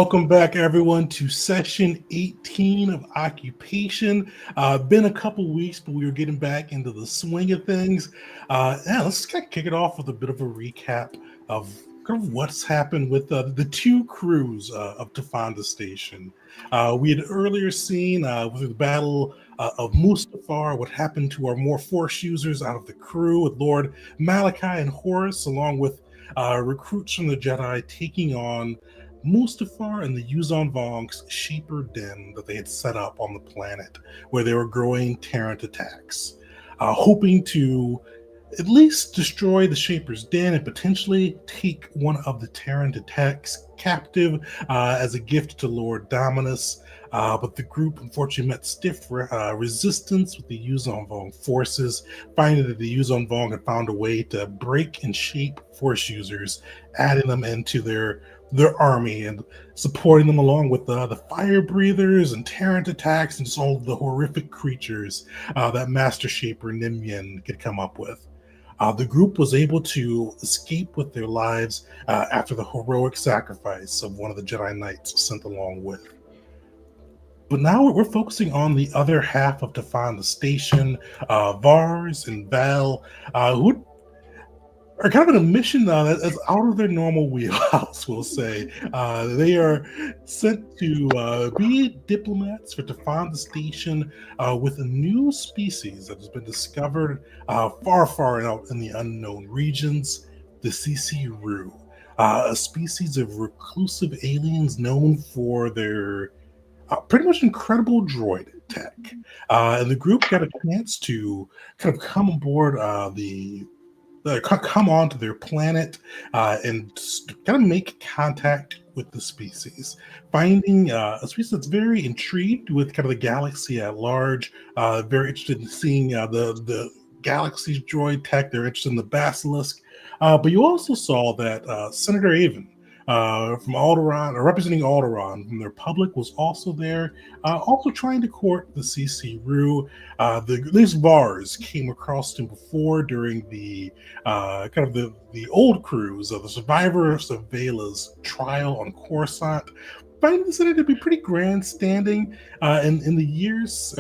welcome back, everyone, to session 18 of Occupation. Been a couple weeks, but we were getting back into the swing of things. Let's kind of kick it off with a bit of a recap of kind of what's happened with the two crews of Tafanda Station. We had earlier seen with the battle of Mustafar what happened to our more Force users out of the crew, with Lord Malachi and Horus, along with recruits from the Jedi taking on Mustafar and the Yuzon Vong's Shaper Den that they had set up on the planet, where they were growing Terran attacks, hoping to at least destroy the Shaper's Den and potentially take one of the Terran attacks captive as a gift to Lord Dominus. But the group unfortunately met stiff resistance with the Yuzon Vong forces, finding that the Yuzon Vong had found a way to break and shape Force users, adding them into their army and supporting them along with the fire breathers and Terran attacks and just all of the horrific creatures that Master Shaper Nimyan could come up with. The group was able to escape with their lives after the heroic sacrifice of one of the Jedi Knights sent along with. But now we're focusing on the other half of Tafanda Station, Vars and Val, who are kind of on a mission that's out of their normal wheelhouse, we'll say. They are sent to be diplomats for Tafanda Station with a new species that has been discovered far, far out in the unknown regions, the CC-Ru, a species of reclusive aliens known for their pretty much incredible droid tech. And the group got a chance to kind of come aboard come onto their planet and kind of make contact with the species, finding a species that's very intrigued with kind of the galaxy at large, very interested in seeing the galaxy's droid tech. They're interested in the basilisk, but you also saw that Senator Avon from Alderaan, or representing Alderaan from the Republic, was also there, also trying to court the CC-Ru. These Vars came across him before during the kind of the old cruise of the survivors of Vela's trial on Coruscant, finding the Senate to be pretty grandstanding, and in the years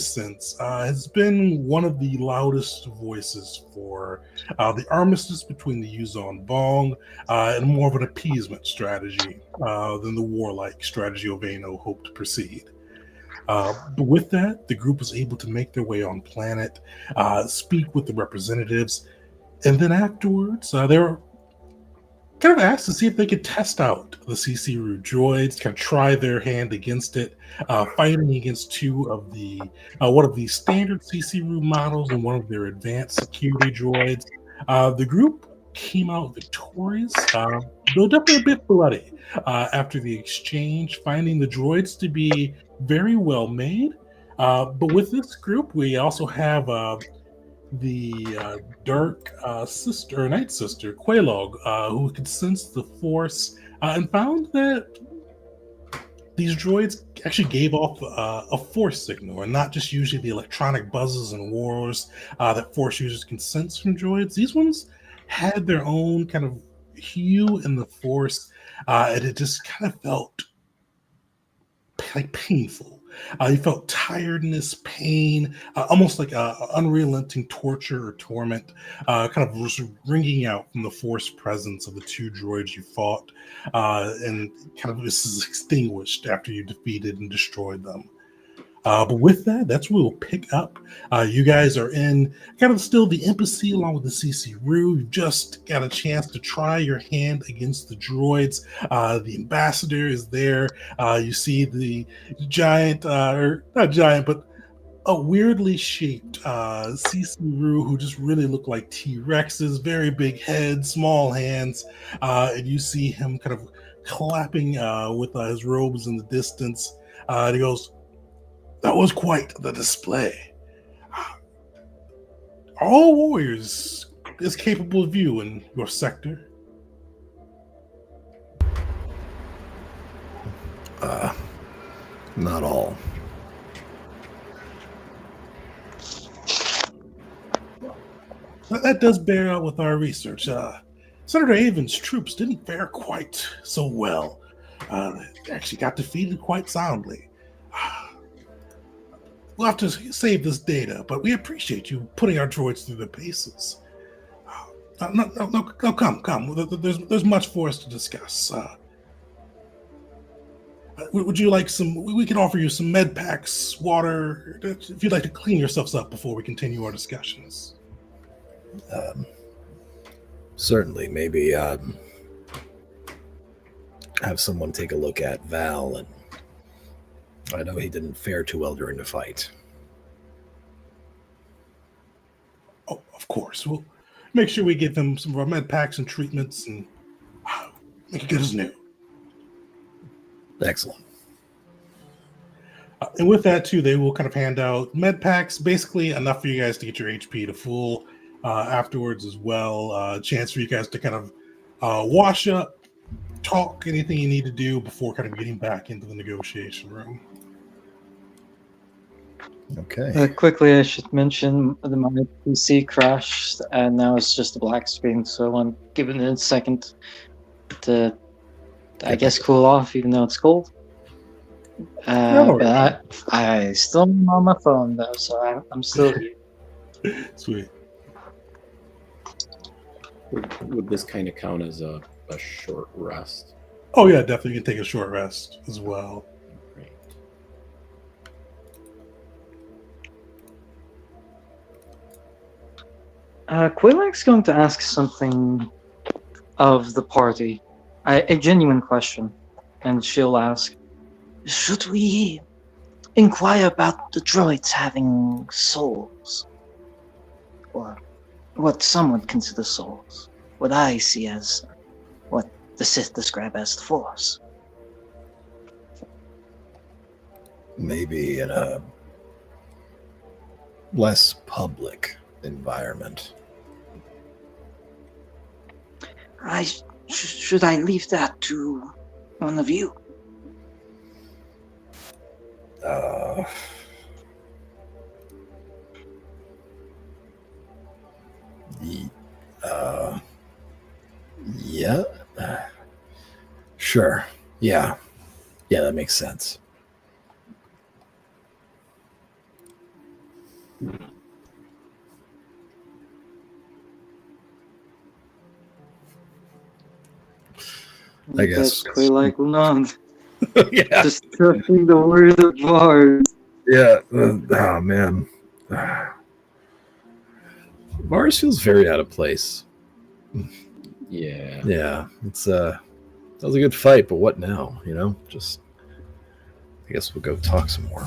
since has been one of the loudest voices for the armistice between the Yuzon Vong and more of an appeasement strategy than the warlike strategy Oveno hoped to proceed. But with that, the group was able to make their way on planet, speak with the representatives, and then afterwards, they were kind of asked to see if they could test out the CC-Ru droids, kind of try their hand against it, fighting against two of the one of the standard CC-Ru models and one of their advanced security droids. The group came out victorious, though definitely a bit bloody after the exchange, finding the droids to be very well made. But with this group, we also have the dark sister, or night sister, Quelaog, who could sense the Force, and found that these droids actually gave off a Force signal, and not just usually the electronic buzzes and wars that Force users can sense from droids. These ones had their own kind of hue in the Force, and it just kind of felt like painful. You felt tiredness, pain, almost like unrelenting torture or torment, kind of just ringing out from the Force presence of the two droids you fought, and kind of this is extinguished after you defeated and destroyed them. But with that, that's where we'll pick up. You guys are in kind of still the embassy along with the CC-Ru. You've just got a chance to try your hand against the droids. The ambassador is there. You see the giant, or not giant, but a weirdly shaped CC-Ru who just really look like T-Rexes, very big head, small hands. And you see him kind of clapping with his robes in the distance. And he goes, "That was quite the display. All warriors is capable of you in your sector." Not all. That does bear out with our research. Senator Avon's troops didn't fare quite so well. Actually got defeated quite soundly. We'll have to save this data, but we appreciate you putting our droids through the paces. No, come. There's much for us to discuss. Would you like some? We can offer you some med packs, water, if you'd like to clean yourselves up before we continue our discussions. Certainly, maybe have someone take a look at Val, and I know he didn't fare too well during the fight. Oh, of course. We'll make sure we give him some of our med packs and treatments and make it good as new. Excellent. And with that, too, they will kind of hand out med packs, basically enough for you guys to get your HP to full afterwards as well. A chance for you guys to kind of wash up, talk, anything you need to do before kind of getting back into the negotiation room. Okay. Quickly, I should mention that my PC crashed, and now it's just a black screen, so I'm giving it a second to, I guess, cool off, even though it's cold. But I still am on my phone, though, so I'm still here. Sweet. Would this kind of count as a short rest? Oh, yeah, definitely. You can take a short rest as well. Great. Quillag's going to ask something of the party, a genuine question, and she'll ask, should we inquire about the droids having souls? Or what some would consider souls. What I see as what the Sith describe as the Force. Maybe in a less public environment. Should I leave that to one of you? Yeah. Sure. Yeah, that makes sense. I guess Quillag will not. yeah. Just trusting the word of Bard. Yeah. Oh man. Mars feels very out of place. Yeah. Yeah. It's that was a good fight, but what now? You know, just I guess we'll go talk some more.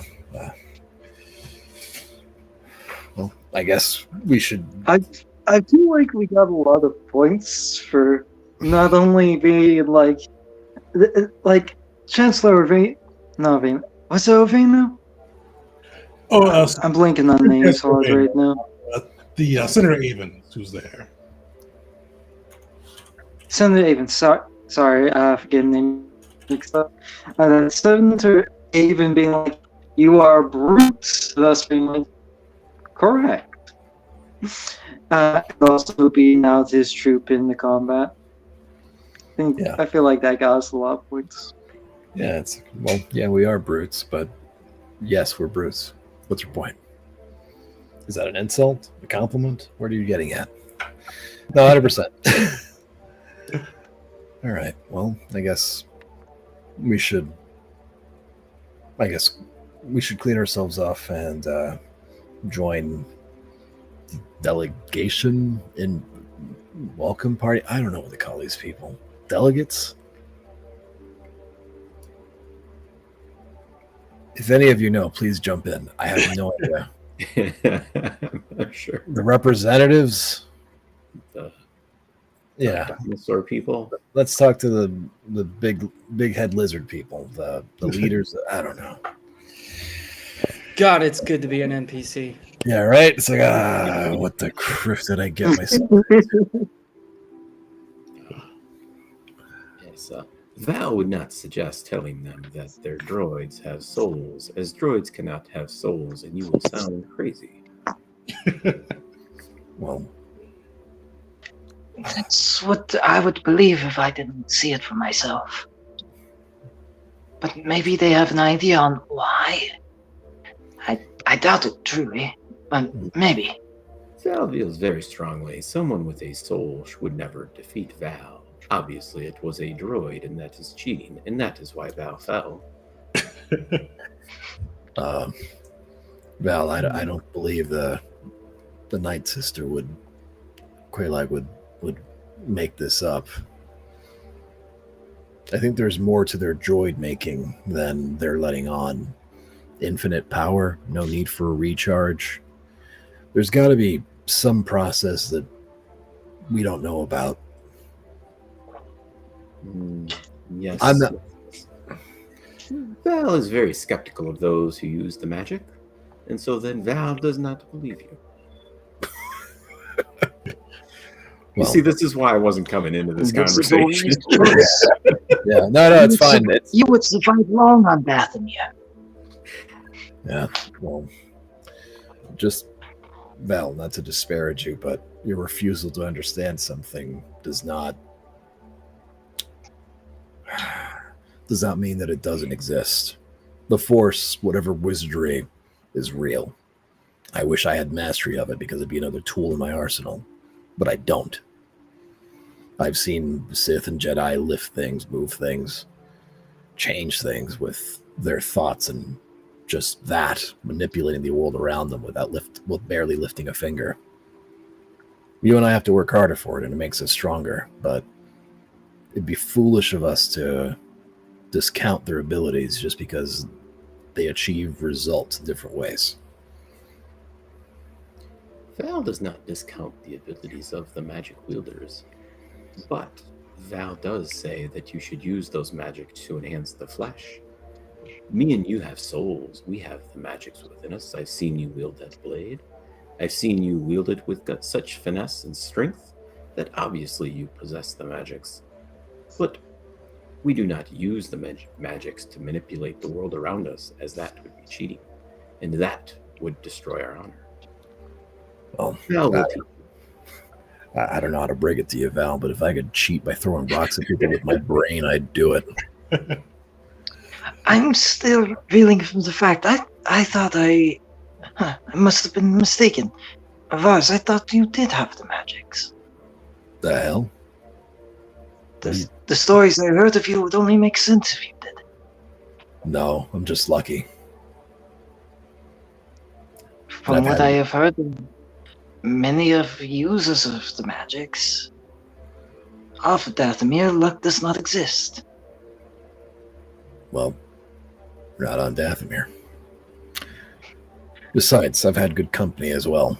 Well, I guess we should. I feel like we got a lot of points for not only being like Chancellor Vane. No, Vane. What's it, Vane now? Oh, I'm blanking on names hard right now. The Senator Avens, who's there. Senator Avens. Sorry, forgetting name mixed up. Senator Avens being like, "You are brutes," thus being like, correct. And also being out his troop in the combat. I feel like that got us a lot of points. Yeah, we are brutes, but yes, we're brutes. What's your point? Is that an insult? A compliment? What are you getting at? No, 100%. All right. Well, I guess we should clean ourselves off and join delegation in welcome party. I don't know what to call these people. Delegates? If any of you know, please jump in. I have no idea. I'm not sure. The representatives? Yeah. Dinosaur people? Let's talk to the big head lizard people, the leaders. I don't know. God, it's good to be an NPC. Yeah, right? It's like, what the criff did I get myself into? Yes, Val would not suggest telling them that their droids have souls, as droids cannot have souls, and you will sound crazy. Well, that's what I would believe if I didn't see it for myself. But maybe they have an idea on why. I doubt it truly, but maybe. Val feels very strongly. Someone with a soul would never defeat Val. Obviously, it was a droid, and that is cheating, and that is why Val fell. Val, I don't believe the Night Sister Quelaag would make this up. I think there's more to their droid making than they're letting on. Infinite power, no need for a recharge. There's got to be some process that we don't know about. Yes. I'm not. Val is very skeptical of those who use the magic, and so then Val does not believe you. You see, this is why I wasn't coming into this conversation. Yeah, no, it's fine. You would survive long on Dathomir. Yeah, well, just, Val, not to disparage you, but your refusal to understand something does not mean that it doesn't exist. The Force, whatever wizardry, is real. I wish I had mastery of it because it'd be another tool in my arsenal, but I don't. I've seen Sith and Jedi lift things, move things, change things with their thoughts and just that, manipulating the world around them with barely lifting a finger. You and I have to work harder for it, and it makes us stronger, but it'd be foolish of us to discount their abilities just because they achieve results in different ways. Val does not discount the abilities of the magic wielders, but Val does say that you should use those magic to enhance the flesh. Me and you have souls. We have the magics within us. I've seen you wield that blade. I've seen you wield it with such finesse and strength that obviously you possess the magics. But we do not use the magics to manipulate the world around us, as that would be cheating, and that would destroy our honor. Well, Val will teach. I don't know how to break it to you, Val, but if I could cheat by throwing rocks at people with my brain, I'd do it. I'm still reeling from the fact I thought I must have been mistaken. Vars, I thought you did have the magics. The hell? The stories I heard of you would only make sense if you did. No, I'm just lucky. From what I have heard, many of users of the magics off of Dathomir, luck does not exist. Well, not on Dathomir. Besides, I've had good company as well.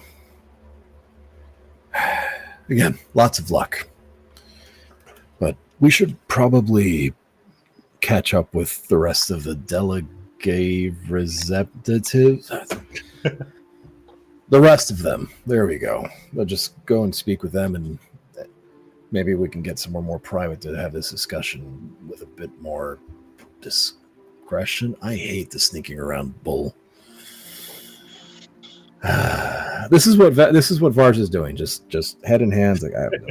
Again, lots of luck. But we should probably catch up with the rest of the delegate representatives. The rest of them. There we go. I'll just go and speak with them, and maybe we can get somewhere more private to have this discussion with a bit more discretion. I hate the sneaking around bull. This is what Vars is doing. Just head in hands. Like, I have no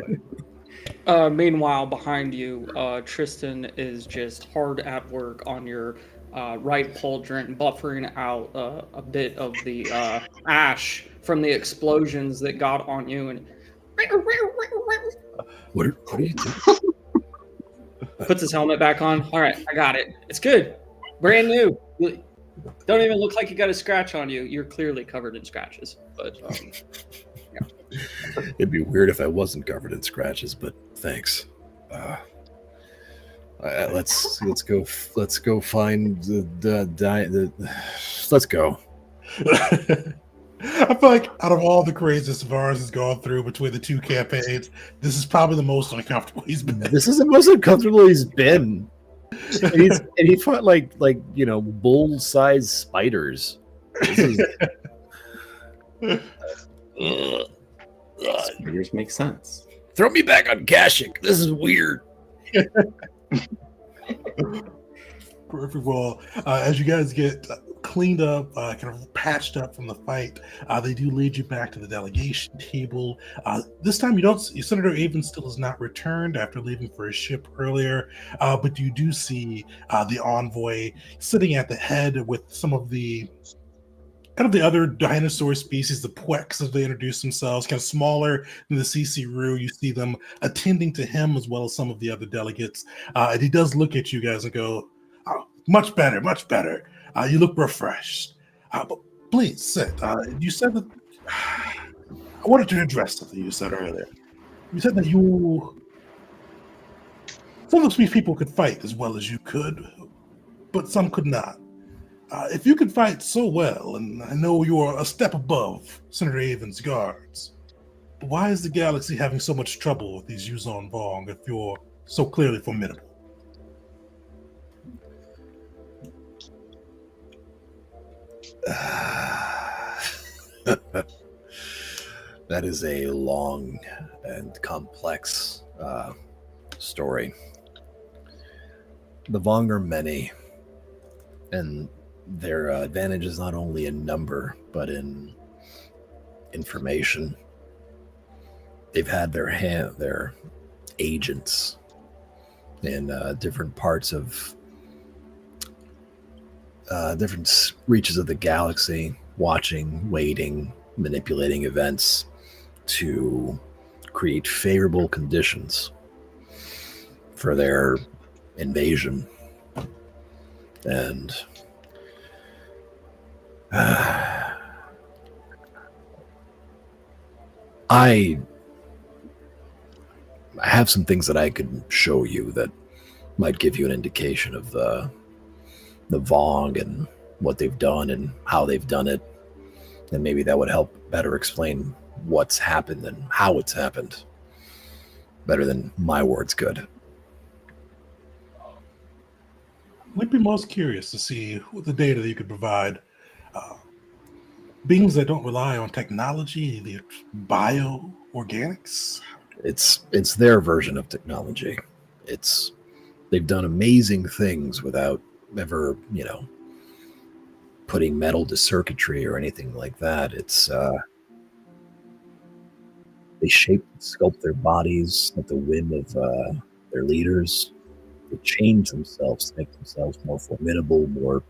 idea. Meanwhile, behind you, Tristan is just hard at work on your right pauldron, buffering out a bit of the ash from the explosions that got on you. And What are you doing? puts his helmet back on. All right, I got it. It's good. Brand new. Don't even look like you got a scratch on you. You're clearly covered in scratches. But yeah. It'd be weird if I wasn't covered in scratches, but thanks. Let's go find let's go. I feel like out of all the craziness Vars has gone through between the two campaigns, this is probably the most uncomfortable he's been. This is the most uncomfortable he's been. And he fought like bull-sized spiders. Spiders make sense. Throw me back on Kashyyyk. This is weird. Perfect. Well, as you guys get cleaned up, kind of patched up from the fight, they do lead you back to the delegation table. This time, you don't. Senator Avon still has not returned after leaving for his ship earlier, but you do see the envoy sitting at the head with some of the kind of the other dinosaur species, the Puex, as they introduce themselves, kind of smaller than the CC You see them attending to him as well as some of the other delegates. And he does look at you guys and go, oh, much better, much better. You look refreshed. But please sit. You said that I wanted to address something you said earlier. You said that some of these people could fight as well as you could, but some could not. If you could fight so well, and I know you are a step above Senator Avon's guards, why is the galaxy having so much trouble with these Yuzon Vong if you're so clearly formidable? That is a long and complex story. The Vong are many, and their advantage is not only in number, but in information. They've had their agents in different parts of different reaches of the galaxy, watching, waiting, manipulating events to create favorable conditions for their invasion. And I have some things that I could show you that might give you an indication of the Vong and what they've done and how they've done it. And maybe that would help better explain what's happened and how it's happened better than my words could. I'd be most curious to see what the data that you could provide. Beings that don't rely on technology, the bioorganics. It's their version of technology. They've done amazing things without ever, putting metal to circuitry or anything like that. They shape and sculpt their bodies at the whim of their leaders. They change themselves to make themselves more formidable, more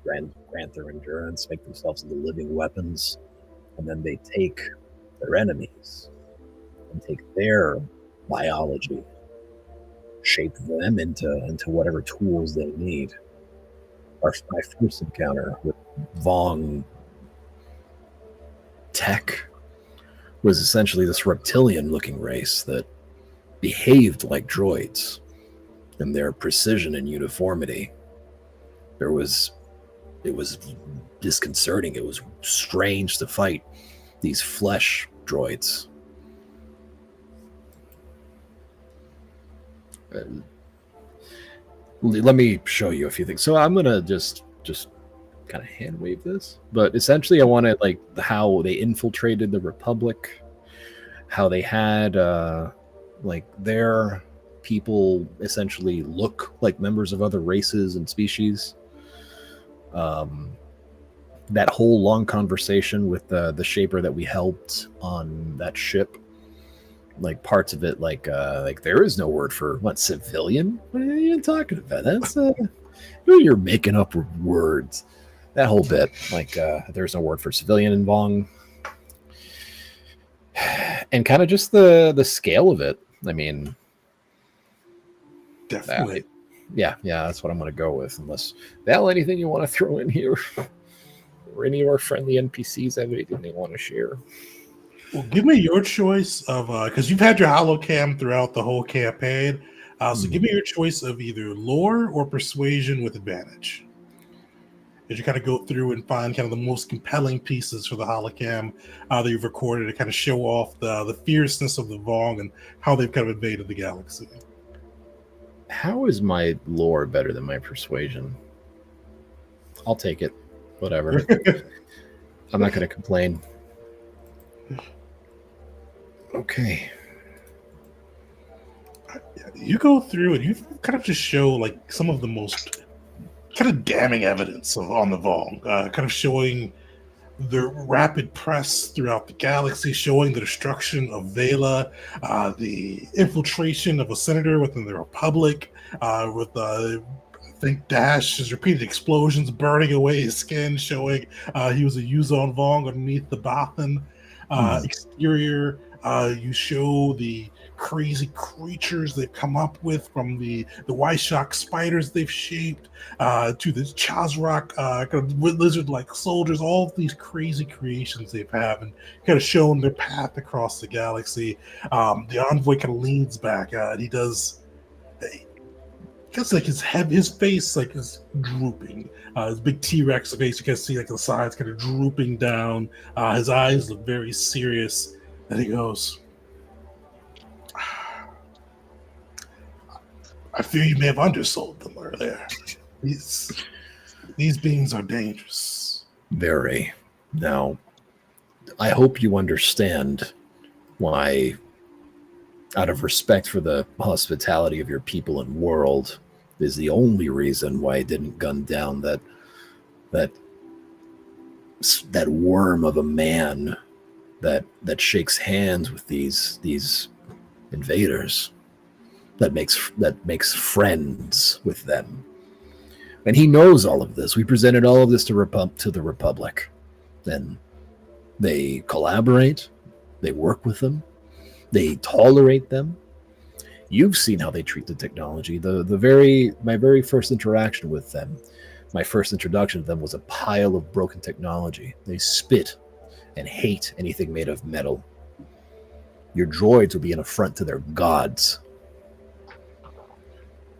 grant their endurance, make themselves into living weapons, and then they take their enemies and take their biology, shape them into whatever tools they need. My first encounter with Vong tech was essentially this reptilian-looking race that behaved like droids in their precision and uniformity. It was disconcerting. It was strange to fight these flesh droids. Let me show you a few things. So I'm gonna just kind of hand wave this, but essentially I want to like how they infiltrated the Republic, how they had like their people essentially look like members of other races and species. That whole long conversation with the shaper that we helped on that ship, like parts of it, like there is no word for what civilian. What are you talking about? That's you're making up words. That whole bit, like there's no word for civilian in Vong, and kind of just the scale of it. I mean, definitely. Yeah, that's what I'm going to go with. Unless Val, anything you want to throw in here, or any of our friendly NPCs have anything they want to share? Well, give me your choice of because you've had your holocam throughout the whole campaign. So give me your choice of either lore or persuasion with advantage. As you kind of go through and find kind of the most compelling pieces for the holocam that you've recorded to kind of show off the fierceness of the Vong and how they've kind of invaded the galaxy. How is my lore better than my persuasion? I'll take it. Whatever. I'm not going to complain. Okay. You go through and you kind of just show like some of the most kind of damning evidence on the Vong, kind of showing the rapid press throughout the galaxy, showing the destruction of Vela, the infiltration of a senator within the Republic, with I think Dash's repeated explosions burning away his skin, showing he was a Yuzon Vong underneath the Bothan exterior. You show the crazy creatures they've come up with, from the Wyshok spiders they've shaped to the Chazrak kind of lizard-like soldiers, all of these crazy creations they've had, and kind of shown their path across the galaxy. The envoy kind of leans back and he does. It's like his face like is drooping. His big T-Rex face, you can see like the sides kind of drooping down. His eyes look very serious, and he goes, "I fear you may have undersold them earlier. These beings are dangerous." Very. Now, I hope you understand why, out of respect for the hospitality of your people and world, is the only reason why I didn't gun down that worm of a man that shakes hands with these invaders, that makes friends with them. And he knows all of this. We presented all of this to the Republic. Then they collaborate, they work with them, they tolerate them. You've seen how they treat the technology. My very first interaction with them, my first introduction to them was a pile of broken technology. They spit and hate anything made of metal. Your droids will be an affront to their gods.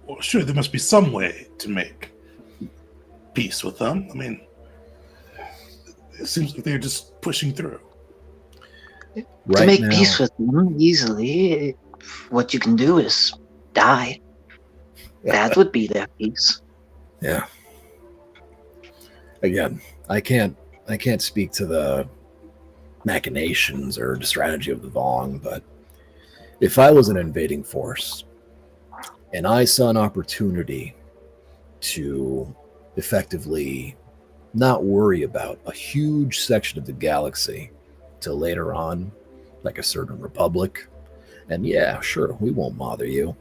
Well, sure, there must be some way to make peace with them. I mean, it seems like they're just pushing through. Right to make now, peace with them easily, what you can do is die. That would be their peace. Yeah. Again, I can't speak to the machinations or the strategy of the Vong, but if I was an invading force and I saw an opportunity to effectively not worry about a huge section of the galaxy till later on, like a certain republic, and yeah, sure, we won't bother you.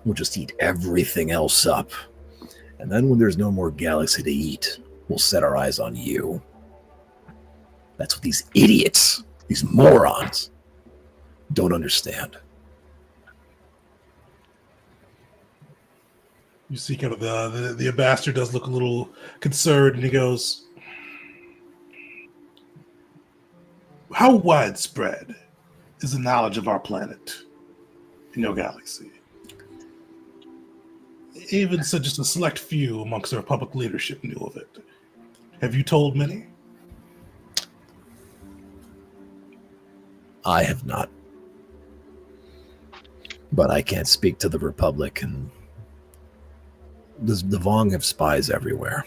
We'll just eat everything else up. And then when there's no more galaxy to eat, we'll set our eyes on you. That's what these idiots, these morons, don't understand. You see kind of the ambassador does look a little concerned, and he goes, "How widespread is the knowledge of our planet in your galaxy? Even so, just a select few amongst the Republic leadership knew of it. Have you told many?" I have not. But I can't speak to the Republic, and the Vong have spies everywhere.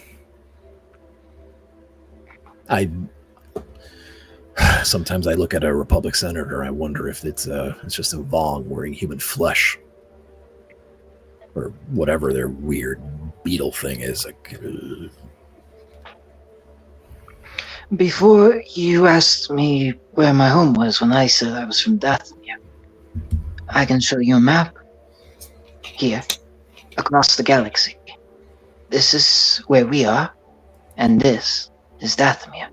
Sometimes I look at a Republic senator, I wonder if it's just a Vong wearing human flesh, or whatever their weird beetle thing is. Before you asked me where my home was when I said I was from Dathomir, I can show you a map. Here, across the galaxy. This is where we are, and this is Dathomir.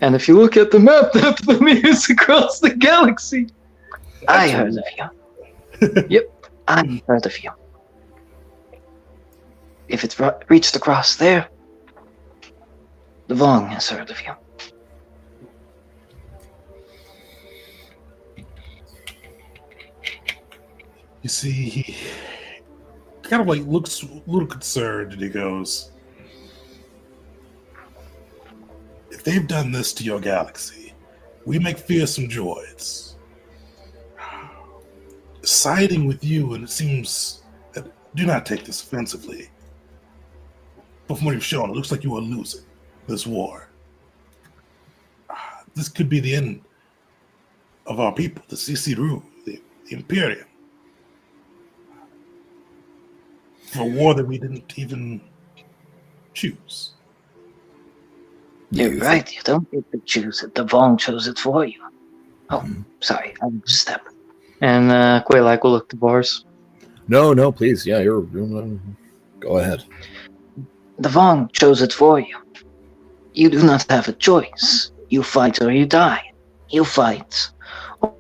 And if you look at the map, Dathomir is across the galaxy. I heard of you. Yep, I heard of you. If it's reached across there, the Vong has heard of you. You see, he kind of like looks a little concerned, and he goes, "If they've done this to your galaxy, we make fearsome droids. Siding with you, and it seems that, do not take this offensively, but from what you've shown, it looks like you are losing this war. This could be the end of our people, the Ciciru, the Imperium. for a war that we didn't even choose. You're right. You don't get to choose it. The Vong chose it for you. Oh, sorry. I was step. And Quaylak will look to Bars. No, please. Yeah, you're go ahead. The Vong chose it for you. You do not have a choice. You fight or you die. You fight.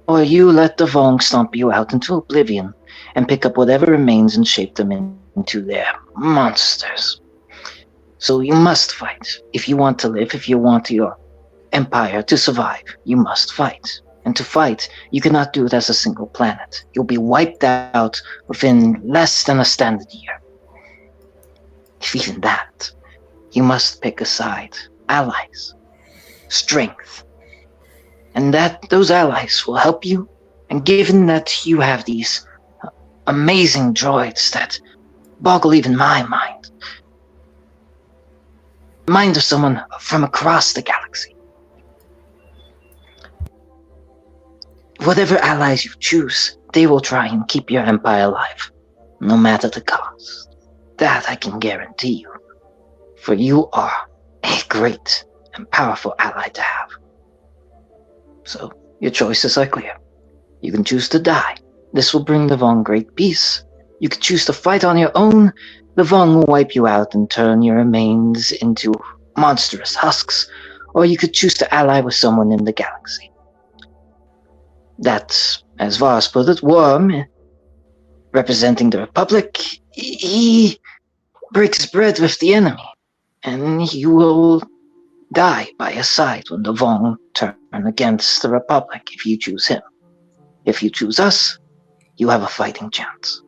Or you let the Vong stomp you out into oblivion and pick up whatever remains and shape them into their monsters. So you must fight. If you want to live, if you want your empire to survive, you must fight. And to fight, you cannot do it as a single planet. You'll be wiped out within less than a standard year. If even that, you must pick a side. Allies. Strength. And that those allies will help you. And given that you have these amazing droids that boggle even my mind, mind of someone from across the galaxy. Whatever allies you choose, they will try and keep your empire alive, no matter the cost. That I can guarantee you, for you are a great and powerful ally to have. So, your choices are clear. You can choose to die. This will bring the Vong great peace. You can choose to fight on your own. The Vong will wipe you out and turn your remains into monstrous husks, or you could choose to ally with someone in the galaxy. That's, as Vars put it, Worm, representing the Republic, he breaks bread with the enemy, and he will die by his side when the Vong turn against the Republic if you choose him. If you choose us, you have a fighting chance.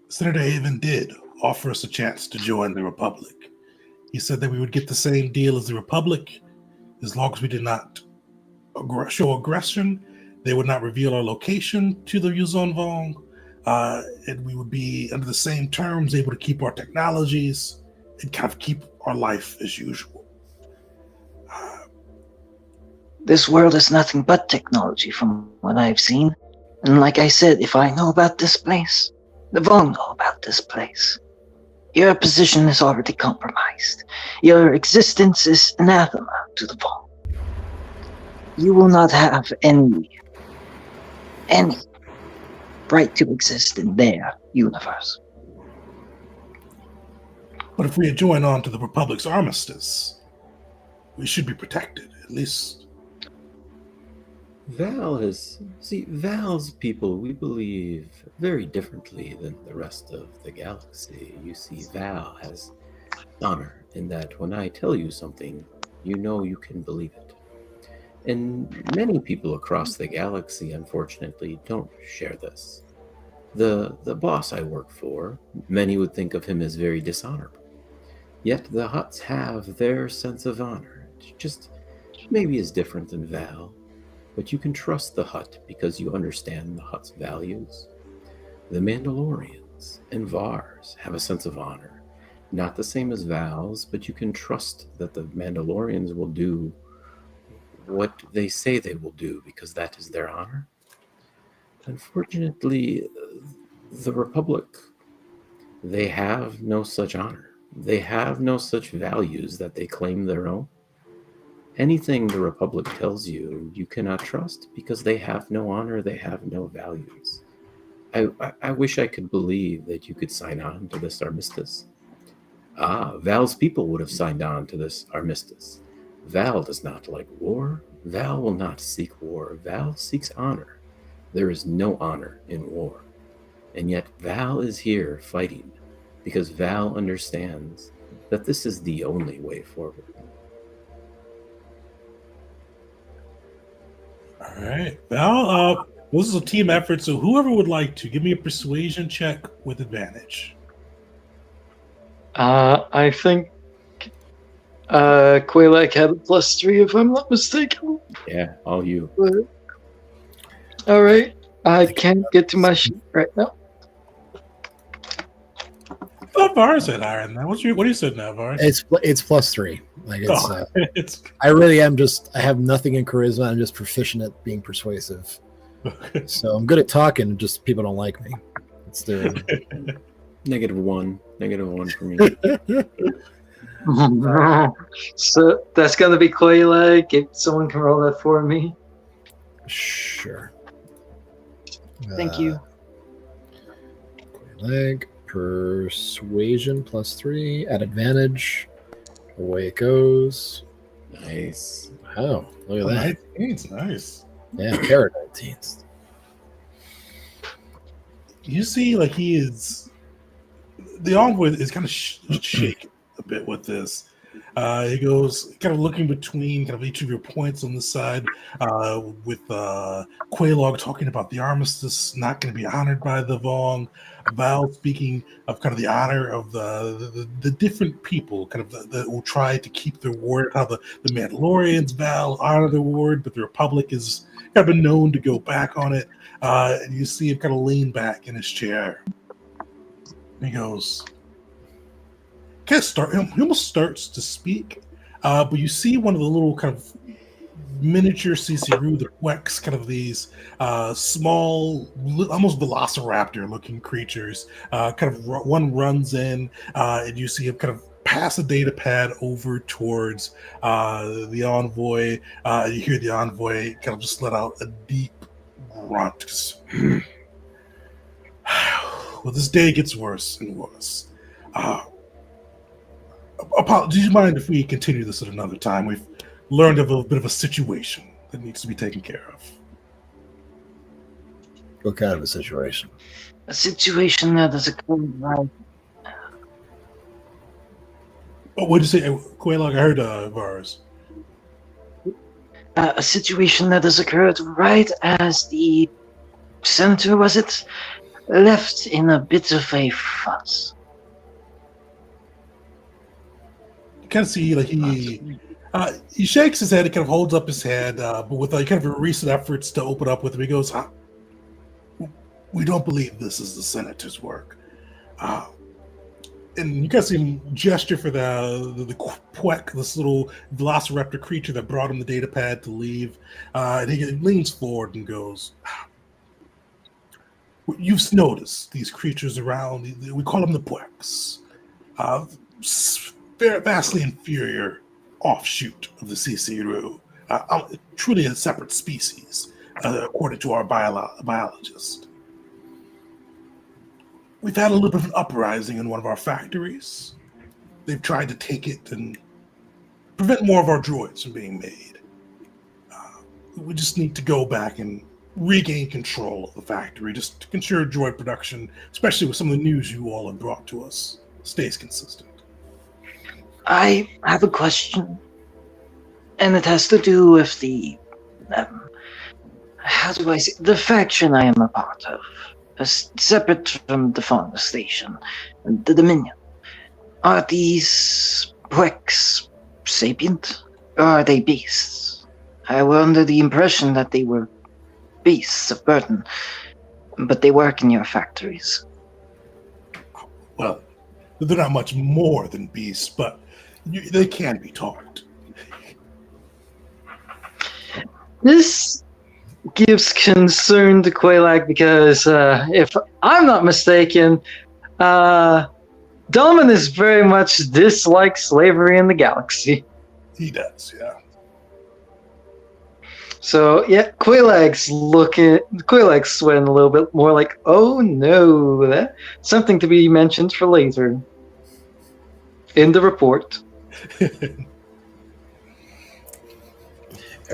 Senator Haven did offer us a chance to join the Republic. He said that we would get the same deal as the Republic as long as we did not show aggression. They would not reveal our location to the Yuzon Vong, and we would be under the same terms able to keep our technologies and kind of keep our life as usual. This world is nothing but technology from what I've seen. And like I said, if I know about this place, the Vong know about this place. Your position is already compromised. Your existence is anathema to the Vong. You will not have any right to exist in their universe. But if we join on to the Republic's armistice, we should be protected, at least. Val's people, we believe very differently than the rest of the galaxy. You see, Val has honor in that when I tell you something, you know you can believe it. And many people across the galaxy, unfortunately, don't share this. The boss I work for, many would think of him as very dishonorable. Yet the Hutts have their sense of honor. It just maybe is different than Val. But you can trust the Hutt because you understand the Hutt's values. The Mandalorians and Vars have a sense of honor. Not the same as Val's, but you can trust that the Mandalorians will do what they say they will do because that is their honor. Unfortunately, the Republic, they have no such honor. They have no such values that they claim their own. Anything the Republic tells you, you cannot trust because they have no honor, they have no values. I wish I could believe that you could sign on to this armistice. Val's people would have signed on to this armistice. Val does not like war. Val will not seek war. Val seeks honor. There is no honor in war. And yet Val is here fighting because Val understands that this is the only way forward. All right. Val, this is a team effort, so whoever would like to give me a persuasion check with advantage. I think Quaylak had a +3 if I'm not mistaken. Yeah, all you. All right. I can't get to my sheet right now. I thought Vars had higher than that. What do you say now, Vars? It's +3. Like It's I really am I have nothing in charisma. I'm just proficient at being persuasive. So I'm good at talking. Just people don't like me. It's their -1. -1 for me. So that's gonna be Quayleg. If someone can roll that for me. Sure. Thank you. Leg persuasion +3 at advantage. Away it goes. Nice. Oh, look at that. 19's nice. Yeah, Paradise. You see, like he is. The envoy is kind of shaken a bit with this. He goes kind of looking between kind of each of your points on the side, with Quaylog talking about the armistice not going to be honored by the Vong. Val speaking of kind of the honor of the different people, kind of that will try to keep their word. How the Mandalorians, Val, honor their word, but the Republic is kind of been known to go back on it. And you see him kind of lean back in his chair. And he goes, he almost starts to speak, but you see one of the little kind of miniature CCRU, the Wex, kind of these small, almost velociraptor-looking creatures. One runs in, and you see him kind of pass a data pad over towards the envoy. You hear the envoy kind of just let out a deep grunt. Well, this day gets worse and worse. Do you mind if we continue this at another time? We've learned of a bit of a situation that needs to be taken care of. What kind of a situation? A situation that is occurred right. Oh, what did you say, Quaylog? I heard Vars. A situation that has occurred right as the senator, was it, left in a bit of a fuss. You kind of see like he shakes his head, he kind of holds up his head, but with like kind of a recent efforts to open up with him, he goes, "We don't believe this is the senator's work." And you can see him gesture for the Quek, this little velociraptor creature that brought him the data pad to leave. And he leans forward and goes, "You've noticed these creatures around. We call them the Pwex. Vastly inferior offshoot of the CCRU. Truly a separate species, according to our biologist. We've had a little bit of an uprising in one of our factories. They've tried to take it and prevent more of our droids from being made. We just need to go back and regain control of the factory, just to ensure droid production, especially with some of the news you all have brought to us, stays consistent." I have a question, and it has to do with the, how do I say, the faction I am a part of, separate from the Fauna Station, the Dominion. Are these Pwex sapient, or are they beasts? I were under the impression that they were beasts of burden, but they work in your factories. Well, they're not much more than beasts, but they can be taught. This gives concern to Quaylag because, if I'm not mistaken, Dominus very much dislikes slavery in the galaxy. He does, yeah. So yeah, Quaylag's sweating a little bit more like, oh no, that's something to be mentioned for later in the report. If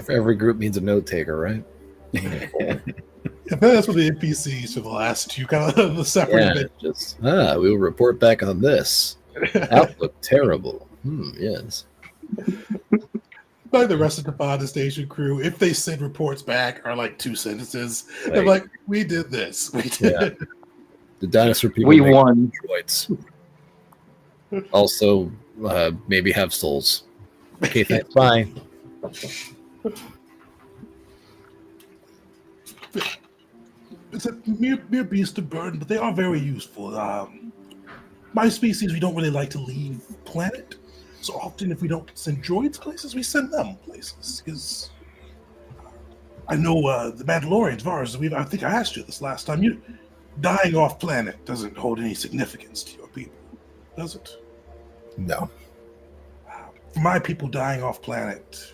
every group needs a note taker, right? I bet that's what the NPCs for the last two kind of the separate bit. Just we'll report back on this. Outlook terrible. Yes. Like the rest of the Pod Station crew, if they send reports back, are like 2 sentences. Right. They're like, "We did this. We did." Yeah. The dinosaur people. We won. Droids. Also, maybe have souls. Okay, thanks. Bye. It's a mere beast of burden, but they are very useful. My species, we don't really like to leave the planet. So often, if we don't send droids places, we send them places. Because I know the Mandalorians, Vars, I think I asked you this last time. dying off planet doesn't hold any significance to your people, does it? No. For my people, dying off planet,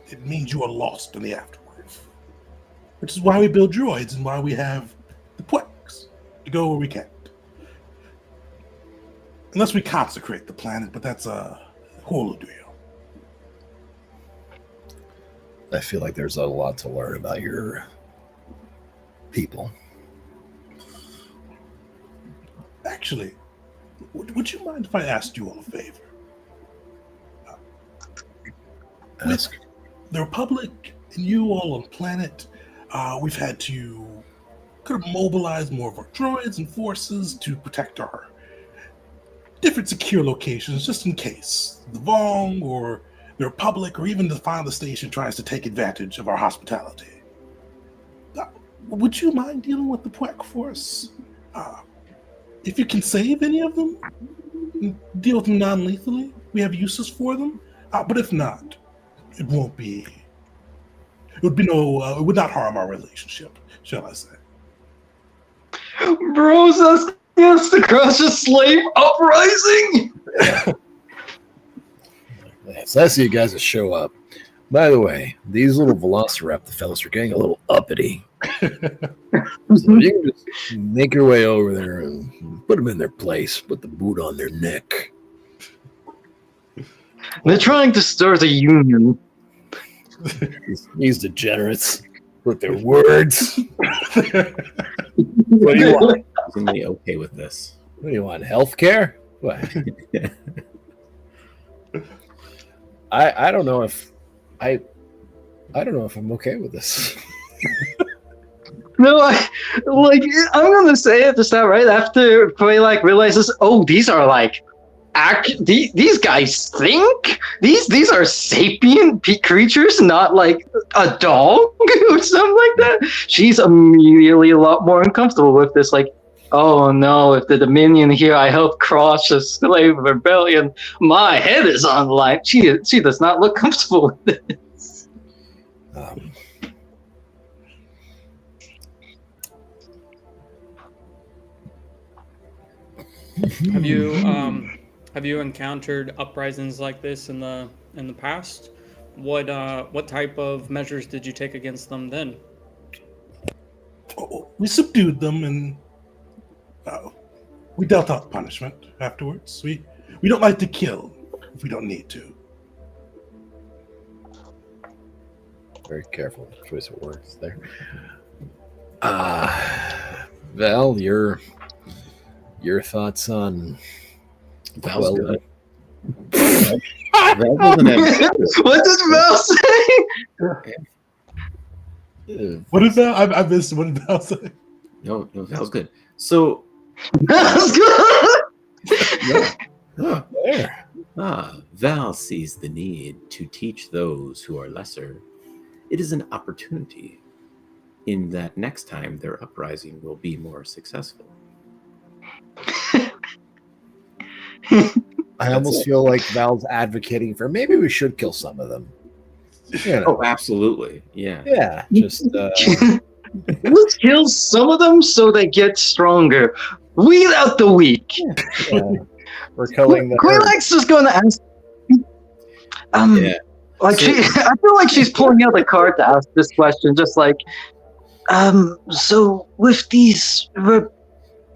it means you are lost in the afterlife. Which is why we build droids and why we have the Plex to go where we can't. Unless we consecrate the planet, but that's a whole deal. I feel like there's a lot to learn about your people. Actually, would you mind if I asked you all a favor? Ask. With the Republic and you all on planet, we've had to kind of mobilize more of our droids and forces to protect our different secure locations, just in case the Vong or the Republic or even the Father Station tries to take advantage of our hospitality. Would you mind dealing with the Puek Force? If you can save any of them, deal with them non-lethally. We have uses for them. But if not, it would not harm our relationship, shall I say. Bros, that's the crush of slave uprising! So I see you guys that show up. By the way, these little Velociraptor fellas are getting a little uppity. So you can just make your way over there and put them in their place. Put the boot on their neck. They're trying to start a union. These degenerates with their words. What do you want? I'm really okay with this. What do you want? Healthcare? What? I don't know if I don't know if I'm okay with this. No, I'm gonna say it just right after Quaylac realizes, oh, these are like these guys think these are sapient creatures, not like a dog or something like that. She's immediately a lot more uncomfortable with this. Like, oh no, if the Dominion here I help crush the slave rebellion, my head is on the line. She does not look comfortable with this. Have you encountered uprisings like this in the past? What type of measures did you take against them then? We subdued them and we dealt out punishment afterwards. We don't like to kill if we don't need to. Very careful choice of words there. Val, your thoughts on Val's good. Val doesn't have... What did Val say? What is that? I missed. What did Val say? No, Val's good. So Val's good. Val sees the need to teach those who are lesser. It is an opportunity in that next time their uprising will be more successful. I almost feel like Val's advocating for maybe we should kill some of them. You know. Oh, absolutely. Yeah. Yeah. Just let's kill some of them so they get stronger. Weed out the weak. Yeah. We're killing the Quaylax is going to ask. Yeah. Like I feel like she's pulling out a card to ask this question, just like, so with these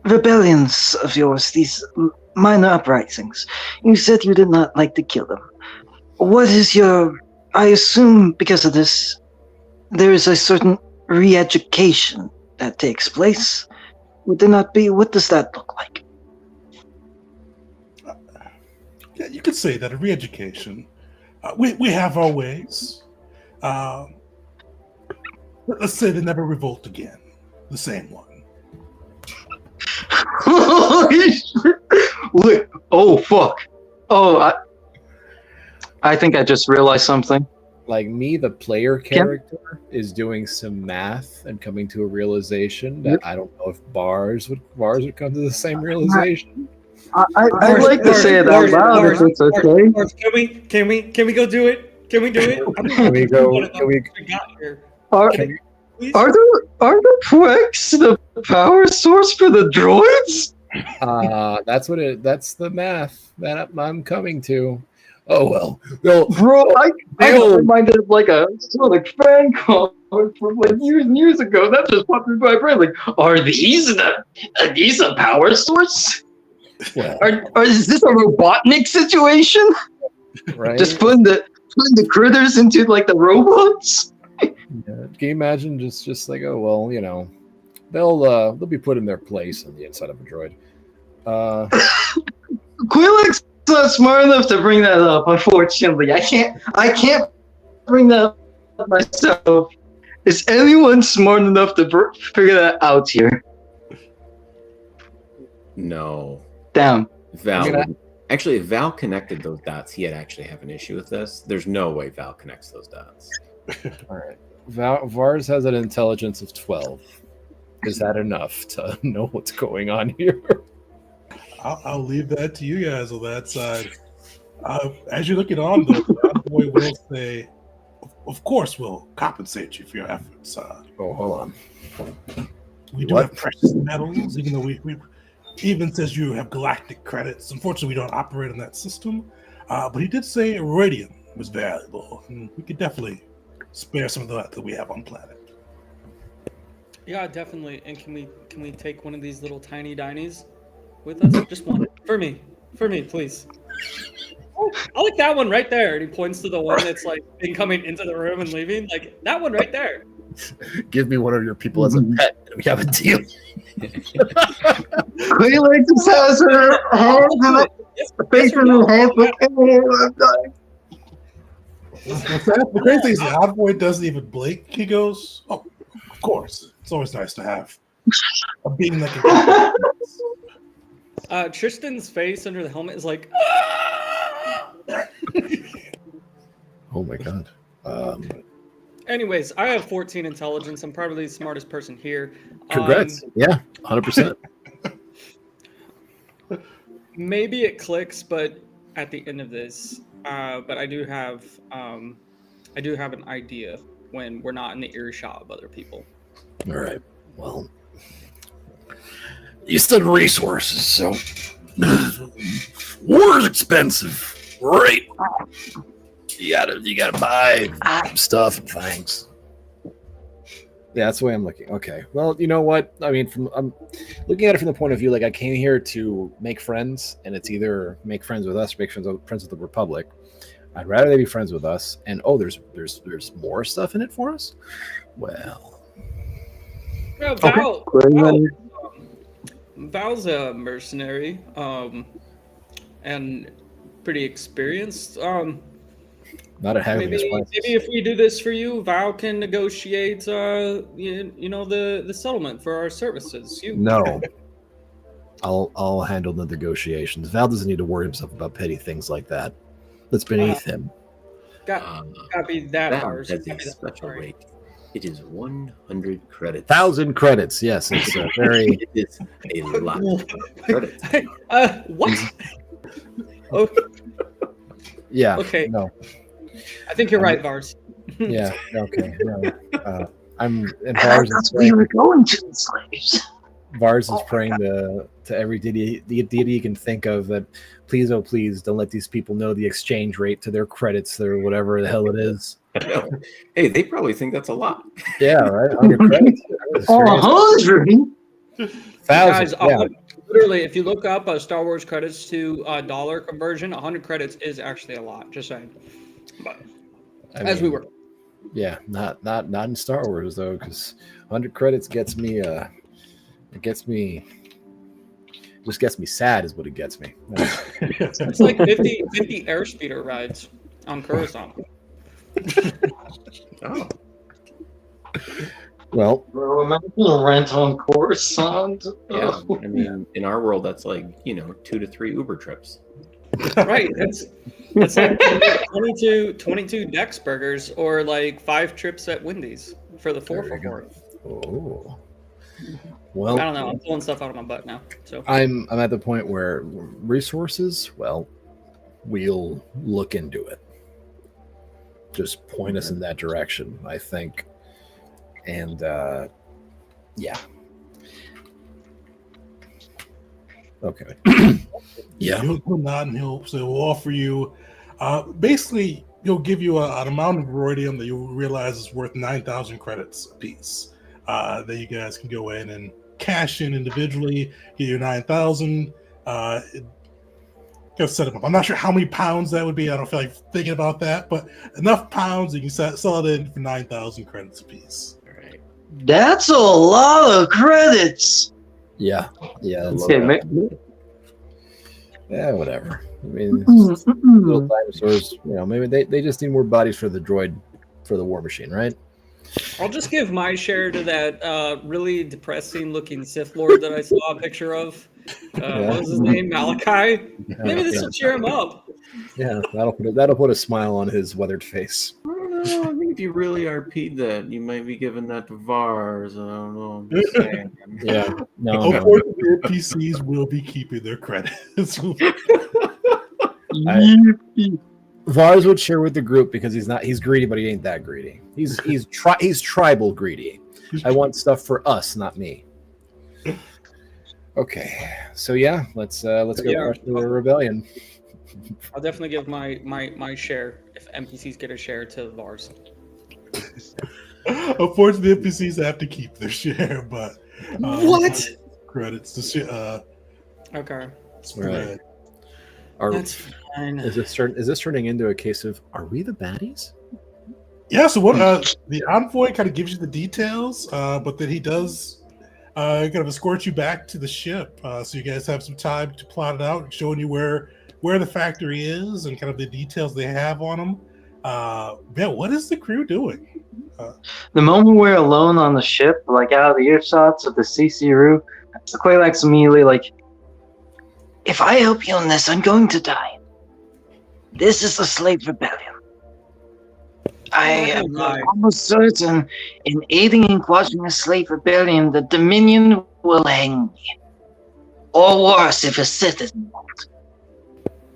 rebellions of yours, these minor uprisings, you said you did not like to kill them. What is your? I assume because of this, there is a certain re-education that takes place. Would there not be? What does that look like? Yeah, you could say that a re-education. We have our ways. Let's say they never revolt again. The same one. Look, oh fuck. Oh, I think I just realized something. Like me, the player character, is doing some math and coming to a realization that I don't know if bars would come to the same realization. I'd like to say it out loud if it's okay. Can we go do it? Can we do it? Can we go? please? Are the Plex the power source for the droids? That's the math that I'm coming to. Oh well. They'll, Bro, I got they'll- reminded of like a Sonic fan comment from like years and years ago. That just popped into my brain. Like, are these a power source? well, Is this a Robotnik situation? right? Just putting the critters into like the robots? Yeah. Can you imagine just like, oh well, they'll be put in their place on the inside of a droid. Quillick's not smart enough to bring that up. Unfortunately, I can't bring that up myself. Is anyone smart enough to figure that out here? No. Damn. Val. I mean, Actually, if Val connected those dots, he'd actually have an issue with this. There's no way Val connects those dots. All right. Vars has an intelligence of 12. Is that enough to know what's going on here? I'll leave that to you guys on that side. As you're looking on, though, the envoy will say, "Of course, we'll compensate you for your efforts. Oh, hold on. We do What? have precious metals, even though we even says you have galactic credits. Unfortunately, we don't operate in that system. But he did say iridium was valuable, and we could definitely spare some of that we have on planet." Yeah, definitely. And can we take one of these little tiny dinies with us? Just one for me, please. Oh, I like that one right there. And he points to the one that's like been coming into the room and leaving. Like that one right there. Give me one of your people as a pet, and we have a deal. Quillick just has her hands in it. Face in her hands. Like, oh, I'm dying. The crazy thing is the envoy doesn't even blink. He goes, "Oh, of course. It's always nice to have a being that can." Tristan's face under the helmet is like. Oh my god. Anyways, I have 14 intelligence. I'm probably the smartest person here. Congrats. Yeah, 100%. Maybe it clicks, but at the end of this, but I do have an idea when we're not in the earshot of other people. All right. Well, you said resources, so war is expensive, right? You gotta buy stuff and things. Yeah, that's the way I'm looking. Okay. Well, you know what? I mean, I'm looking at it from the point of view like I came here to make friends, and it's either make friends with us or make friends with the Republic. I'd rather they be friends with us. And there's more stuff in it for us. Well, Yeah, Val's a mercenary, and pretty experienced. not at having Maybe us. if we do this for you, Val can negotiate, the settlement for our services. No. I'll handle the negotiations. Val doesn't need to worry himself about petty things like that. That's beneath him. Gotta be that Val ours. has a special rate. It is 100 credits. 1,000 credits. Yes, it's a very. It is a lot of credits. What? Oh, Yeah. okay. No. I think you're right, Vars. Yeah. Okay. No. I'm. And That's where we're going to the slaves. Vars is praying to every deity he can think of that please, oh please, don't let these people know the exchange rate to their credits or whatever the hell it is. Hey, they probably think that's a lot. Yeah, right. 100 credits. 100? 1,000. Guys, Yeah. literally, if you look up Star Wars credits to dollar conversion, 100 credits is actually a lot. Just saying. But as we were. Yeah, not in Star Wars though, because 100 credits gets me. It gets me. Just gets me sad, is what it gets me. It's like 50 airspeeder rides on Coruscant. Oh. Well, Bro, imagine rent on Coruscant. Yeah, I mean, in our world, that's like 2 to 3 Uber trips. Right. It's like 22 Dex burgers or like 5 trips at Wendy's for the 4 for 4. oh. Well, I don't know. I'm pulling stuff out of my butt now. So I'm at the point where resources. Well, we'll look into it. Just point us in that direction. I think And yeah. Okay. Yeah. He'll nod and he'll offer you. Basically, he'll give you an amount of rhodium that you'll realize is worth 9,000 credits a piece. That you guys can go in and cash in individually. Get your 9,000. Go set them up. I'm not sure how many pounds that would be. I don't feel like thinking about that, but enough pounds you can sell it in for 9,000 credits a piece. All right. That's a lot of credits. Yeah. That's, Okay, yeah, whatever. I mean, it's just little dinosaurs. Maybe they just need more bodies for the droid, for the war machine, right? I'll just give my share to that really depressing-looking Sith Lord that I saw a picture of. What was his name? Malachi? Maybe this will cheer him up. Yeah, that'll put a smile on his weathered face. I don't know. I think if you really RP'd that, you might be giving that to Vars. I don't know. I'm just saying. Yeah. No. Unfortunately, the NPCs will be keeping their credits. Vars would share with the group because he's greedy, but he ain't that greedy. He's tribal greedy. I want stuff for us, not me. Okay, so yeah, let's go crush the rebellion. I'll definitely give my share if NPCs get a share to Vars. Unfortunately, the NPCs have to keep their share, but What? credits to Okay, spread. that's fine. Is this turning into a case of are we the baddies? Yeah. So what? The envoy kind of gives you the details, but then he does kind of escort you back to the ship, so you guys have some time to plot it out, showing you where the factory is and kind of the details they have on them. Yeah, what is the crew doing? The moment we're alone on the ship, like out of the earshots of the CC Quaylax immediately like, if I help you on this, I'm going to die. This is the slave rebellion. I am almost certain in aiding and quashing a slave rebellion, the Dominion will hang me. Or worse, if a Sith is involved.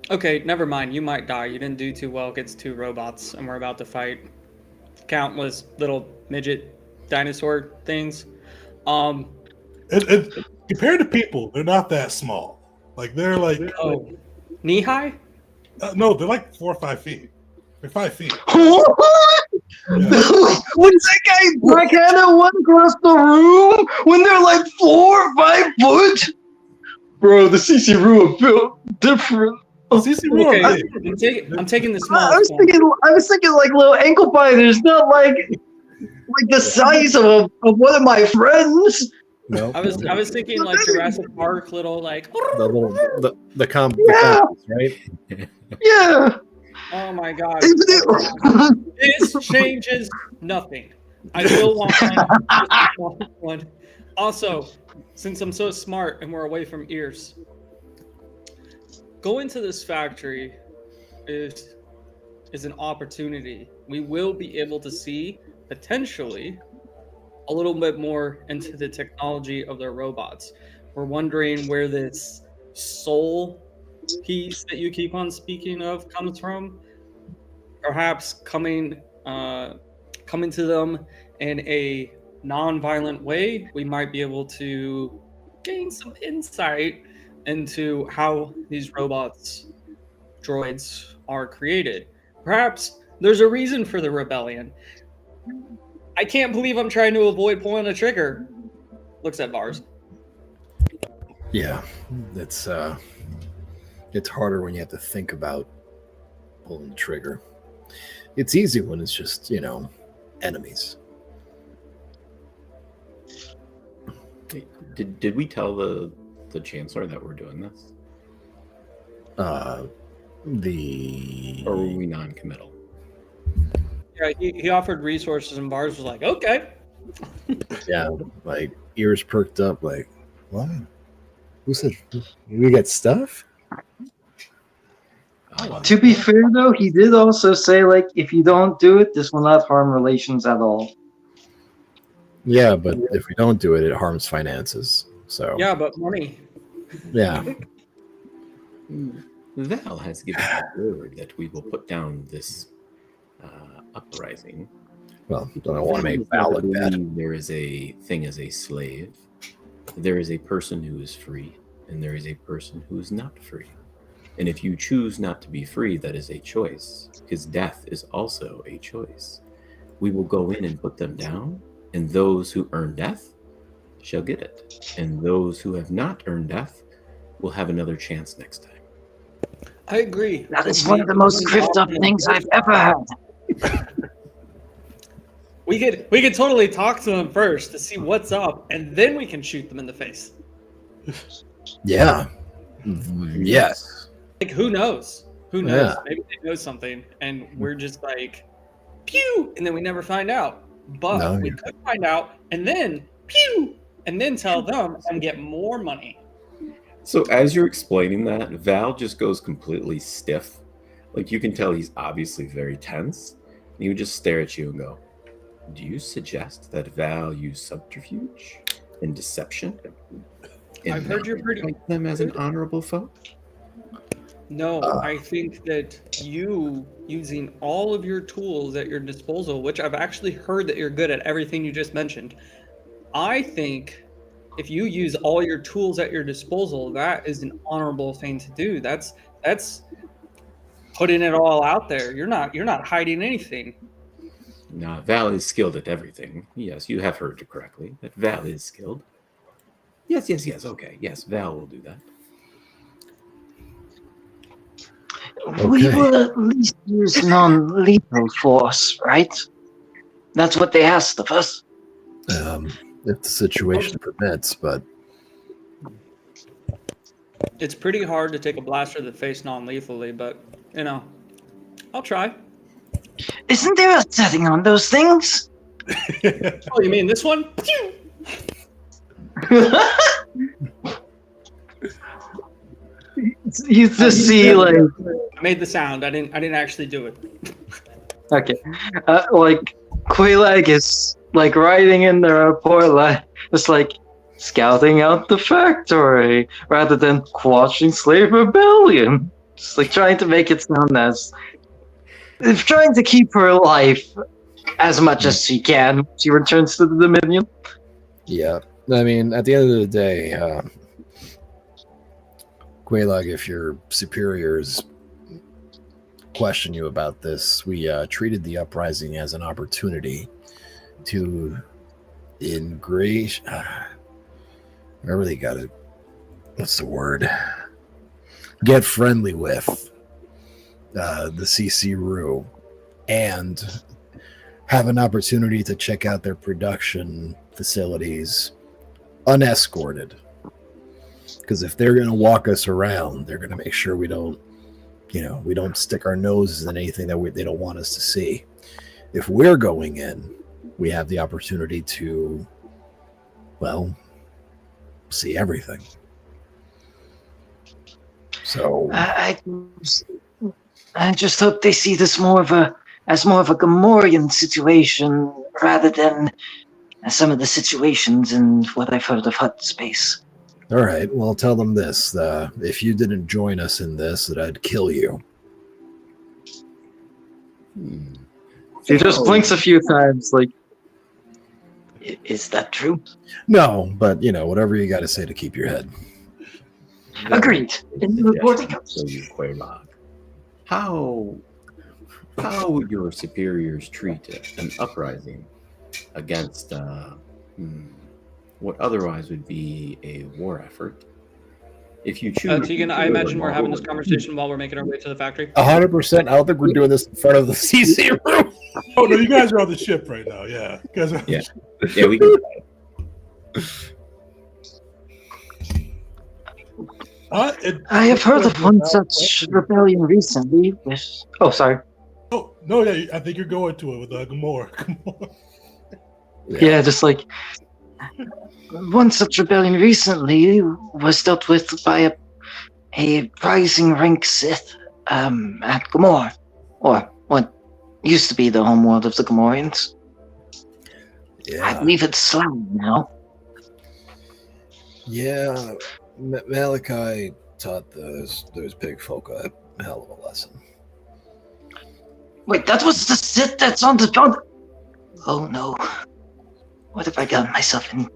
Okay, never mind. You might die. You didn't do too well against two robots, and we're about to fight countless little midget dinosaur things. Compared to people, they're not that small. Like they're like knee high. No, they're like 4 or 5 feet. They're 5 feet. When that guy backhanded one across the room when they're like 4 or 5 foot? Bro, the CC room built different. Okay, I'm taking the small. I was thinking like little ankle biters, not like the size of one of my friends. No, I was thinking like Jurassic Park, little like the comps, right? Yeah. Oh my god. This changes nothing. I still want one. Also, since I'm so smart and we're away from ears, going to this factory is an opportunity. We will be able to see potentially a little bit more into the technology of their robots. We're wondering where this soul piece that you keep on speaking of comes from. Perhaps coming to them in a non-violent way, we might be able to gain some insight into how these droids are created. Perhaps there's a reason for the rebellion. I can't believe I'm trying to avoid pulling a trigger. Looks at Vars. Yeah, it's harder when you have to think about pulling the trigger. It's easy when it's just, enemies. Did we tell the Chancellor that we're doing this? Or were we non-committal? Yeah, he offered resources and Vars was like, okay. Yeah, like ears perked up, like, what? Who said we got stuff? To be fair, though, he did also say, like, if you don't do it, this will not harm relations at all. Yeah, but if we don't do it, it harms finances. So Yeah, but money. yeah. Val has given the word that we will put down this uprising Well, I don't want to make If Val you look bad. believe there is a thing as a slave. There is a person who is free, and there is a person who is not free. And if you choose not to be free, that is a choice, because death is also a choice. We will go in and put them down, and those who earn death shall get it. And those who have not earned death will have another chance next time. I agree. That is one of the most cryptic up things I've ever heard. We could totally talk to them first to see what's up, and then we can shoot them in the face. Yeah. Yes. Like, who knows? Who knows? Yeah. Maybe they know something, and we're just like, pew, and then we never find out. But No, we could find out, and then pew, and then tell them and get more money. So as you're explaining that, Val just goes completely stiff. Like, you can tell he's obviously very tense. And he would just stare at you and go, do you suggest that Val use subterfuge and deception? And I've heard you're pretty... fight them as an honorable foe? No, I think that you using all of your tools at your disposal, which I've actually heard that you're good at everything you just mentioned. I think if you use all your tools at your disposal, that is an honorable thing to do. That's putting it all out there. You're not hiding anything. No, Val is skilled at everything. Yes, you have heard it correctly. That Val is skilled. Yes. Okay. Yes, Val will do that. We Okay. will at least use non-lethal force, right? That's what they asked of us. If the situation permits, but It's pretty hard to take a blaster to the face non-lethally, but I'll try. Isn't there a setting on those things? Oh, you mean this one? Pew! You just see like I made the sound. I didn't actually do it. okay, like Quaylag is like riding in the report, like just like scouting out the factory rather than quashing slave rebellion. Just like trying to make it sound as trying to keep her life as much as she can. She returns to the Dominion. yeah. I mean, at the end of the day, Quaylag, if your superiors question you about this, we treated the uprising as an opportunity to ingrate. I really got to, what's the word? Get friendly with the CC and have an opportunity to check out their production facilities unescorted. Because if they're going to walk us around, they're going to make sure we don't stick our noses in anything that they don't want us to see. If we're going in, we have the opportunity to, well, see everything. So I just hope they see this as more of a Gamorrean situation rather than some of the situations in what I've heard of Hut space. all right, well, tell them this. If you didn't join us in this, that I'd kill you. He just blinks a few times, like, is that true? No, but, whatever you got to say to keep your head. Agreed. In the reporting So you, Quaylag, how would your superiors treat an uprising against what otherwise would be a war effort? If you choose, Tegan, I imagine we're having this conversation while we're making our way to the factory. 100%. I don't think we're doing this in front of the CC room. Oh no, you guys are on the ship right now. Yeah, you guys are on the Yeah. ship. Yeah, we can. I have heard of one such rebellion recently with... Oh, sorry. Oh no, yeah, I think you're going to it with Gamora. Yeah, just like... One such rebellion recently was dealt with by a rising rank Sith at Gamor. Or what used to be the homeworld of the Gamorreans. I Yeah. believe it's Slough now. Yeah. Malachi taught those big folk a hell of a lesson. Wait, that was the Sith that's on the... Oh no. What have I gotten myself into?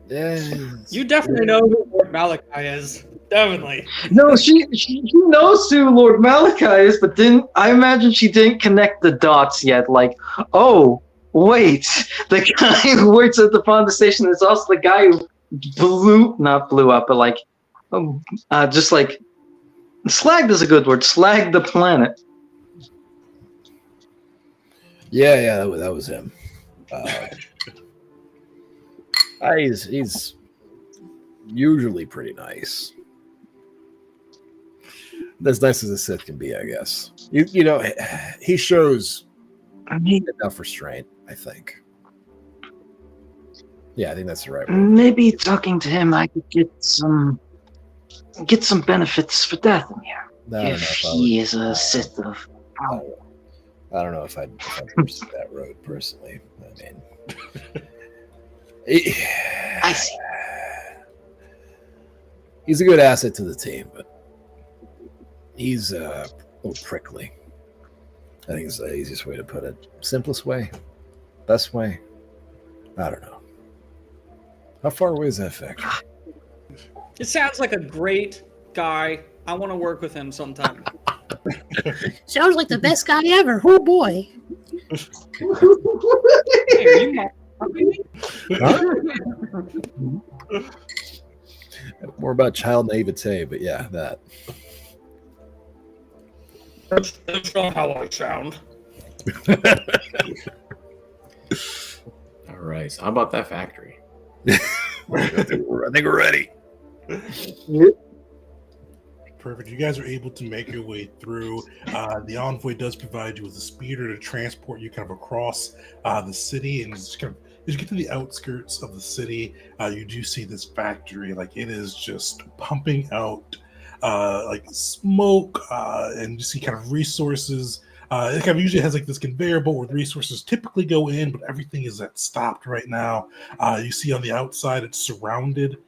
Yes. You definitely know who Lord Malachi is. Definitely. No, she knows who Lord Malachi is, but I imagine she didn't connect the dots yet. Like, oh, wait, the guy who works at the Fonda station is also the guy who not blew up, but like, just like, slagged is a good word, slagged the planet. Yeah, that was him. He's usually pretty nice. As nice as a Sith can be, I guess. You know, he shows enough restraint, I think. Yeah, I think that's the right word. Maybe talking to him, I could get some benefits for death in here. If he is a Sith of power. I don't know if I'd pursue that road personally. I mean, I see. He's a good asset to the team, but he's a little prickly. I think it's the easiest way to put it. Simplest way, best way. I don't know. How far away is that factory? It sounds like a great guy. I want to work with him sometime. Sounds like the best guy ever. Oh boy. Hey, are you mocking me? More about child naivete, but yeah, that. That's not how I sound. All right. So how about that factory? I think we're ready. Perfect. You guys are able to make your way through. The envoy does provide you with a speeder to transport you kind of across the city, and it's kind of, as you get to the outskirts of the city, you do see this factory. Like, it is just pumping out like smoke, and you see kind of resources. It kind of usually has like this conveyor belt where resources typically go in, but everything is stopped right now. You see on the outside, it's surrounded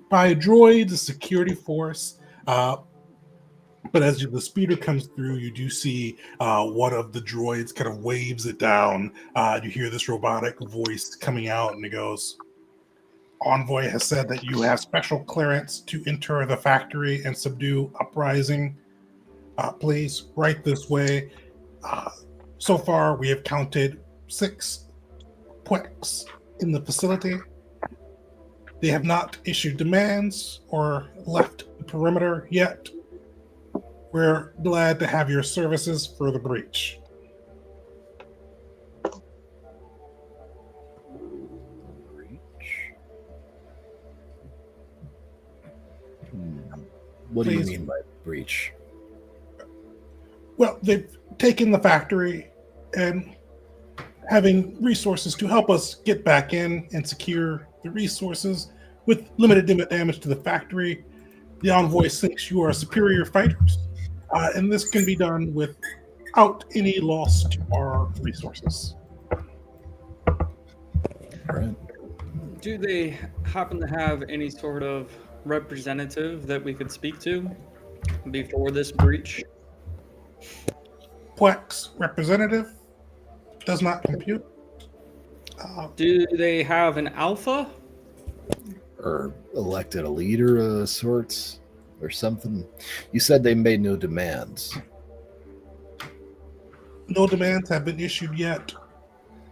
by droids, a security force. But as the speeder comes through, you do see one of the droids kind of waves it down. You hear this robotic voice coming out, and it goes, "Envoy has said that you have special clearance to enter the factory and subdue uprising. Please, right this way. So far, we have counted 6 Pwex in the facility. They have not issued demands or left the perimeter yet. We're glad to have your services for the breach." What do you Please. mean by breach? Well, they've taken the factory and having resources to help us get back in and secure the resources with limited damage to the factory. The envoy thinks you are superior fighters, and this can be done without any loss to our resources. All right. Do they happen to have any sort of representative that we could speak to before this breach? Plex representative does not compute. Do they have an alpha? Or elected a leader of sorts or something? You said they made no demands. No demands have been issued yet.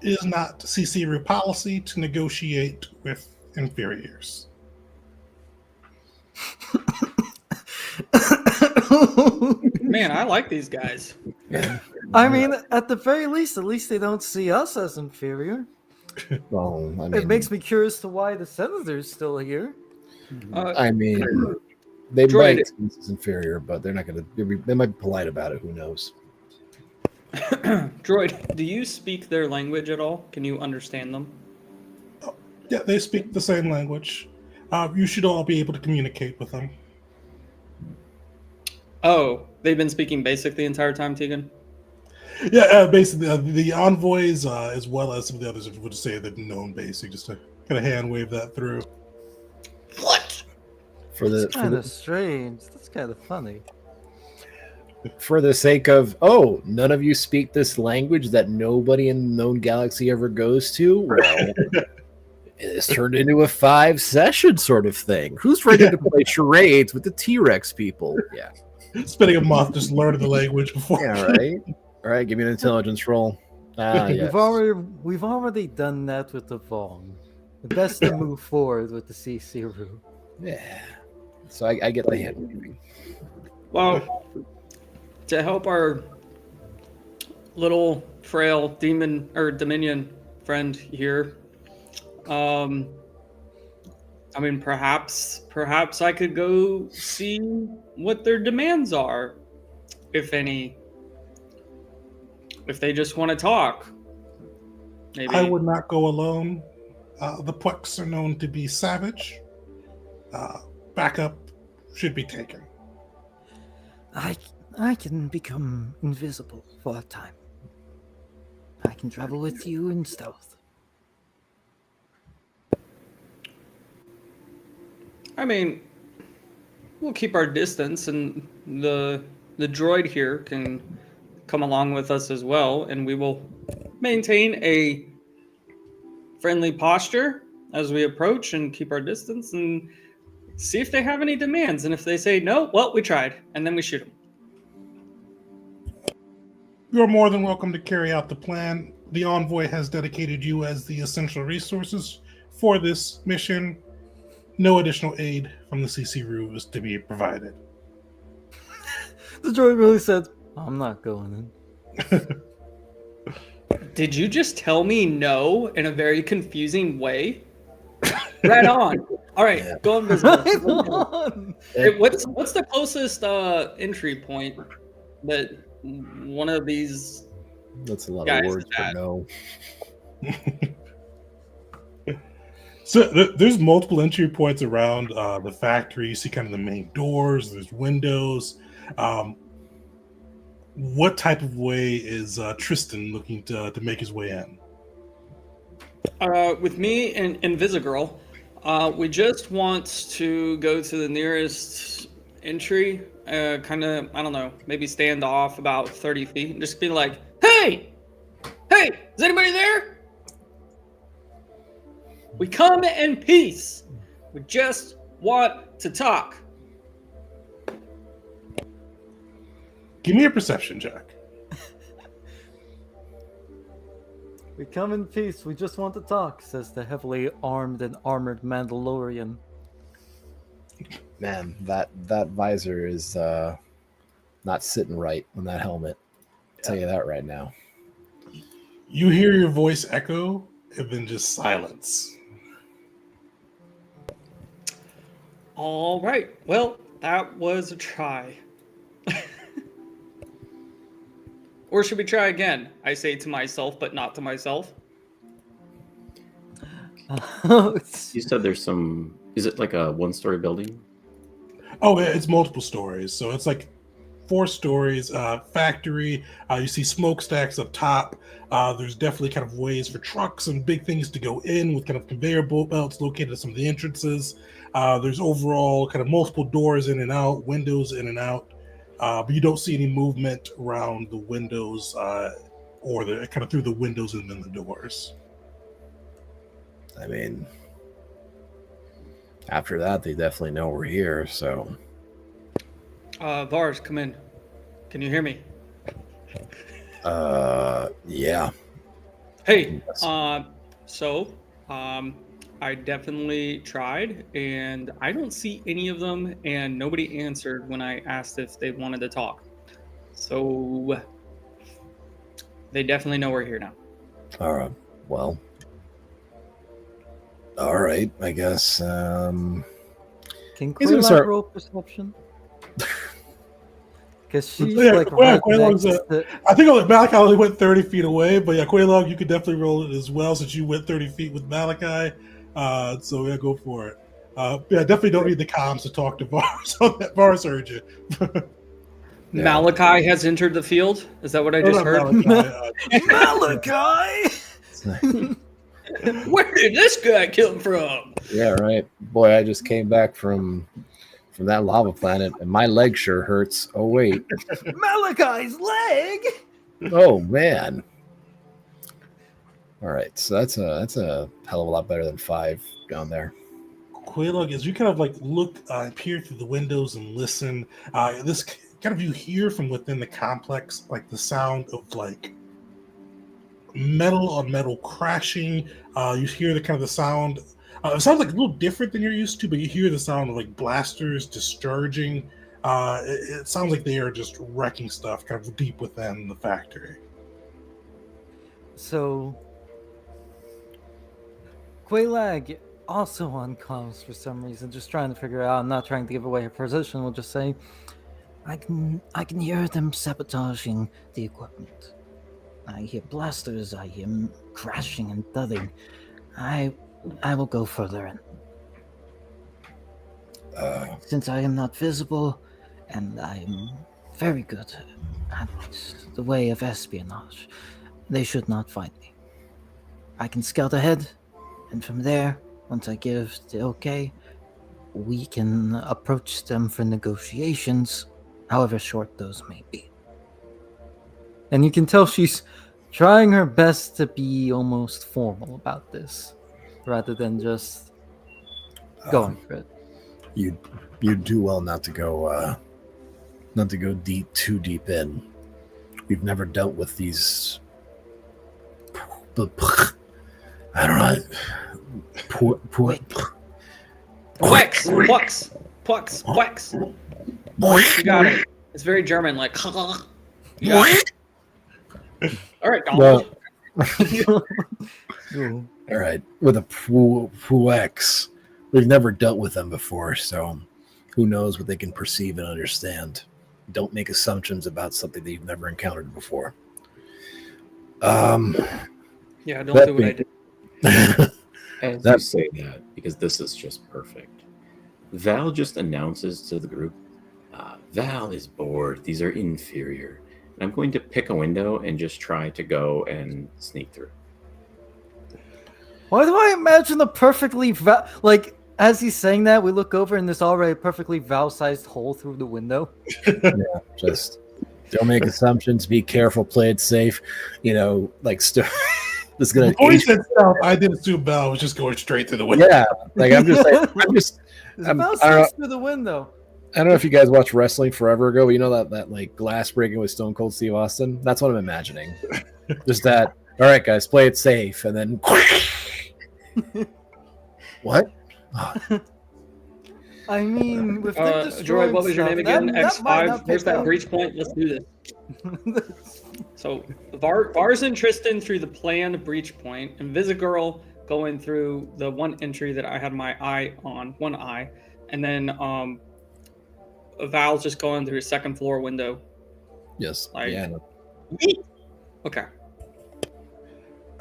It is not CCRU policy to negotiate with inferiors. Man, I like these guys. I mean, at the very least, at least they don't see us as inferior. Well, I mean, It makes me curious to why the senator's still here. I mean, they Droid. might see us as inferior, but they're not going to. They might be polite about it. Who knows? Droid, do you speak their language at all? Can you understand them? Yeah, they speak the same language. You should all be able to communicate with them. Oh, they've been speaking basic the entire time, Tegan? Yeah, basically, the envoys, as well as some of the others, would say they've known basic, just to kind of hand wave that through. What? For That's kind the of strange. That's kind of funny. for the sake of, none of you speak this language that nobody in the known galaxy ever goes to? Well, it's turned into a 5-session sort of thing. Who's ready to play charades with the T-Rex people? Yeah. Spending a month just learning the language before. Yeah, right? All right, give me an intelligence roll. Yes. We've already done that with the Vong. The best to move forward with the CC route. Yeah. So I get the hand moving. Well, to help our little frail demon or Dominion friend here, I mean, perhaps I could go see what their demands are, if any. If they just want to talk, maybe. I would not go alone. The Pucks are known to be savage. Backup should be taken. I can become invisible for a time. I can travel with you in stealth. I mean, we'll keep our distance, and the droid here can come along with us as well, and we will maintain a friendly posture as we approach and keep our distance and see if they have any demands. And if they say no, well, we tried, and then we shoot them. You're more than welcome to carry out the plan. The Envoy has dedicated you as the essential resources for this mission. No additional aid from the CC is to be provided. The droid really said, I'm not going in. Did you just tell me no in a very confusing way? Right on. All right, go invisible. Right on. Hey, what's the closest entry point that one of these? That's a lot guys of words for at? no. So there's multiple entry points around the factory. You see kind of the main doors. There's windows. What type of way is Tristan looking to make his way in? With me and Invisigirl, we just want to go to the nearest entry. Kind of, I don't know, maybe stand off about 30 feet and just be like, hey, is anybody there? We come in peace. We just want to talk. Give me a perception check. We come in peace, we just want to talk, says the heavily armed and armored Mandalorian. Man, that visor is not sitting right on that helmet. I'll tell you that right now. You hear your voice echo and then just silence. All right. Well, that was a try. Or should we try again? I say to myself, but not to myself. You said there's some. Is it like a one-story building? Oh, it's multiple stories. So it's like 4 stories. Factory. You see smokestacks up top. There's definitely kind of ways for trucks and big things to go in with kind of conveyor belts located at some of the entrances. There's overall kind of multiple doors in and out, windows in and out. But you don't see any movement around the windows or the kind of through the windows and then the doors. I mean, after that, they definitely know we're here, so. Vars, come in. Can you hear me? Yeah. Hey, Yes. I definitely tried, and I don't see any of them, and nobody answered when I asked if they wanted to talk. So they definitely know we're here now. All right. Well. All right. I guess. Can He's gonna start- Quayla roll perception? Because she's Yeah, like Quayla- right Quayla's, next to... I think Malachi only went 30 feet away, but yeah, Quaylog, you could definitely roll it as well since you went 30 feet with Malachi. So yeah, go for it. Yeah, definitely don't need the comms to talk to Vars on that. Vars heard you. Yeah. Malachi has entered the field. Is that what I just Not heard? Malachi, Malachi! Where did this guy come from? Yeah, right. Boy, I just came back from from that lava planet, and my leg sure hurts. Oh wait. Malachi's leg. Oh man. All right, so that's a hell of a lot better than 5 down there. Quaylog, as you kind of like look, peer through the windows and listen, this kind of you hear from within the complex like the sound of like metal on metal crashing. You hear the kind of the sound. It sounds like a little different than you're used to, but you hear the sound of like blasters discharging. It sounds like they are just wrecking stuff kind of deep within the factory. So, Quaylag also on comms for some reason, just trying to figure out. I'm not trying to give away her position. We'll just say, I can hear them sabotaging the equipment. I hear blasters. I hear crashing and thudding. I will go further in. Since I am not visible, and I am very good at the way of espionage, they should not find me. I can scout ahead, and from there, once I give the okay, we can approach them for negotiations, however short those may be. And you can tell she's trying her best to be almost formal about this, rather than just going for it. You do well not to go too deep in. We've never dealt with these. I don't know. Wax. You got it. It's very German, like. You got it. All right, Donald. All right, with a Puex, we've never dealt with them before, so who knows what they can perceive and understand. Don't make assumptions about something that you've never encountered before. Yeah, don't do what I did. As you say that, because this is just perfect, Val just announces to the group, Val is bored. These are inferior. And I'm going to pick a window and just try to go and sneak through. Why do I imagine a perfectly like as he's saying that, we look over and there's already a perfectly Val-sized hole through the window. Yeah, just don't make assumptions. Be careful. Play it safe. You know, like this gonna. Before he said stuff, I did assume Val was just going straight through the window. Yeah, like I'm just like Val through the window. I don't know if you guys watched wrestling forever ago, but you know that like glass breaking with Stone Cold Steve Austin? That's what I'm imagining. Just that. All right, guys, play it safe, and then what? I mean, with Joy, what was your name again? X5. Where's that breach point? Let's do this. So Vars and Tristan through the planned breach point, and Visigirl going through the one entry that I had my eye on, one eye, and then Val's just going through a second floor window. Yes. Like, yeah. Okay.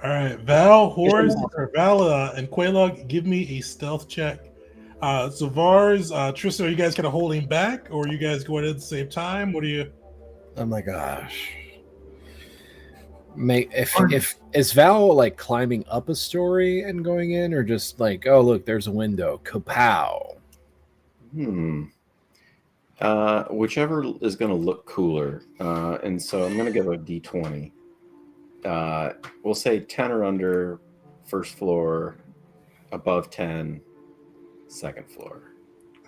All right, Val, Horace, or Val and Quaylog, give me a stealth check. So Vars, Tristan, are you guys kind of holding back, or are you guys going in at the same time? What are you? Oh my gosh. If is Val like climbing up a story and going in, or just like, oh look, there's a window, kapow. Whichever is going to look cooler. And so I'm going to give a D20. We'll say 10 or under, first floor, above 10, second floor.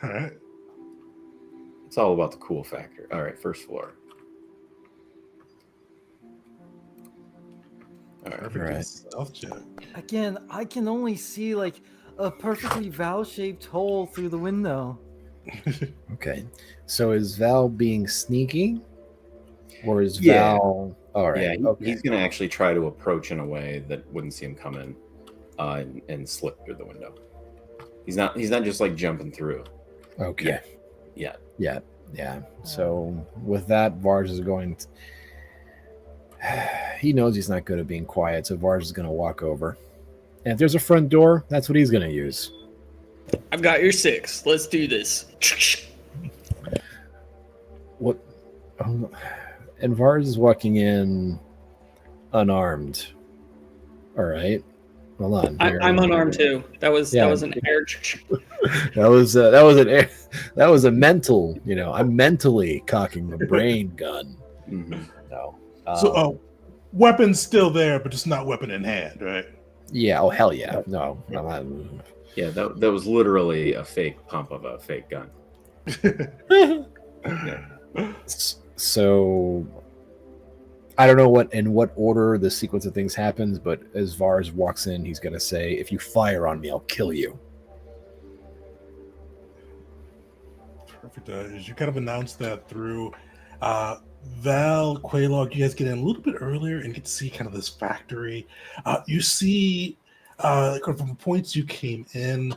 All right. It's all about the cool factor. All right, first floor. All right. Stealth check. Again, I can only see like a perfectly Val-shaped hole through the window. Okay, so is Val being sneaky, or is Val? All right, yeah, okay. He's going to actually try to approach in a way that wouldn't see him come in, and slip through the window. He's not just like jumping through. Okay. Yeah. So with that, Vars is going. He knows he's not good at being quiet, so Vars is going to walk over. And if there's a front door, that's what he's going to use. I've got your 6. Let's do this. What? And Vars is walking in unarmed. All right. Hold on. I'm unarmed too. That was an air. That was a mental. I'm mentally cocking the brain gun. Mhm. No. So, weapon's still there, but just not weapon in hand, right? Yeah. Oh hell yeah. No. Yeah, that was literally a fake pump of a fake gun. So I don't know in what order the sequence of things happens, but as Vars walks in, he's gonna say, "If you fire on me, I'll kill you." Perfect. As you kind of announce that through Val, Quaylog, you guys get in a little bit earlier and get to see kind of this factory. You see, from the points you came in,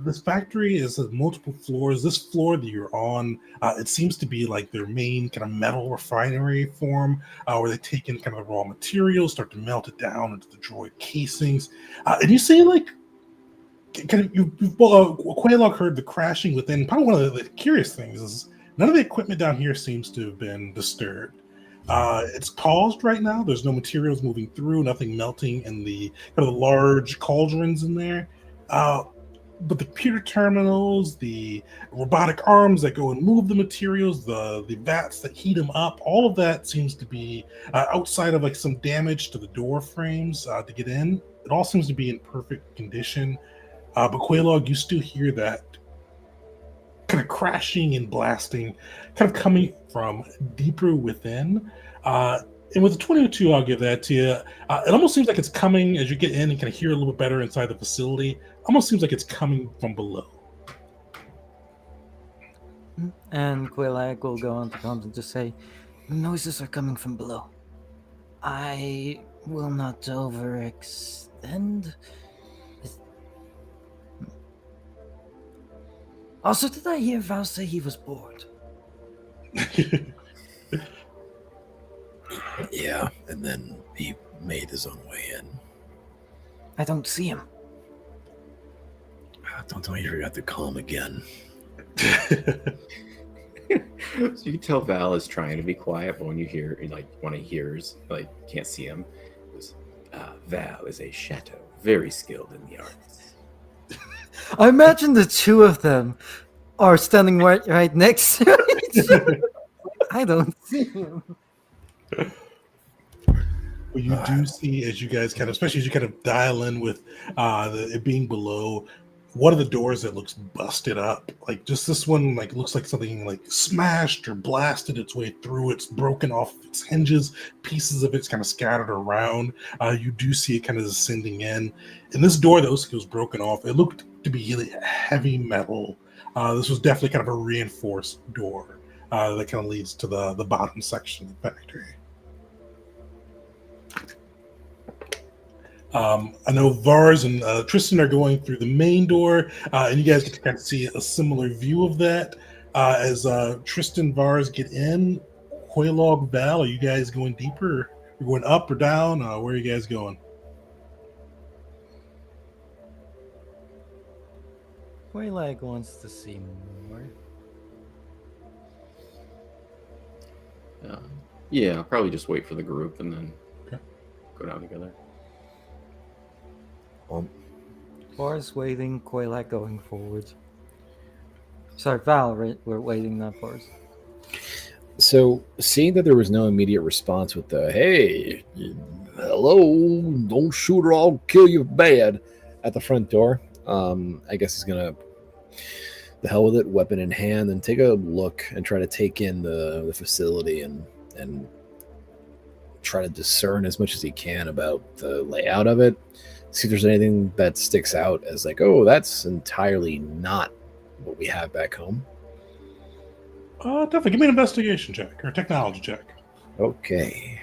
this factory is multiple floors. This floor that you're on, it seems to be like their main kind of metal refinery form, where they take in kind of the raw materials, start to melt it down into the droid casings. And you see, like, kind of, Quaylog heard the crashing within. Probably one of the curious things is none of the equipment down here seems to have been disturbed. It's paused right now. There's no materials moving through, nothing melting in the kind of the large cauldrons in there. But the computer terminals, the robotic arms that go and move the materials, the vats that heat them up, all of that seems to be outside of like some damage to the door frames to get in. It all seems to be in perfect condition. But Quaylog, you still hear that kind of crashing and blasting, kind of coming from deeper within. And with the 2002, I'll give that to you. It almost seems like it's coming as you get in and kind of hear a little bit better inside the facility. Almost seems like it's coming from below. And Quillag will go on to comment to say, noises are coming from below. I will not overextend. Also, did I hear Val say he was bored? Yeah, and then he made his own way in. I don't see him. Don't tell me you forgot to call him again. So you can tell Val is trying to be quiet, but when you hear, like, when he hears, like, can't see him, Val is a chateau, very skilled in the arts. I imagine the two of them are standing right next to each other. I don't see him. Well, you do see, as you guys kind of, especially as you kind of dial in with it being below, one of the doors that looks busted up. Like, just this one, like, looks like something like smashed or blasted its way through. It's broken off its hinges. Pieces of it's kind of scattered around. You do see it kind of descending in. And this door that looks like it was broken off, it looked to be really heavy metal. This was definitely kind of a reinforced door that kind of leads to the bottom section of the factory. I know Vars and Tristan are going through the main door, and you guys get to kind of see a similar view of that. As Tristan, Vars get in, Quaylog, Val, are you guys going deeper? You're going up or down? Where are you guys going? Quillag wants to see more. Yeah, I'll probably just wait for the group and then go down together. Vars waiting, Quillag going forward. Sorry, Val, we're waiting, not Vars. So, seeing that there was no immediate response with the "Hey, hello, don't shoot or I'll kill you bad" at the front door, I guess he's gonna the hell with it, weapon in hand, and take a look and try to take in the facility and try to discern as much as he can about the layout of it. See if there's anything that sticks out as like, oh, that's entirely not what we have back home. Definitely. Give me an investigation check or a technology check. Okay.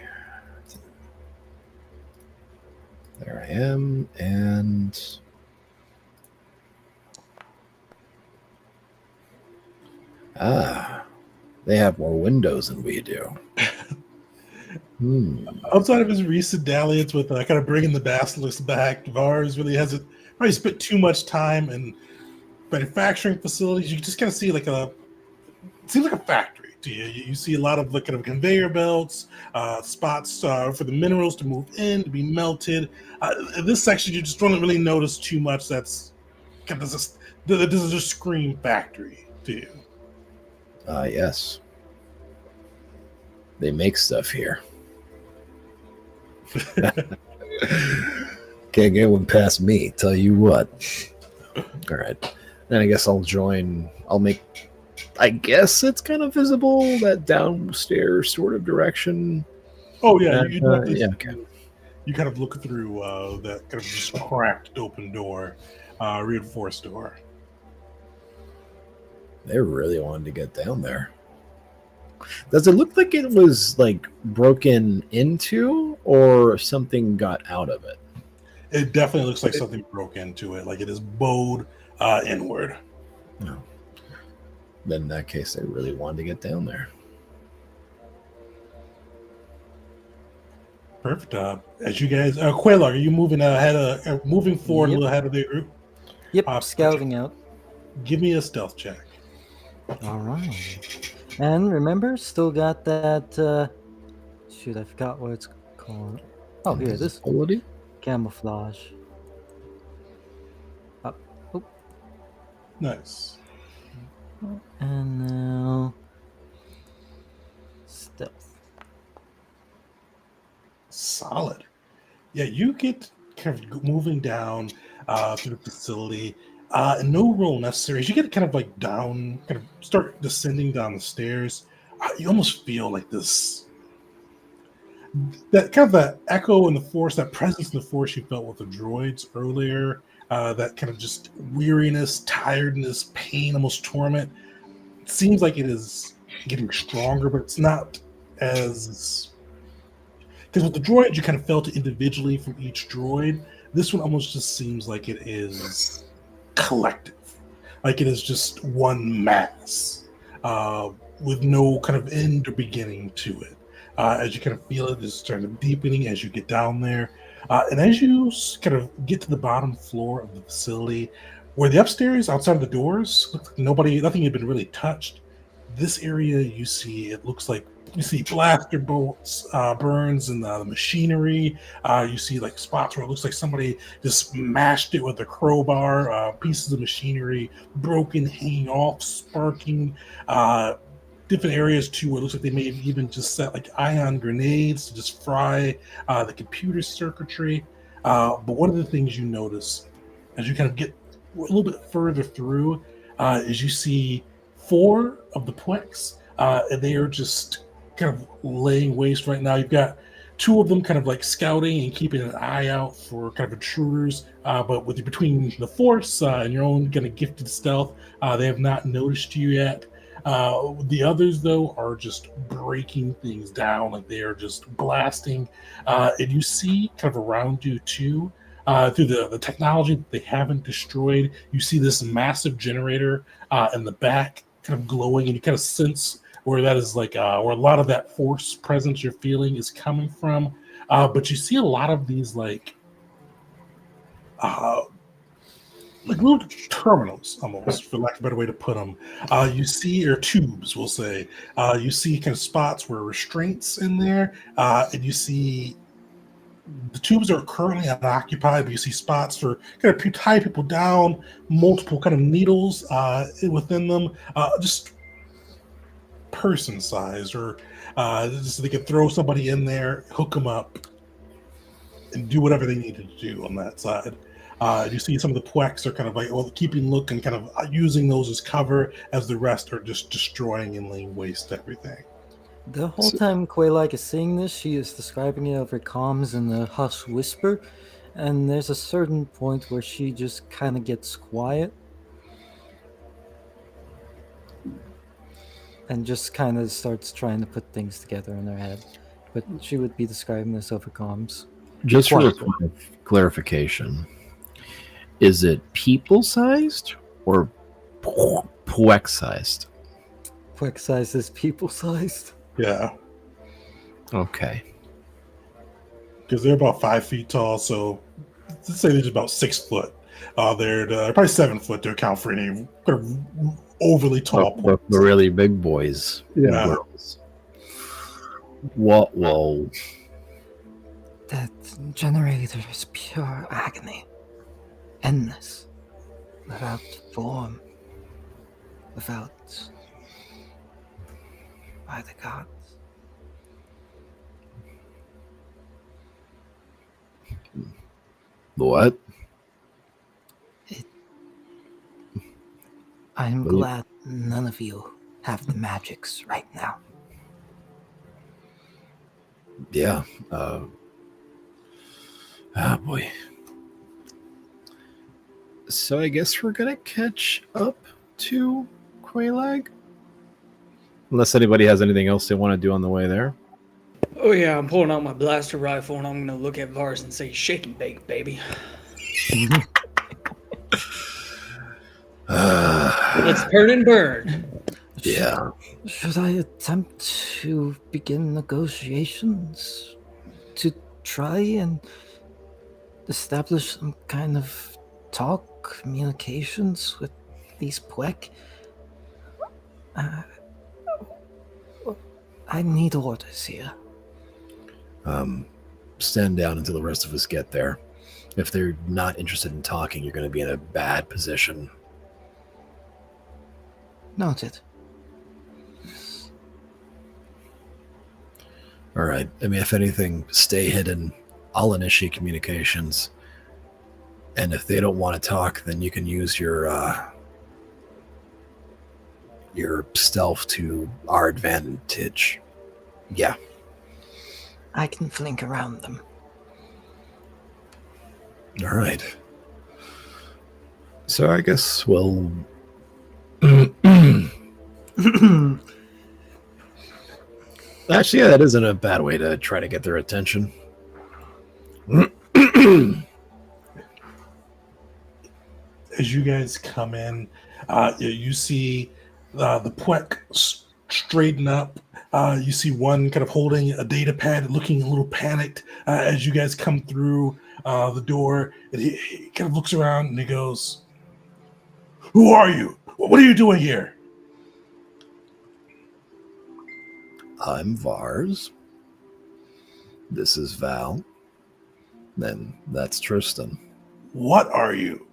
There I am, and they have more windows than we do. Outside of his recent dalliance with kind of bringing the basilisks back, Vars really hasn't probably spent too much time in manufacturing facilities. You can just kind of see it seems like a factory. to you. You see a lot of the kind of conveyor belts, spots for the minerals to move in, to be melted. In this section, you just don't really notice too much. That's kind of this is a scream factory to you. Yes. They make stuff here. Can't get one past me, tell you what. All right. Then I guess I'll join. I guess it's kind of visible, that downstairs sort of direction. Oh, yeah. Okay. You kind of look through that kind of just cracked open door, reinforced door. They really wanted to get down there. Does it look like it was like broken into or something got out of it? It definitely looks like something broke into it, like it is bowed inward. No. Then in that case, they really wanted to get down there. Perfect. As you guys, Quaylark, are you moving moving forward a little ahead of the group? Yep, scouting out. Give me a stealth check. All right. And remember, still got that. Shoot, I forgot what it's called. Oh, here it is. Invisibility? Camouflage. Up. Oh. Nice. And now stealth. Solid. Yeah, you get kind of moving down through the facility. No roll necessary. As you get kind of like down, kind of start descending down the stairs, you almost feel like this, that kind of that echo in the force, that presence in the force you felt with the droids earlier, that kind of just weariness, tiredness, pain, almost torment. It seems like it is getting stronger, but it's not as... Because with the droids, you kind of felt it individually from each droid. This one almost just seems like it is collective, like it is just one mass with no kind of end or beginning to it. As you kind of feel it is starting deepening as you get down there, and as you kind of get to the bottom floor of the facility, where the upstairs outside of the doors looks like nothing had been really touched. This area, you see, it looks like you see blaster bolts, burns in the machinery. You see like spots where it looks like somebody just mashed it with a crowbar. Pieces of machinery broken, hanging off, sparking. Different areas too where it looks like they may have even just set like ion grenades to just fry the computer circuitry. But one of the things you notice as you kind of get a little bit further through is you see 4 of the Plex, and they are just kind of laying waste right now. You've got 2 of them kind of like scouting and keeping an eye out for kind of intruders, but between the Force and your own kind of gifted stealth, they have not noticed you yet. The others, though, are just breaking things down, like they are just blasting. And you see kind of around you, too, through the technology that they haven't destroyed, you see this massive generator in the back kind of glowing, and you kind of sense where that is like where a lot of that force presence you're feeling is coming from. But you see a lot of these like little terminals, almost, for lack of a better way to put them. You see, or tubes, we'll say. You see kind of spots where restraints in there, and you see the tubes are currently unoccupied, but you see spots for kind of tie people down, multiple kind of needles within them, just person-sized, or just so they can throw somebody in there, hook them up, and do whatever they needed to do on that side. You see some of the Plex are kind of like, well, keeping look and kind of using those as cover, as the rest are just destroying and laying waste to everything. The whole time Quaylark is seeing this, she is describing it over comms in a hush whisper, and there's a certain point where she just kind of gets quiet and just kind of starts trying to put things together in her head. But she would be describing this over comms. Just for a point of clarification, is it people-sized or Plex-sized? Plex-sized is people-sized. Yeah. Okay. Because they're about 5 feet tall, so let's say they're just about 6 foot. They're probably 7 foot to account for any kind of overly tall The really big boys and Yeah. girls. Whoa. That generator is pure agony. Endless. Without form. Without... by the gods. What? I'm Well, you- glad none of you have the magics right now. Yeah. Boy. So I guess we're gonna catch up to Quaylag? Unless anybody has anything else they want to do on the way there. Oh yeah, I'm pulling out my blaster rifle and I'm gonna look at Vars and say, "Shake and bake, baby. Let's turn and burn." Yeah. Should I attempt to begin negotiations? To try and establish some kind of communications with these Pwek? I need orders here. Stand down until the rest of us get there. If they're not interested in talking, you're going to be in a bad position. Noted. All right. I mean, if anything, stay hidden. I'll initiate communications. And if they don't want to talk, then you can use your stealth to our advantage. Yeah. I can flank around them. All right. So I guess we'll... Actually, yeah, that isn't a bad way to try to get their attention. As you guys come in, you see the Pwek straighten up. You see one kind of holding a data pad, looking a little panicked as you guys come through the door. And he kind of looks around and he goes, "Who are you? What are you doing here?" I'm Vars. This is Val. Then that's Tristan. "What are you?"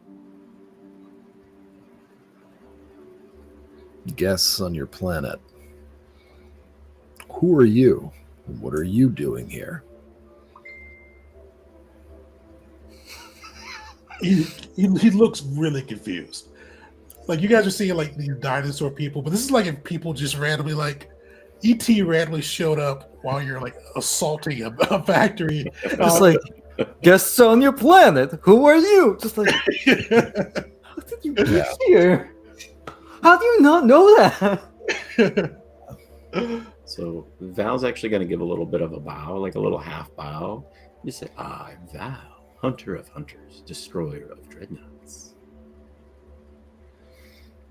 Guests on your planet. Who are you? What are you doing here? He looks really confused. Like, you guys are seeing like these dinosaur people, but this is like if people just randomly, like ET randomly showed up while you're like assaulting a factory. Just like, guests on your planet, who are you? Just like, how did you get here? How do you not know that? So Val's actually going to give a little bit of a bow, like a little half bow. You say, "I'm Val, hunter of hunters, destroyer of dreadnoughts."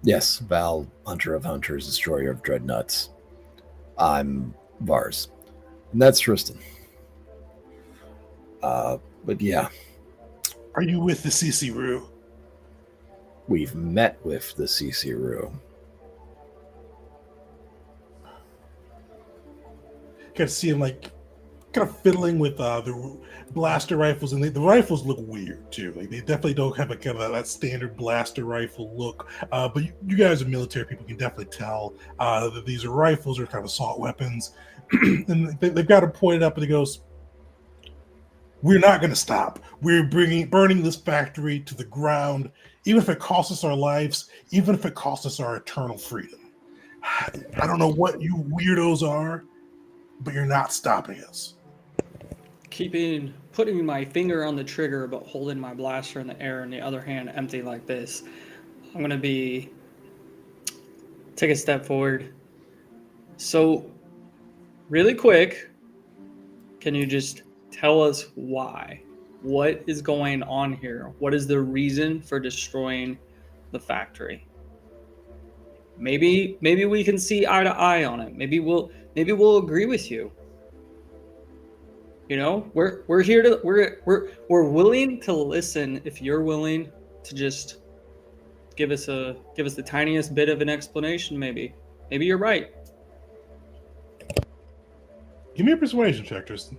Yes, Val, hunter of hunters, destroyer of dreadnoughts. I'm Vars. And that's Tristan. But yeah, Are you with the CC we've met with the CC. Kind of see him like kind of fiddling with the blaster rifles, and the rifles look weird too. Like, they definitely don't have a kind of that standard blaster rifle look. But you guys are military people, can definitely tell that these are rifles or kind of assault weapons. And they've got it pointed up, and he goes, "We're not going to stop. We're burning this factory to the ground, even if it costs us our lives, even if it costs us our eternal freedom. I don't know what you weirdos are, but you're not stopping us." Putting my finger on the trigger, but holding my blaster in the air and the other hand empty like this, I'm gonna take a step forward. So, really quick, can you just tell us why? What is going on here? What is the reason for destroying the factory? Maybe we can see eye to eye on it. Maybe we'll agree with you. You know, we're here to we're willing to listen if you're willing to just give us the tiniest bit of an explanation. Maybe you're right. Give me a persuasion check, Tristan.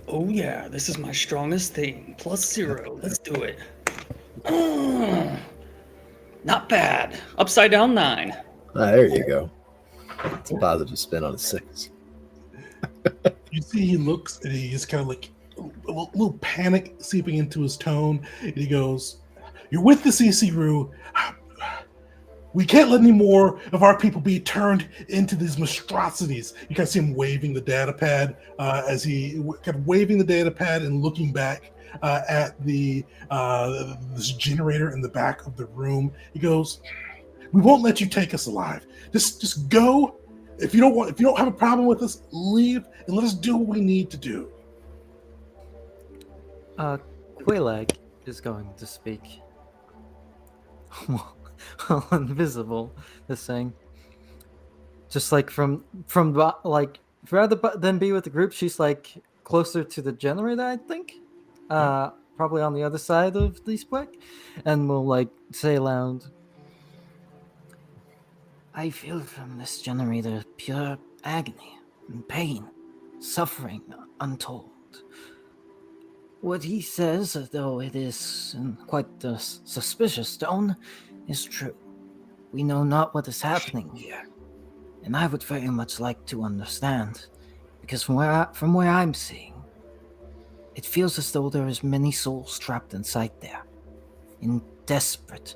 Oh yeah, this is my strongest thing. +0. Let's do it. Not bad. Upside down 9. There you go. It's a positive spin on a 6. You see, he looks and he's kind of like a little panic seeping into his tone. And he goes, "You're with the CC We can't let any more of our people be turned into these monstrosities." You kind of see him waving the data pad as he kind of waving the data pad and looking back at the this generator in the back of the room. He goes, "We won't let you take us alive. Just go. If you don't have a problem with us, leave and let us do what we need to do." Quaylag is going to speak. Well, invisible is saying, just like from like rather than be with the group, she's like closer to the generator, I think. Probably on the other side of the spec, and will like say aloud, I feel from this generator pure agony and pain, suffering untold. What he says, though it is in quite a suspicious tone, is true. We know not what is happening here, and I would very much like to understand, because from where I'm seeing, it feels as though there is many souls trapped inside there, in desperate,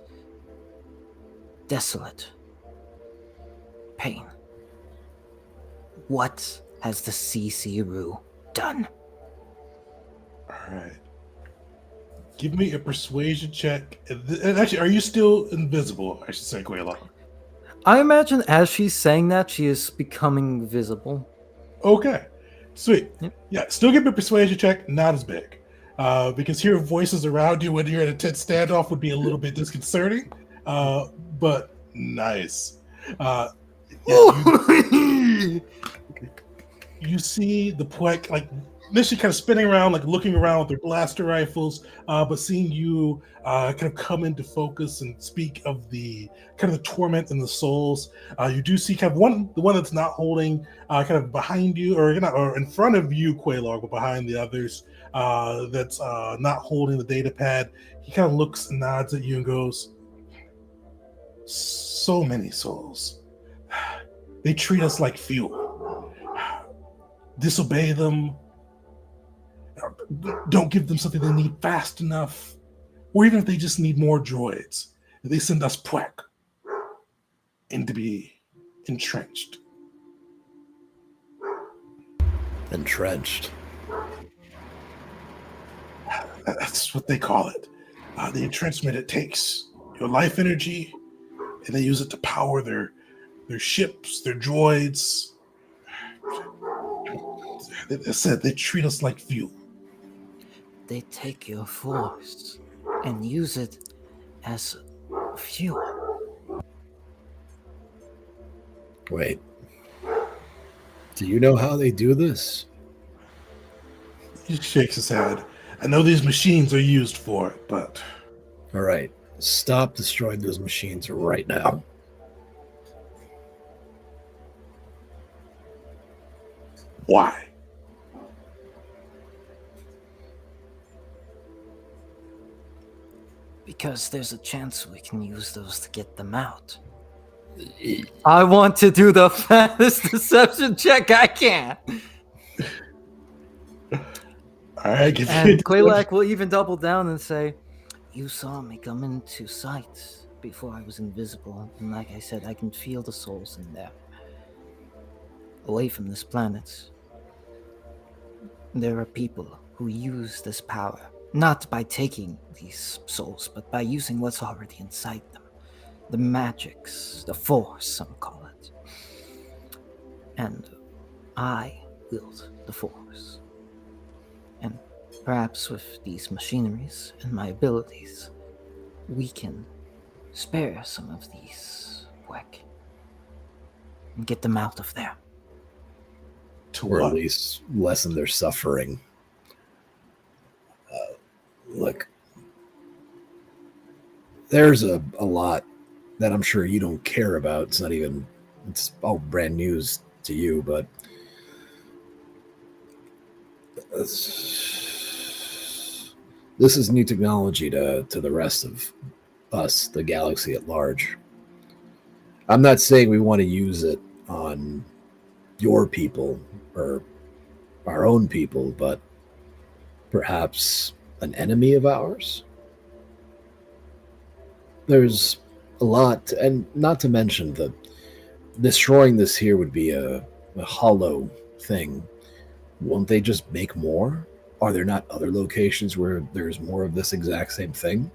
desolate pain. What has the CC done? All right. Give me a persuasion check. And actually, are you still invisible? I should say, Quayla. I imagine as she's saying that, she is becoming visible. Okay. Sweet. Yep. Yeah, still give me a persuasion check, not as big. Because hearing voices around you when you're in a tense standoff would be a little bit disconcerting. But nice. You see the Puek like initially kind of spinning around, like looking around with their blaster rifles, but seeing you kind of come into focus and speak of the kind of the torment and the souls. You do see kind of the one that's not holding, kind of behind you, or in front of you, Quaylog, but behind the others. That's not holding the data pad. He kind of looks and nods at you and goes, "So many souls. They treat us like fuel. Disobey them. Don't give them something they need fast enough. Or even if they just need more droids, they send us Puek and to be entrenched." Entrenched. That's what they call it. The entrenchment, it takes your life energy and they use it to power their ships, their droids. They said they treat us like fuel. They take your force and use it as fuel. Wait. Do you know how they do this? He shakes his head. "I know these machines are used for it, but..." All right. Stop destroying those machines right now. Why? Because there's a chance we can use those to get them out. I want to do the fastest deception check I can. All right, give And me a Quaylak will even double down and say, You saw me come into sight before I was invisible, and like I said, I can feel the souls in there. Away from this planet, there are people who use this power, not by taking these souls, but by using what's already inside them. The magics, the force, some call it. And I wield the force. And perhaps with these machineries and my abilities, we can spare some of these Puek and get them out of there. Or at least lessen their suffering. Look, there's a lot that I'm sure you don't care about. It's all brand news to you, but this is new technology to the rest of us, the galaxy at large. I'm not saying we want to use it on your people or our own people, but perhaps an enemy of ours. There's a lot, and not to mention that destroying this here would be a hollow thing. Won't they just make more? Are there not other locations where there's more of this exact same thing?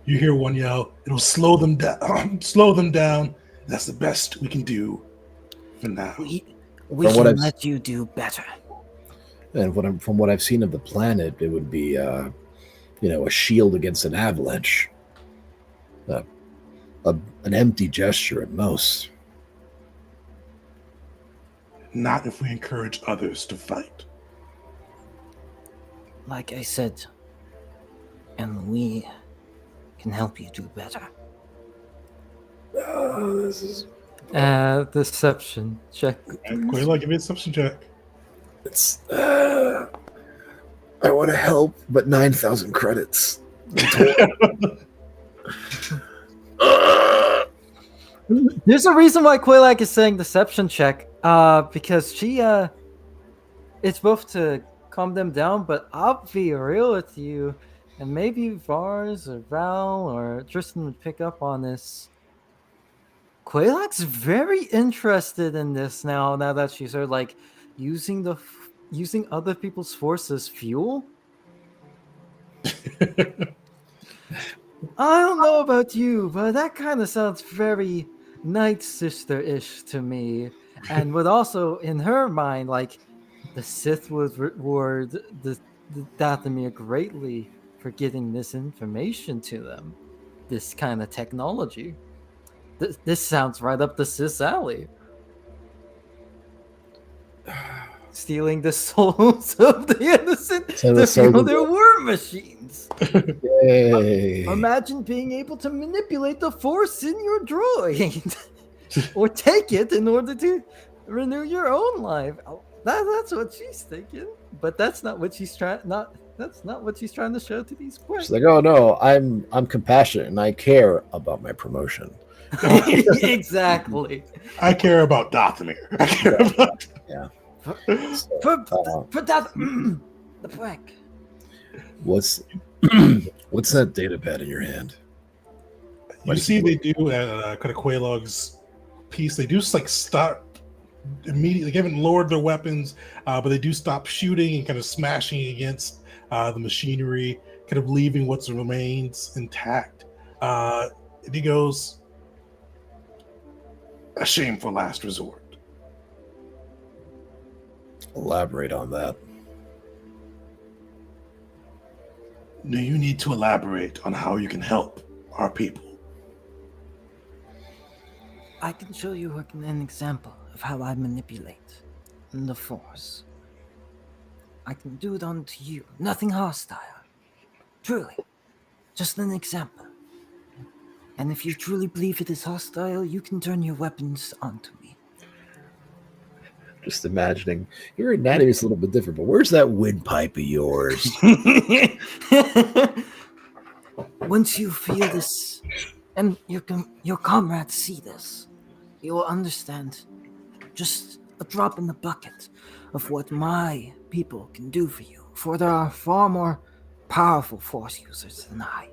You hear one yell, it'll slow them down. Slow them down. That's the best we can do for now. We From what can I've- let you do better. And from what I've seen of the planet, it would be, a shield against an avalanche. An empty gesture at most. Not if we encourage others to fight. Like I said, and we can help you do better. This is Deception check. Quayla, give me a deception check. it's. I want to help, but 9,000 credits. There's a reason why Quaylak is saying deception check. Because she it's both to calm them down, but I'll be real with you, and maybe Vars or Val or Tristan would pick up on this. Quaylak's very interested in this now that she's heard like using other people's force as fuel. I don't know about you, but that kind of sounds very Night Sister-ish to me, and would also, in her mind, like the Sith would reward the Dathomir greatly for getting this information to them, this kind of technology. This sounds right up the Sith's alley. Stealing the souls of the innocent So the to souls fuel of their the- war machines. Yay. Imagine being able to manipulate the force in your droid, or take it in order to renew your own life. That's what she's thinking, but that's not what she's trying. That's not what she's trying to show to these She's questions. like, oh no, I'm compassionate and I care about my promotion. Exactly. I care about Dathomir. I care about. For that, the prick. What's that data pad in your hand? You see, they do kind of Quaylog's piece. They do just like stop immediately. They haven't lowered their weapons, but they do stop shooting and kind of smashing against the machinery, kind of leaving what remains intact. And he goes, "A shameful last resort." Elaborate on that. No, you need to elaborate on how you can help our people. I can show you an example of how I manipulate the Force. I can do it onto you. Nothing hostile. Truly. Just an example. And if you truly believe it is hostile, you can turn your weapons onto me. Just imagining your anatomy is a little bit different, but where's that windpipe of yours? Once you feel this, and your comrades see this, you will understand just a drop in the bucket of what my people can do for you. For there are far more powerful Force users than I.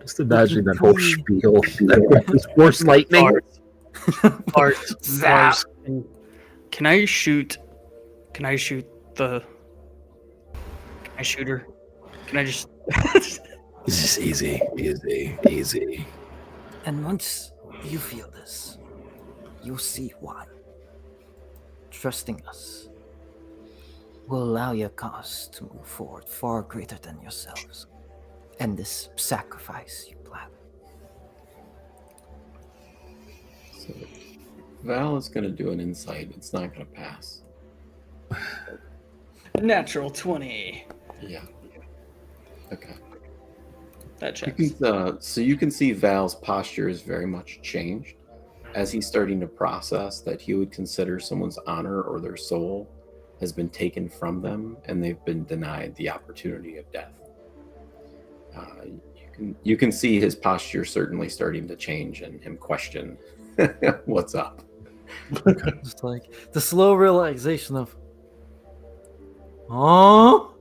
Just imagining that whole spiel. That force lightning. Vars, can I shoot? Can I shoot her? Can I just? This is easy. And once you feel this, you'll see why. Trusting us will allow your cause to move forward far greater than yourselves. And this sacrifice you plan. So Val is going to do an insight. It's not going to pass. Natural 20. Yeah. Okay. That You checks. can, so you can see Val's posture is very much changed as he's starting to process that he would consider someone's honor or their soul has been taken from them and they've been denied the opportunity of death. You can see his posture certainly starting to change and him question what's up. Just like the slow realization of, oh,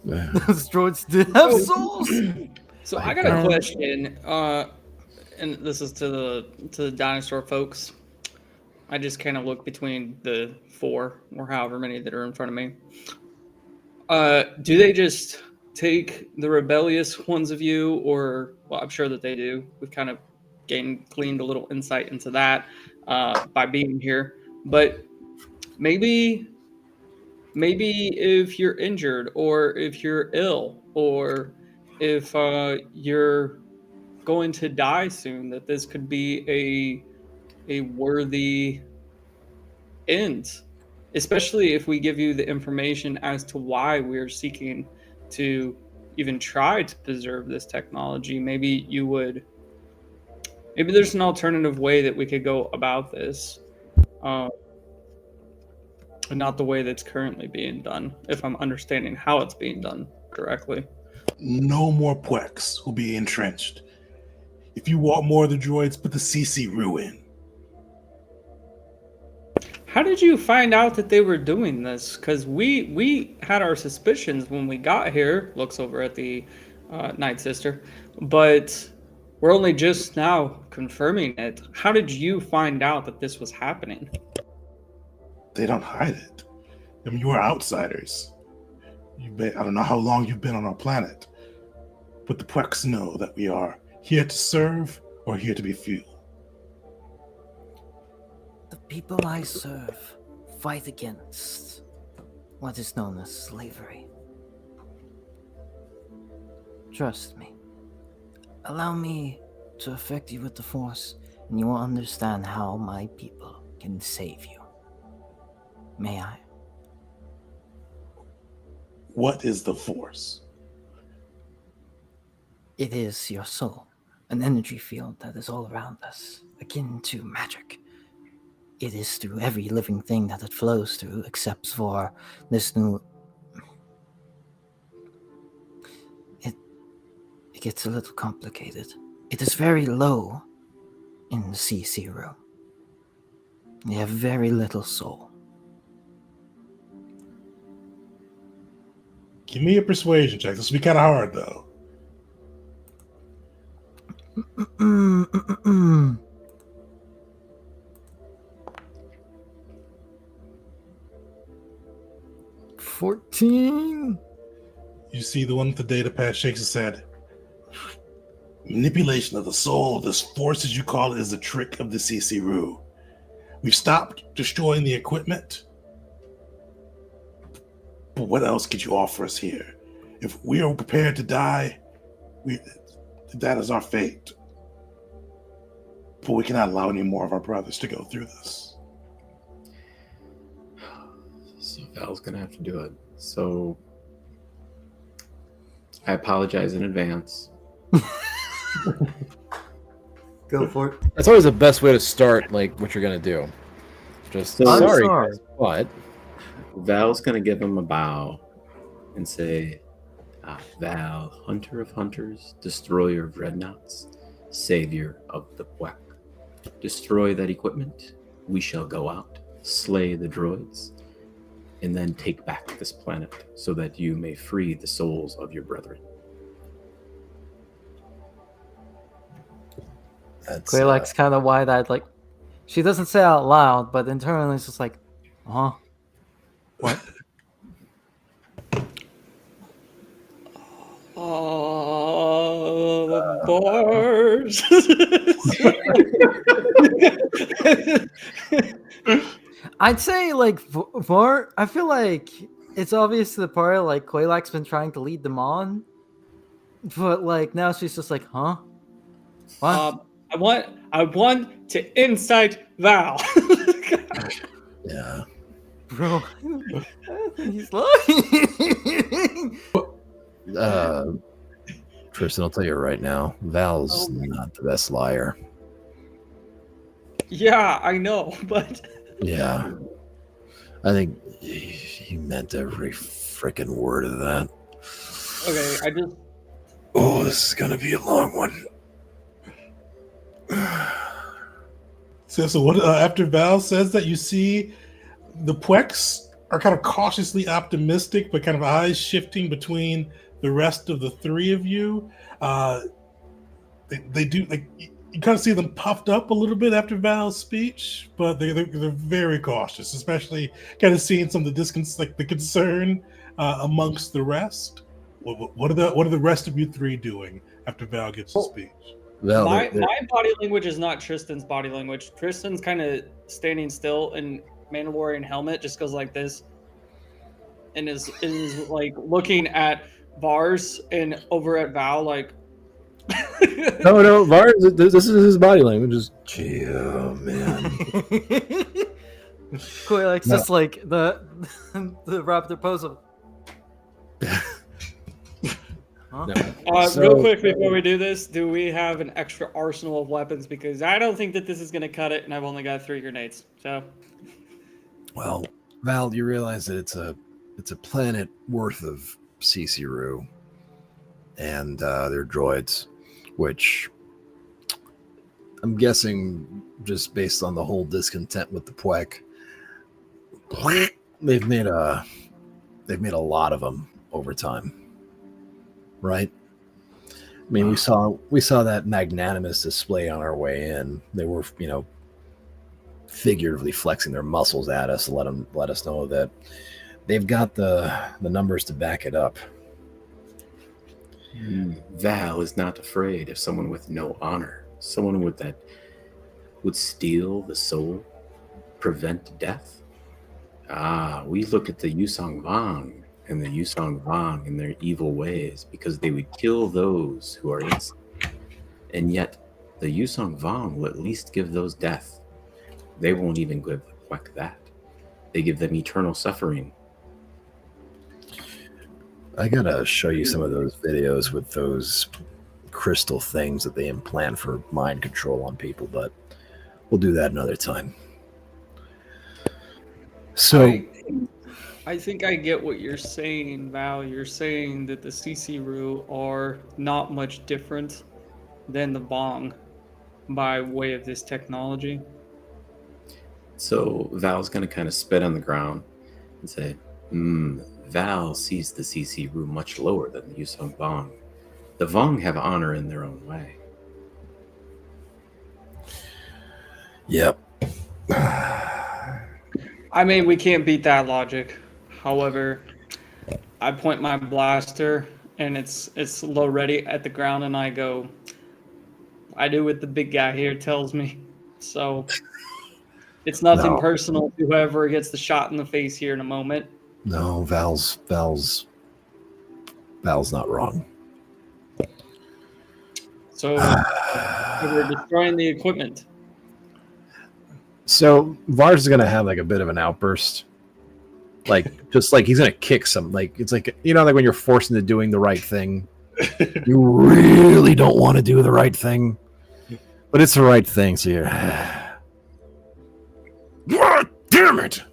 those droids did have souls. So My I got a God. question, and this is to the dinosaur folks. I just kind of look between the 4 or however many that are in front of me. Do they just take the rebellious ones of you, or well, I'm sure that they do. We've kind of gleaned a little insight into that by being here. But maybe if you're injured, or if you're ill, or if you're going to die soon, that this could be a worthy end, especially if we give you the information as to why we're seeking to even try to preserve this technology. Maybe there's an alternative way that we could go about this, and not the way that's currently being done, if I'm understanding how it's being done correctly. No more Pwex will be entrenched. If you want more of the droids, put the CC-RU in. How did you find out that they were doing this? Because we had our suspicions when we got here. Looks over at the Night Sister, but we're only just now confirming it. How did you find out that this was happening? They don't hide it. I mean, you are outsiders. I don't know how long you've been on our planet, but the Pwex know that we are here to serve or here to be fuel. The people I serve fight against what is known as slavery. Trust me. Allow me to affect you with the Force, and you will understand how my people can save you. May I? What is the Force? It is your soul, an energy field that is all around us, akin to magic. It is through every living thing that it flows through, except for this new... It gets a little complicated. It is very low in the CC-RU. They have very little soul. Give me a persuasion check. This will be kind of hard, though. Mm-mm-mm-mm. 14. You see the one with the data pad shakes his head. Manipulation of the soul, this Force as you call it, is a trick of the CC-RU. We've stopped destroying the equipment. But what else could you offer us here? If we are prepared to die, that is our fate. But we cannot allow any more of our brothers to go through this. So Val's gonna have to do it. So I apologize in advance. Go for it. That's always the best way to start, like, what you're going to do. Just, I'm sorry, sorry. guys, but... Val's gonna give him a bow and say, Val, hunter of hunters, destroyer of dreadnoughts, savior of the Pwek. Destroy that equipment, we shall go out, slay the droids, and then take back this planet so that you may free the souls of your brethren. That's, Quaylax kind of wide-eyed, like, she doesn't say out loud, but internally it's just like, huh? What? Bars. I'd say, like, Var, I feel like it's obvious to the party, like, Quaylax's been trying to lead them on, but, like, now she's just like, huh? What? I want to incite Val. yeah. Bro, he's lying. Tristan, I'll tell you right now, Val's not the best liar. Yeah, I know, but Yeah. I think he meant every freaking word of that. okay, I just Oh, this is going to be a long one. So what? After Val says that, you see the Pwex are kind of cautiously optimistic, but kind of eyes shifting between the rest of the three of you. They do like you kind of see them puffed up a little bit after Val's speech, but they're very cautious, especially kind of seeing some of the concern amongst the rest. What are the rest of you three doing after Val gives his speech? Val, my body language is not Tristan's body language. Tristan's kind of standing still in Mandalorian helmet, just goes like this, and is like looking at Vars and over at Val, like. no, Vars, this is his body language. Just chill, man. Quaylak's just like the raptor pose of. Huh? No. Real quick before we do this, do we have an extra arsenal of weapons? Because I don't think that this is going to cut it, and I've only got 3 grenades. So, Well, Val, you realize that it's a planet worth of CC and their droids, which I'm guessing, just based on the whole discontent with the Pwek, they've made a lot of them over time. Right. I mean, we saw that magnanimous display on our way in. They were, figuratively flexing their muscles at us to let us know that they've got the numbers to back it up. Val is not afraid of someone with no honor, someone that would steal the soul, prevent death. We look at the Yusong Vang and the Yusong Vang and their evil ways, because they would kill those who are innocent. And yet, the Yusong Vang will at least give those death. They won't even give the Pwek that. They give them eternal suffering. I gotta show you some of those videos with those crystal things that they implant for mind control on people, but we'll do that another time. So I think I get what you're saying, Val. You're saying that the CC are not much different than the Bong by way of this technology. So Val's going to kind of spit on the ground and say, Val sees the CC much lower than the Yusong Vang. The Vang have honor in their own way. Yep. I mean, we can't beat that logic. However, I point my blaster and it's low ready at the ground, and I go, I do what the big guy here tells me. So it's nothing personal to whoever gets the shot in the face here in a moment. No, Val's not wrong. So we're destroying the equipment. So Vars is gonna have like a bit of an outburst. Just like he's gonna kick some, like it's like, like when you're forced into doing the right thing. You really don't want to do the right thing, but it's the right thing, so you're God damn it.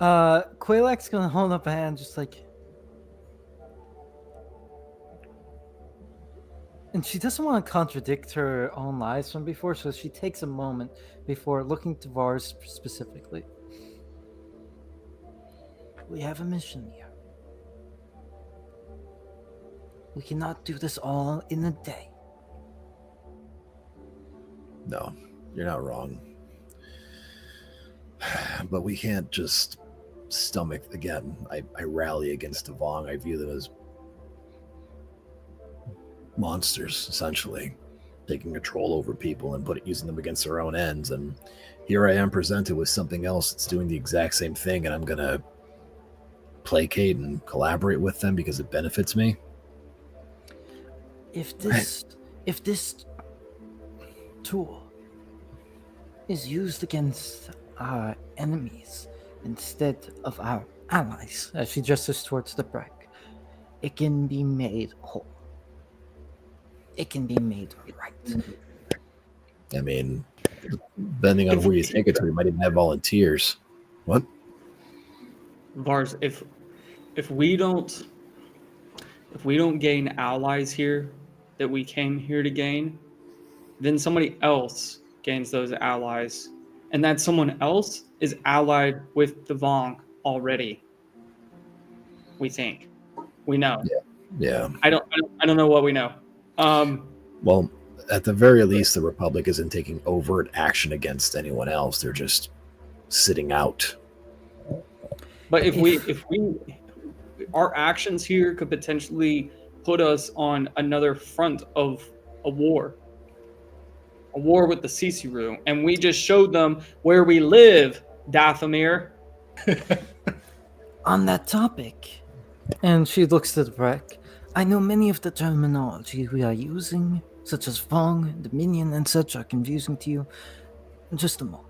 Quaylak's gonna hold up a hand just like, and she doesn't want to contradict her own lies from before, so she takes a moment before looking to Vars specifically. We have a mission here. We cannot do this all in a day. No, you're not wrong. But we can't just stomach again. I rally against the Vong. I view them as monsters, essentially, taking control over people and using them against their own ends. And here I am presented with something else that's doing the exact same thing, and I'm gonna placate and collaborate with them because it benefits me. If this tool is used against our enemies instead of our allies, as she gestures towards the break, it can be made whole. It can be made right. I mean, depending on If- where you take it to, we might even have volunteers. What? Vars, if we don't gain allies here that we came here to gain, then somebody else gains those allies, and that someone else is allied with the Vong already. We think, we know. Yeah. I don't know what we know. Well, at the very least, the Republic isn't taking overt action against anyone else. They're just sitting out. But if our actions here could potentially put us on another front of a war with the Ciciru, and we just showed them where we live, Dathomir. On that topic, and she looks to the wreck, I know many of the terminology we are using, such as Vong, Dominion, and such, are confusing to you. Just a moment.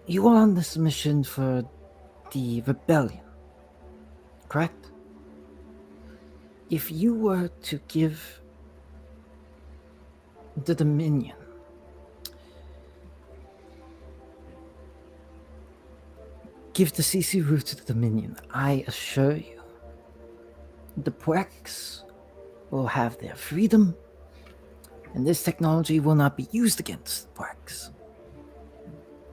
You are on this mission for the rebellion, correct? If you were to give the Dominion give the CC route to the Dominion, I assure you, the Prex will have their freedom, and this technology will not be used against the Prex.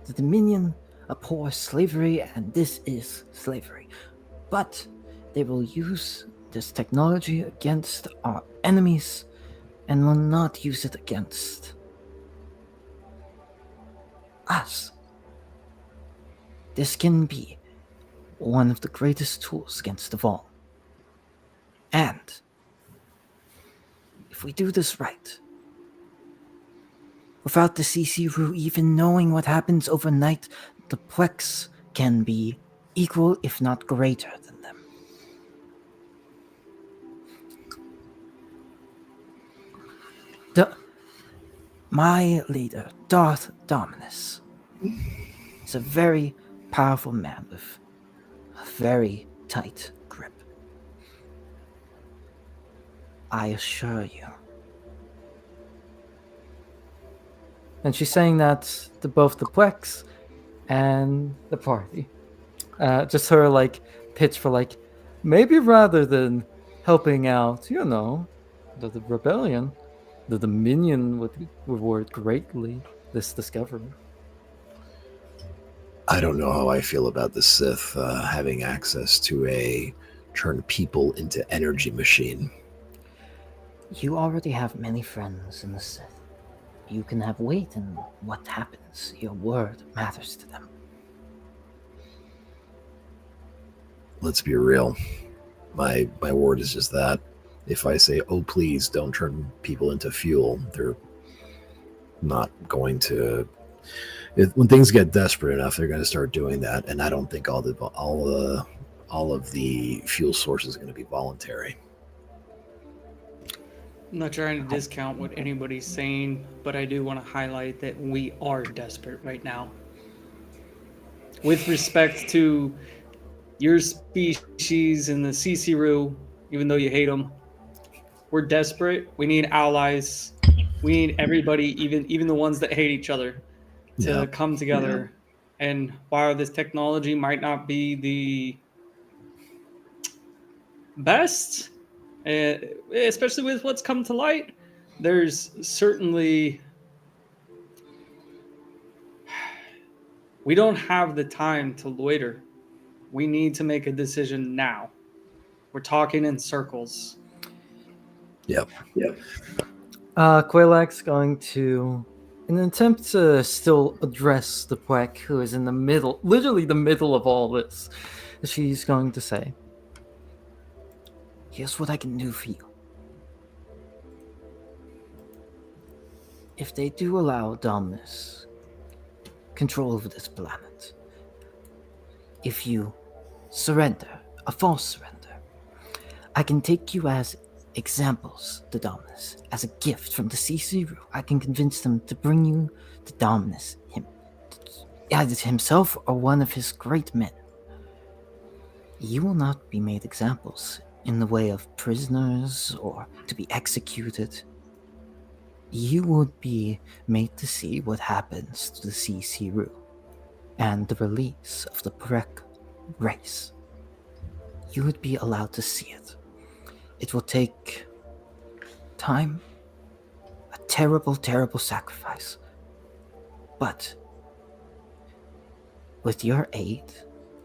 The Dominion abhor slavery, and this is slavery. But they will use this technology against our enemies and will not use it against us. This can be one of the greatest tools against the Vol. And if we do this right, without the CC even knowing what happens overnight, the Plex can be equal, if not greater, than them. My leader, Darth Dominus, is a very powerful man with a very tight grip. I assure you. And she's saying that to both the Plex and the party. Just her pitch for maybe rather than helping out, the rebellion, the Dominion would reward greatly this discovery. I don't know how I feel about the Sith having access to a turn people into energy machine. You already have many friends in the Sith. You can have weight in what happens. Your word matters to them. Let's be real. My word is just that. If I say, oh, please don't turn people into fuel, they're not going to. When things get desperate enough, they're going to start doing that. And I don't think all of the fuel sources are going to be voluntary. I'm not trying to discount what anybody's saying, but I do want to highlight that we are desperate right now. With respect to your species and the Ciciru, even though you hate them, we're desperate. We need allies. We need everybody, even the ones that hate each other, to come together. Yeah. And while this technology might not be the best, especially with what's come to light, there's certainly, we don't have the time to loiter. We need to make a decision now. We're talking in circles. Yep. Quaylak's going to, in an attempt to still address the Pwek, who is in the middle, literally the middle of all this, she's going to say, here's what I can do for you. If they do allow Dominus control over this planet, if you surrender, a false surrender, I can take you as examples to Dominus, as a gift from the CC. I can convince them to bring you to Dominus, either himself or one of his great men. You will not be made examples in the way of prisoners or to be executed. You would be made to see what happens to the CCRU and the release of the Prek race. You would be allowed to see it. It will take time, a terrible, terrible sacrifice. But with your aid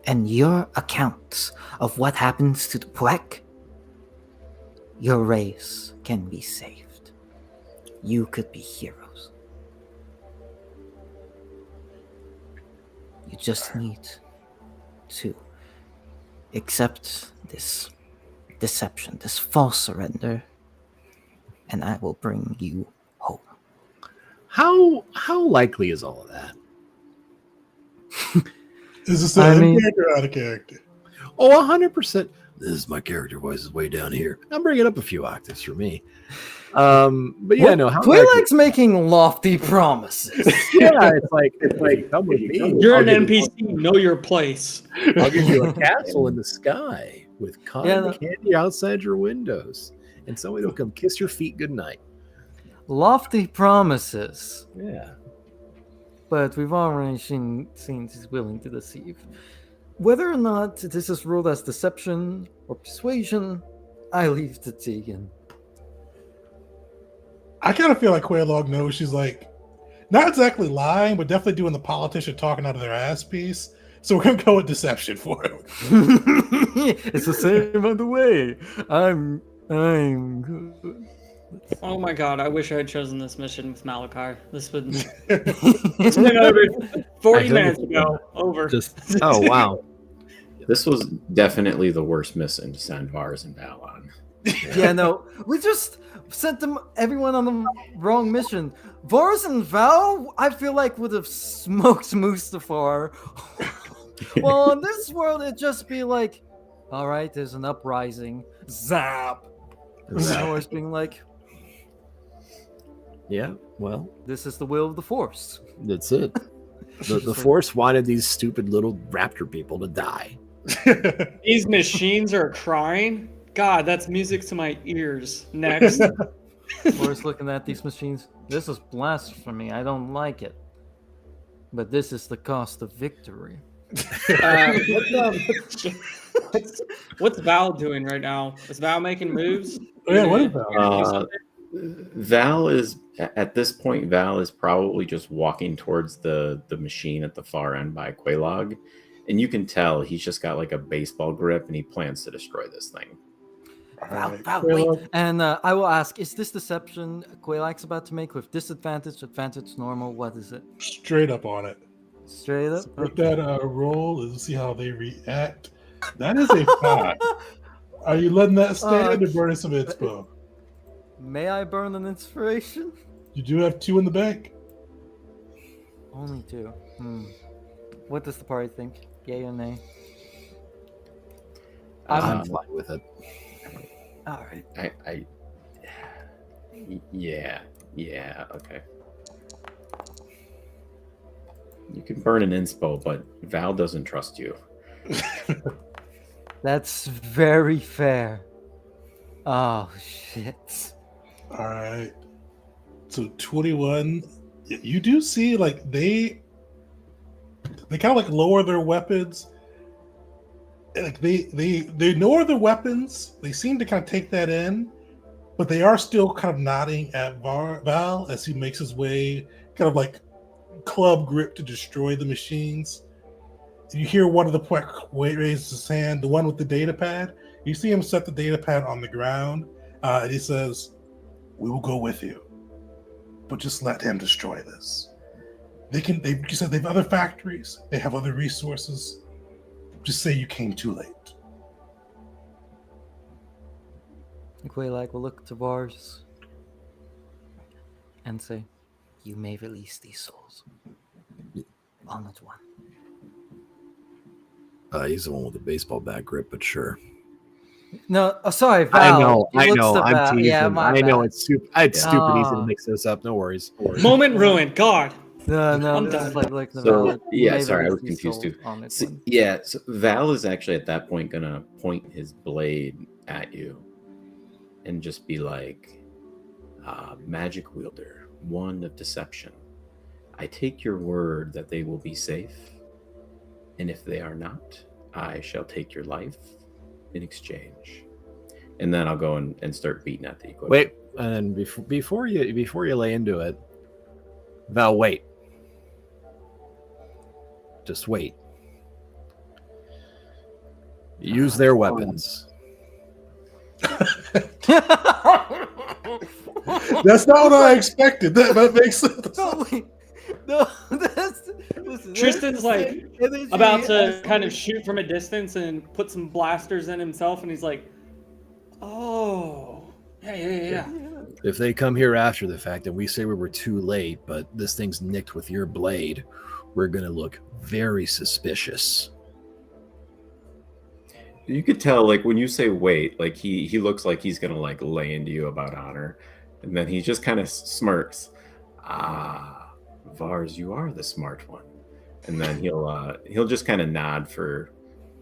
and your accounts of what happens to the Prek, your race can be saved. You could be heroes. You just need to accept this deception, this false surrender, and I will bring you home. How likely is all of that? Is this I in mean- character or out of character? Oh, 100%. This is my character voice is way down here. I'm bringing up a few octaves for me. But yeah, no, how likely? Quaylax's making lofty promises. Yeah, it's like come with me. You're an I'll give NPC. Know your place. I'll give you a castle in the sky with cotton Yeah, candy outside your windows, and somebody will come kiss your feet goodnight. Lofty promises, Yeah. but we've already seen he's willing to deceive. Whether or not this is ruled as deception or persuasion, I leave to Tegan. I kind of feel like Quaylog knows she's like not exactly lying, but definitely doing the politician talking out of their ass piece. So we're gonna go with deception for him. It's the same on the way. I'm good. Oh my god, I wish I had chosen this mission with Malachi. This would it's been over 40 minutes ago. Over. Oh wow. This was definitely the worst mission to send Vars and Val on. Yeah, no, we just sent everyone on the wrong mission. Vars and Val, I feel like would have smoked Mustafar. Well, in this world, it'd just be like, all right, there's an uprising. Zap. And Vars being like, Yeah, well, this is the will of the Force. that's it. The Force wanted these stupid little raptor people to die. These machines are crying. God, that's music to my ears. Next. Force looking at these machines. This is blasphemy. I don't like it. But this is the cost of victory. What's Val doing right now? Is Val making moves? Yeah, what about? Val is at this point. Val is probably just walking towards the machine at the far end by Quaylog, and you can tell he's just got like a baseball grip, and he plans to destroy this thing. Val, wait. And I will ask, is this deception Quaylax's about to make with disadvantage, advantage, normal? What is it? Straight up on it. Straight up? With that roll and see how they react. That is a 5. Are you letting that stand or burning some inspo? May I burn an inspiration? You do have 2 in the bank. Only 2. What does the party think? Yay or nay? I'm fine with it. All right. Yeah, okay. You can burn an inspo, but Val doesn't trust you. That's very fair. Oh, shit. All right. So 21. You do see like they kind of like lower their weapons. Like they lower their weapons. They seem to kind of take that in, but they are still kind of nodding at Val as he makes his way, kind of like club grip to destroy the machines. You hear one of the raise his hand, the one with the data pad. You see him set the data pad on the ground, and he says, "We will go with you, but just let him destroy this. They said they have other factories, they have other resources. Just say you came too late." Quaylax will look to Vars and say, You may release these souls. All at one. He's the one with the baseball bat grip, but sure. no, sorry, Val. I He looks know. to I'm Val. teasing. Yeah, my I know bad. it's stupid. It's stupid easy to Oh. mix this up. No worries. Moment ruined. God. No, I'm this is done. like the So, Val. yeah, May sorry, I release was these confused souls too. on its So, one. yeah, so Val is actually at that point gonna point his blade at you and just be like, magic wielder, one of deception. I take your word that they will be safe, and if they are not, I shall take your life in exchange. And then I'll go and start beating at the equipment. Wait, and before you lay into it, Val, wait. Just wait. Use their weapons. That's not what I expected. That makes sense. No, wait. No, listen, Tristan's like about to kind of shoot from a distance and put some blasters in himself, and he's like, "Oh, yeah." If they come here after the fact and we say we were too late, but this thing's nicked with your blade, we're gonna look very suspicious. You could tell, like, when you say wait, like he looks like he's gonna like lay into you about honor, and then he just kind of smirks. Vars, you are the smart one. And then he'll just kind of nod for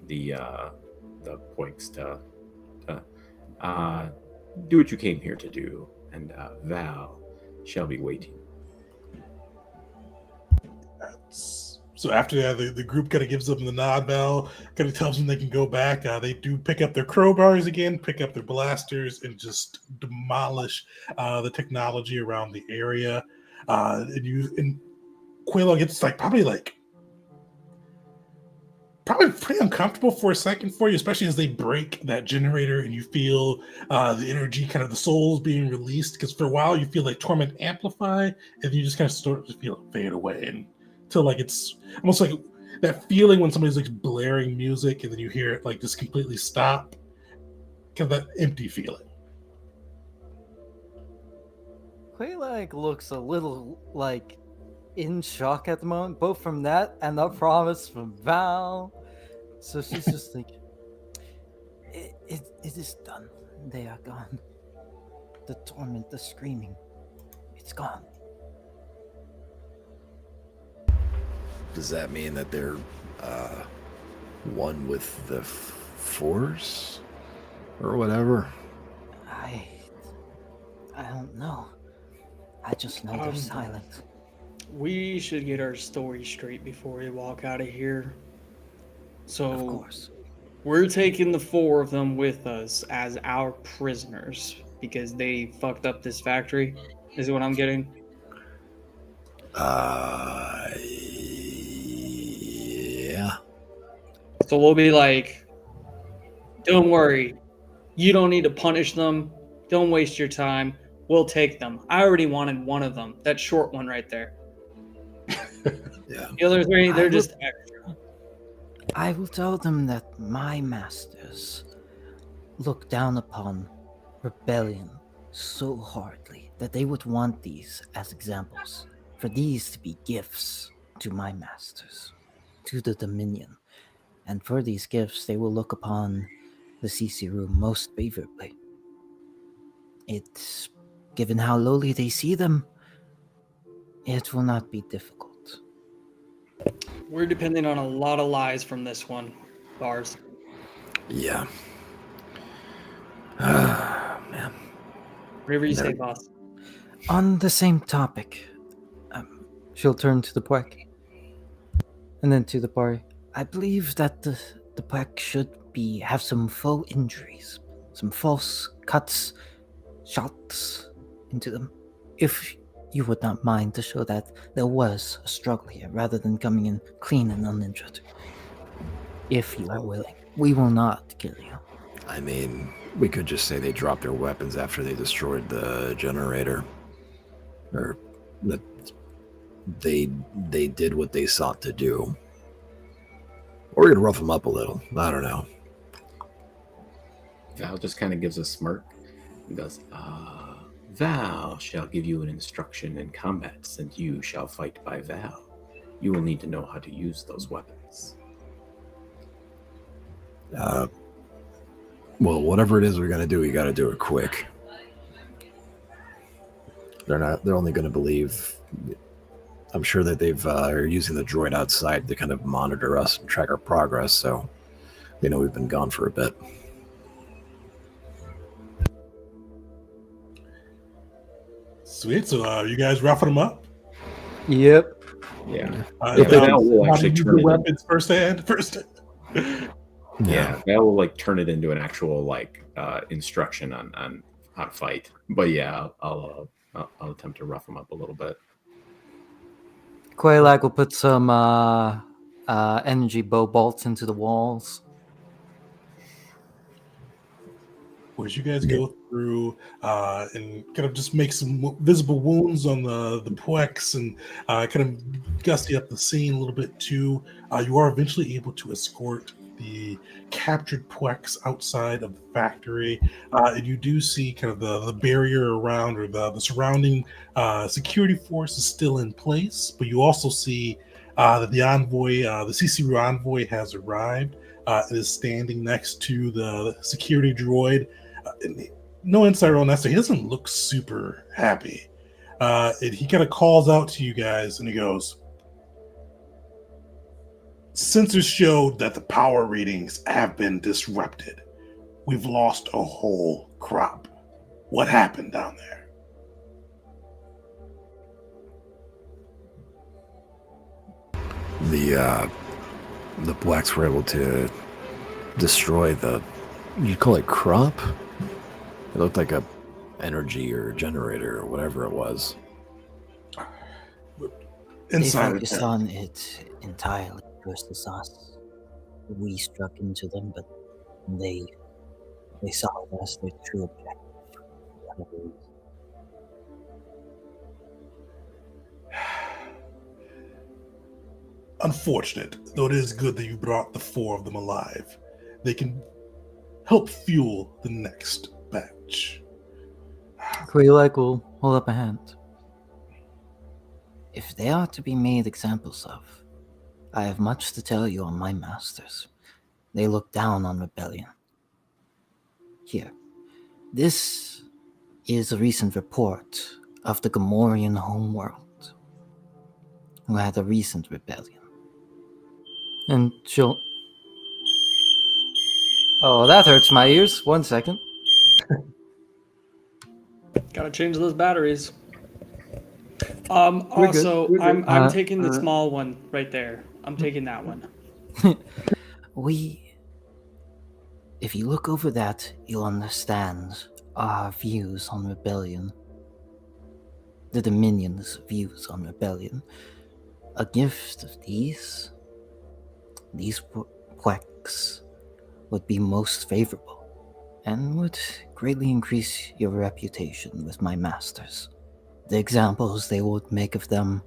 the Poix to do what you came here to do, and Val shall be waiting. So after that, the group kind of gives them the nod. Bell kind of tells them they can go back. They do pick up their crowbars again, pick up their blasters, and just demolish the technology around the area. And Quelo gets probably pretty uncomfortable for a second for you, especially as they break that generator and you feel the energy, kind of the souls being released. Because for a while you feel like torment amplify, and you just kind of start to feel it fade away, and until it's almost like that feeling when somebody's like blaring music and then you hear it just completely stop. Kind of that empty feeling. Quay looks a little in shock at the moment, both from that and the promise from Val. So she's just like, it is done. They are gone. The torment, the screaming, it's gone. Does that mean that they're one with the Force or whatever? I don't know. I just know they're silent. We should get our story straight before we walk out of here. So, Of course. we're taking the 4 of them with us as our prisoners because they fucked up this factory, is what I'm getting. Yeah. So we'll be like, don't worry. You don't need to punish them. Don't waste your time. We'll take them. I already wanted one of them. That short one right there. Yeah. The other 3, they're just extra. I will tell them that my masters look down upon rebellion so hardly that they would want these as examples, for these to be gifts to my masters, to the Dominion. And for these gifts, they will look upon the CC room most favorably. It's, given how lowly they see them, it will not be difficult. We're depending on a lot of lies from this one, Bars. Yeah. Man. Whatever you say, boss. On the same topic, she'll turn to the Puek. And then to the party. I believe that the Puek should have some faux injuries, some false cuts, shots into them. If you would not mind to show that there was a struggle here, rather than coming in clean and uninjured. If you are willing, we will not kill you. I mean, we could just say they dropped their weapons after they destroyed the generator. Or that they did what they sought to do. Or we could rough them up a little. I don't know. Val just kind of gives a smirk and goes, Val shall give you an instruction in combat, since you shall fight by Val. You will need to know how to use those weapons. Well, whatever it is we're gonna do, we gotta do it quick. They're only gonna believe. I'm sure that are using the droid outside to kind of monitor us and track our progress, so they know we've been gone for a bit. Sweet. So you guys roughing them up? Yep. Yeah. If they Val will how to actually use turn the it weapons first hand? Yeah, Val will like turn it into an actual like instruction on how to fight. But yeah, I'll attempt to rough him up a little bit. Quelac will put some energy bow bolts into the walls. As you guys go through and kind of just make some visible wounds on the Puex and kind of gusty up the scene a little bit too, you are eventually able to escort the captured Puex outside of the factory. And you do see kind of the barrier around or the surrounding security force is still in place, but you also see that the envoy, the CC envoy has arrived and is standing next to the security droid. No insight on that, so he doesn't look super happy. He kind of calls out to you guys and he goes, "Sensors showed that the power readings have been disrupted. We've lost a whole crop. What happened down there?" The blacks were able to destroy you'd call it crop? It looked like a energy or generator or whatever it was. They Insider focused check. on it entirely versus us. We struck into them, but they saw it as their true objective. Whatever reason. Unfortunate, though it is good that you brought the 4 of them alive. They can help fuel the next batch. Quelac will hold up a hand. If they are to be made examples of, I have much to tell you on my masters. They look down on rebellion. Here, this is a recent report of the Gamorrean homeworld, who had a recent rebellion. And she'll... Oh, that hurts my ears. 1 second. Gotta change those batteries. We're good. Also, We're good. I'm taking the small one right there. I'm taking that one. If you look over that, you'll understand our views on rebellion. The Dominion's views on rebellion. A gift of these Puex would be most favorable, and would greatly increase your reputation with my masters. The examples they would make of them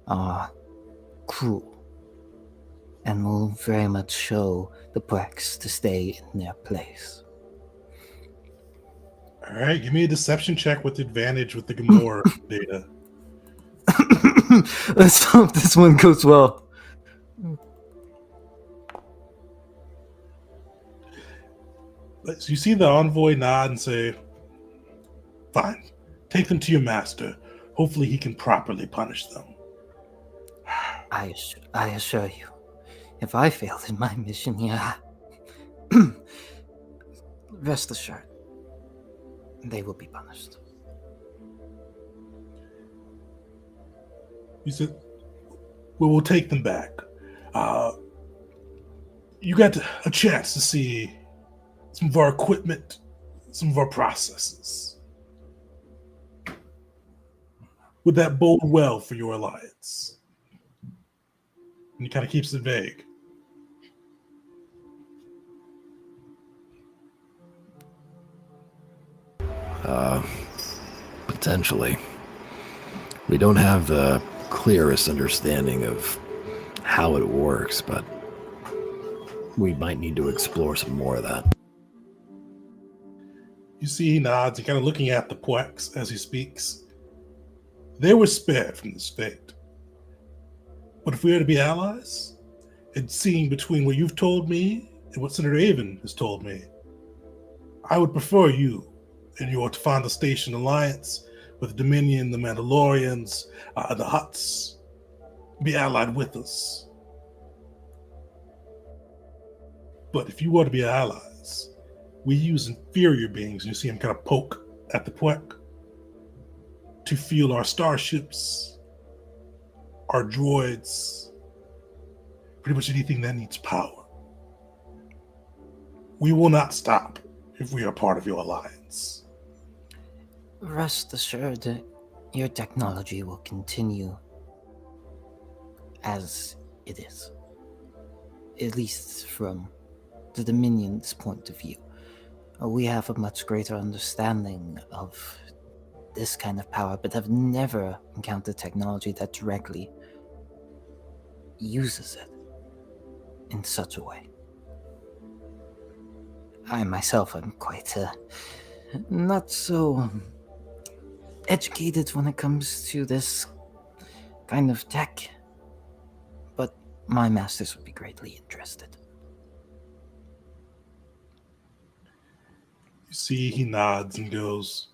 are cruel, and will very much show the Puex to stay in their place. All right, give me a deception check with advantage with the Gamora data. Let's hope this one goes well. So you see the envoy nod and say, "Fine, take them to your master. Hopefully he can properly punish them." I assure you, if I failed in my mission here, rest assured, they will be punished. He said, "We will take them back. You got a chance to see some of our equipment, some of our processes. Would that bode well for your alliance?" And he kind of keeps it vague. Potentially. We don't have the clearest understanding of how it works, but we might need to explore some more of that. You see he nods and kind of looking at the Puex as he speaks. They were spared from this fate. But if we are to be allies, and seeing between what you've told me and what Senator Avon has told me, I would prefer you and your Tefanda Station alliance with Dominion, the Mandalorians, the Hutts, be allied with us. But if you were to be allies, we use inferior beings, and you see him kind of poke at the Puek, to fuel our starships, our droids, pretty much anything that needs power. We will not stop if we are part of your alliance. Rest assured, your technology will continue as it is. At least from the Dominion's point of view. We have a much greater understanding of this kind of power, but have never encountered technology that directly uses it in such a way. I myself am quite not so educated when it comes to this kind of tech, but my masters would be greatly interested. You see, he nods and goes,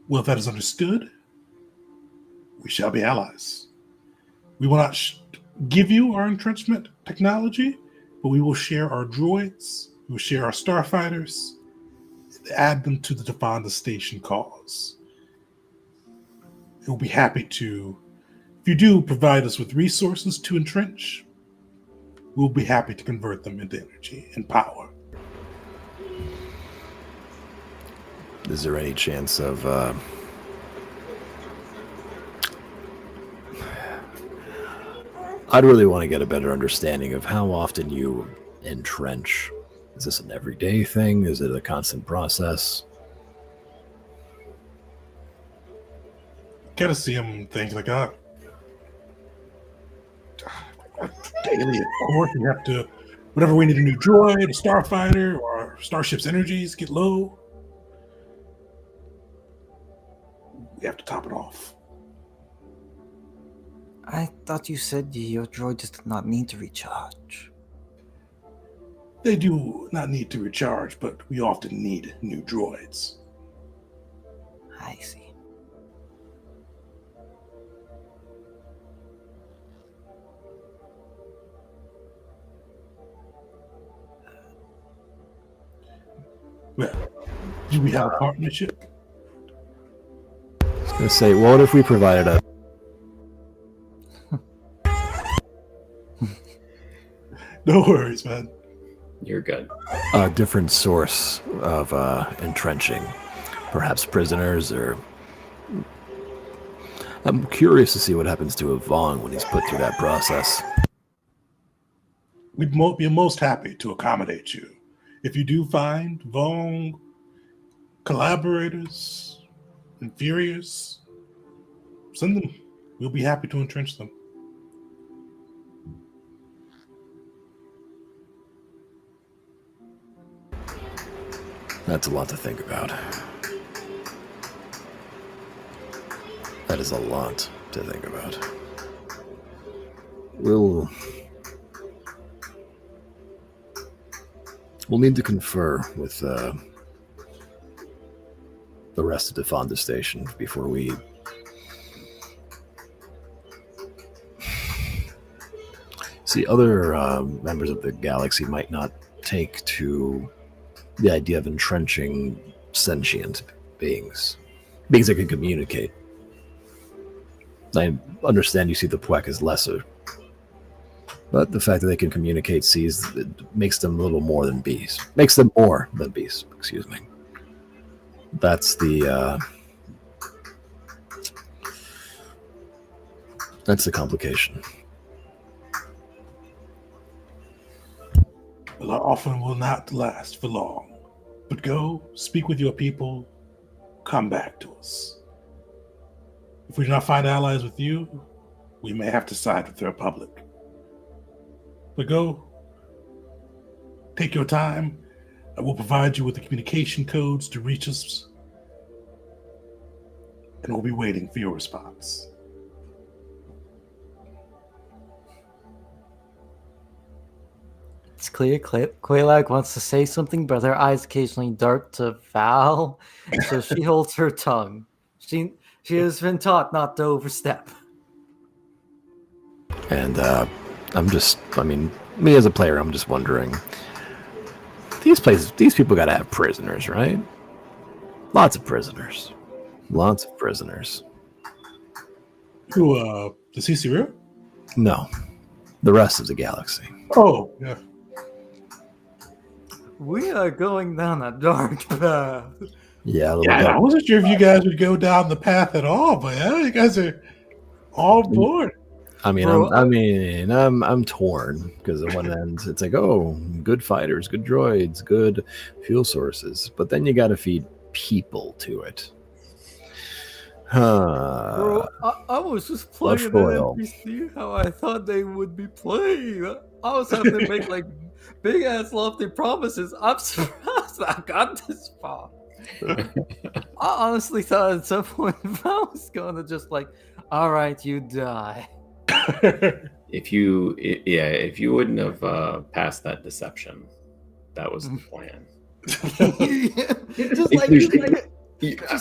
well, if that is understood, we shall be allies. We will not give you our entrenchment technology, but we will share our droids, we will share our starfighters, and add them to the Devonda Station cause. We'll be happy to, if you do provide us with resources to entrench, we'll be happy to convert them into energy and power. Is there any chance of I'd really want to get a better understanding of how often you entrench. Is this an everyday thing? Is it a constant process? Gotta see him think like, daily, of course, we have to, whenever we need a new droid, a starfighter, or our starship's energies get low, we have to top it off. I thought you said your droids did not need to recharge. They do not need to recharge, but we often need new droids. I see. Well, do we have a partnership? I was going to say, what if we provided a No worries, man. You're good. a different source of entrenching? Perhaps prisoners, or... I'm curious to see what happens to a Vong when he's put through that process. We'd be most happy to accommodate you. If you do find Vong collaborators, inferiors, send them. We'll be happy to entrench them. That's a lot to think about. That is a lot to think about. We'll need to confer with the rest of the Fonda Station before we... See, other members of the galaxy might not take to the idea of entrenching sentient beings that can communicate. I understand you see the Pwek as lesser, but the fact that they can communicate makes them a little more than bees. Makes them more than bees, excuse me. That's the complication. Well, our offer will not last for long. But go, speak with your people, come back to us. If we do not find allies with you, we may have to side with the Republic. But go, take your time. I will provide you with the communication codes to reach us, and we'll be waiting for your response. It's clear Quelaag wants to say something, but her eyes occasionally dart to Val, so she holds her tongue. She has been taught not to overstep. And me as a player, I'm just wondering, these people gotta have prisoners, right? Lots of prisoners. Lots of prisoners. Who, the CC? No, the rest of the galaxy. Oh, yeah. We are going down a dark path. Yeah, a little Yeah, I dark. wasn't sure if you guys would go down the path at all, but yeah, you guys are all board. I mean, Bro, I'm torn because at one end it's like, oh, good fighters, good droids, good fuel sources, but then you got to feed people to it. Bro, I was just playing an foil. NPC how I thought they would be playing. I was having to make like big ass lofty promises. I'm surprised I got this far. I honestly thought at some point I was gonna just like, all right, you die. If you wouldn't have passed that deception, that was the plan.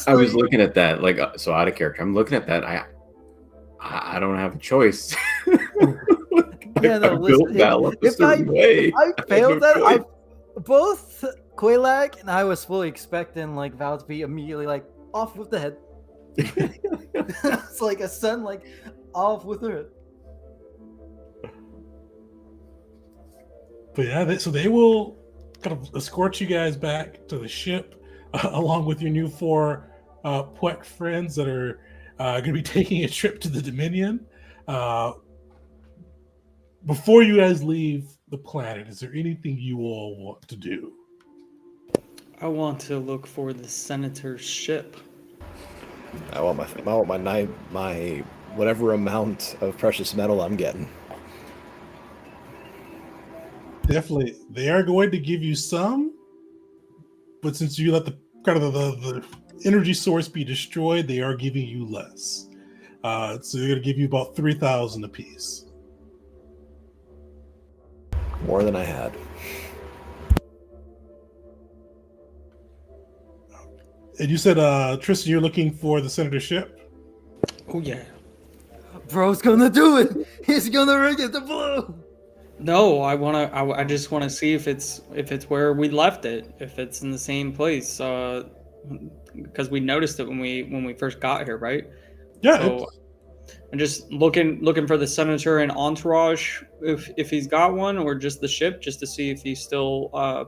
I was looking at that, like, so out of character. I'm looking at that. I don't have a choice. Yeah, no, listen, if I failed that, both Quaylak and I was fully expecting like Val to be immediately like off with the head. It's like a son, like off with the head. But yeah, so they will kind of escort you guys back to the ship, along with your new 4 Puek friends that are going to be taking a trip to the Dominion. Before you guys leave the planet, is there anything you all want to do? I want to look for the senator's ship. I want my whatever amount of precious metal I'm getting. Definitely, they are going to give you some, but since you let the kind of the energy source be destroyed, they are giving you less. So they're going to give you about 3,000 apiece. More than I had. And you said, Tristan, you're looking for the senator's ship? Oh yeah. Bro's gonna do it. He's gonna rig it to blue. No, I just wanna see if it's where we left it, if it's in the same place. Because we noticed it when we first got here, right? Yeah. So I'm just looking for the senator and entourage, if he's got one, or just the ship, just to see if he's still on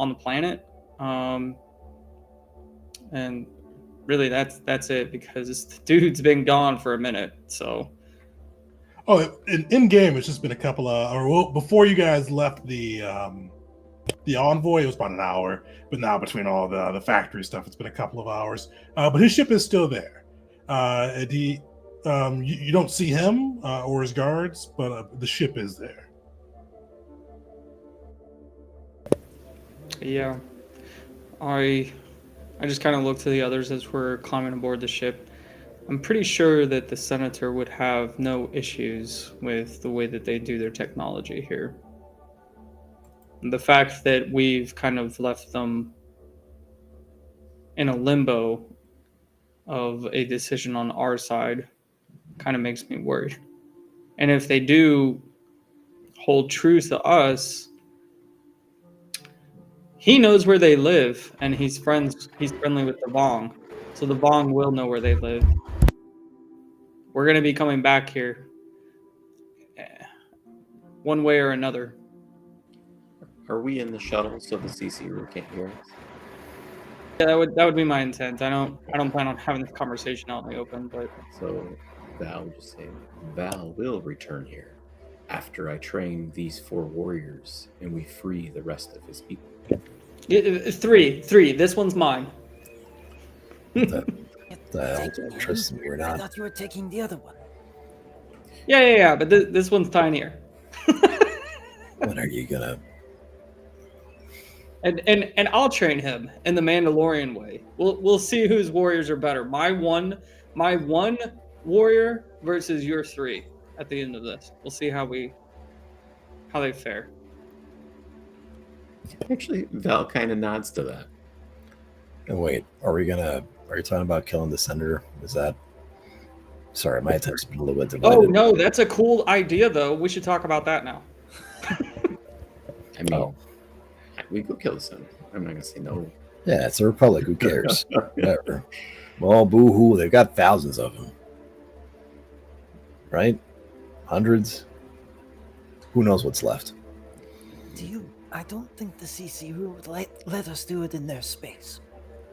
the planet. And really, that's it, because this dude's been gone for a minute. So. Oh, in game, it's just been a couple of, before you guys left the envoy, it was about an hour. But now between all the factory stuff, it's been a couple of hours. But his ship is still there. And you don't see him or his guards, but the ship is there. Yeah, I just kind of look to the others as we're climbing aboard the ship. I'm pretty sure that the senator would have no issues with the way that they do their technology here. The fact that we've kind of left them in a limbo of a decision on our side kind of makes me worried. And if they do hold true to us, he knows where they live, and he's friendly with the Vong. So the Vong will know where they live. We're going to be coming back here one way or another. Are we in the shuttle so the CC room can't hear us? Yeah, that would be my intent. I don't plan on having this conversation out in the open, but So Val just saying, Val will return here after I train these 4 warriors and we free the rest of his people. Three. This one's mine. Tristan, we're I not. thought you were taking the other one. Yeah. But this one's tinier. When are you gonna? And I'll train him in the Mandalorian way. We'll see whose warriors are better. My one warrior versus your 3 at the end of this. We'll see how they fare. Actually, Val kind of nods to that. And wait, are you talking about killing the senator? Is that? Sorry, my attention's been a little bit divided. Oh no, that's a cool idea though. We should talk about that now. I mean, we could kill the senator. I'm not gonna say no. Yeah, it's a republic. Who cares? Whatever. Well, boo-hoo. They've got thousands of them. Right? Hundreds? Who knows what's left? I don't think the CCU would let us do it in their space.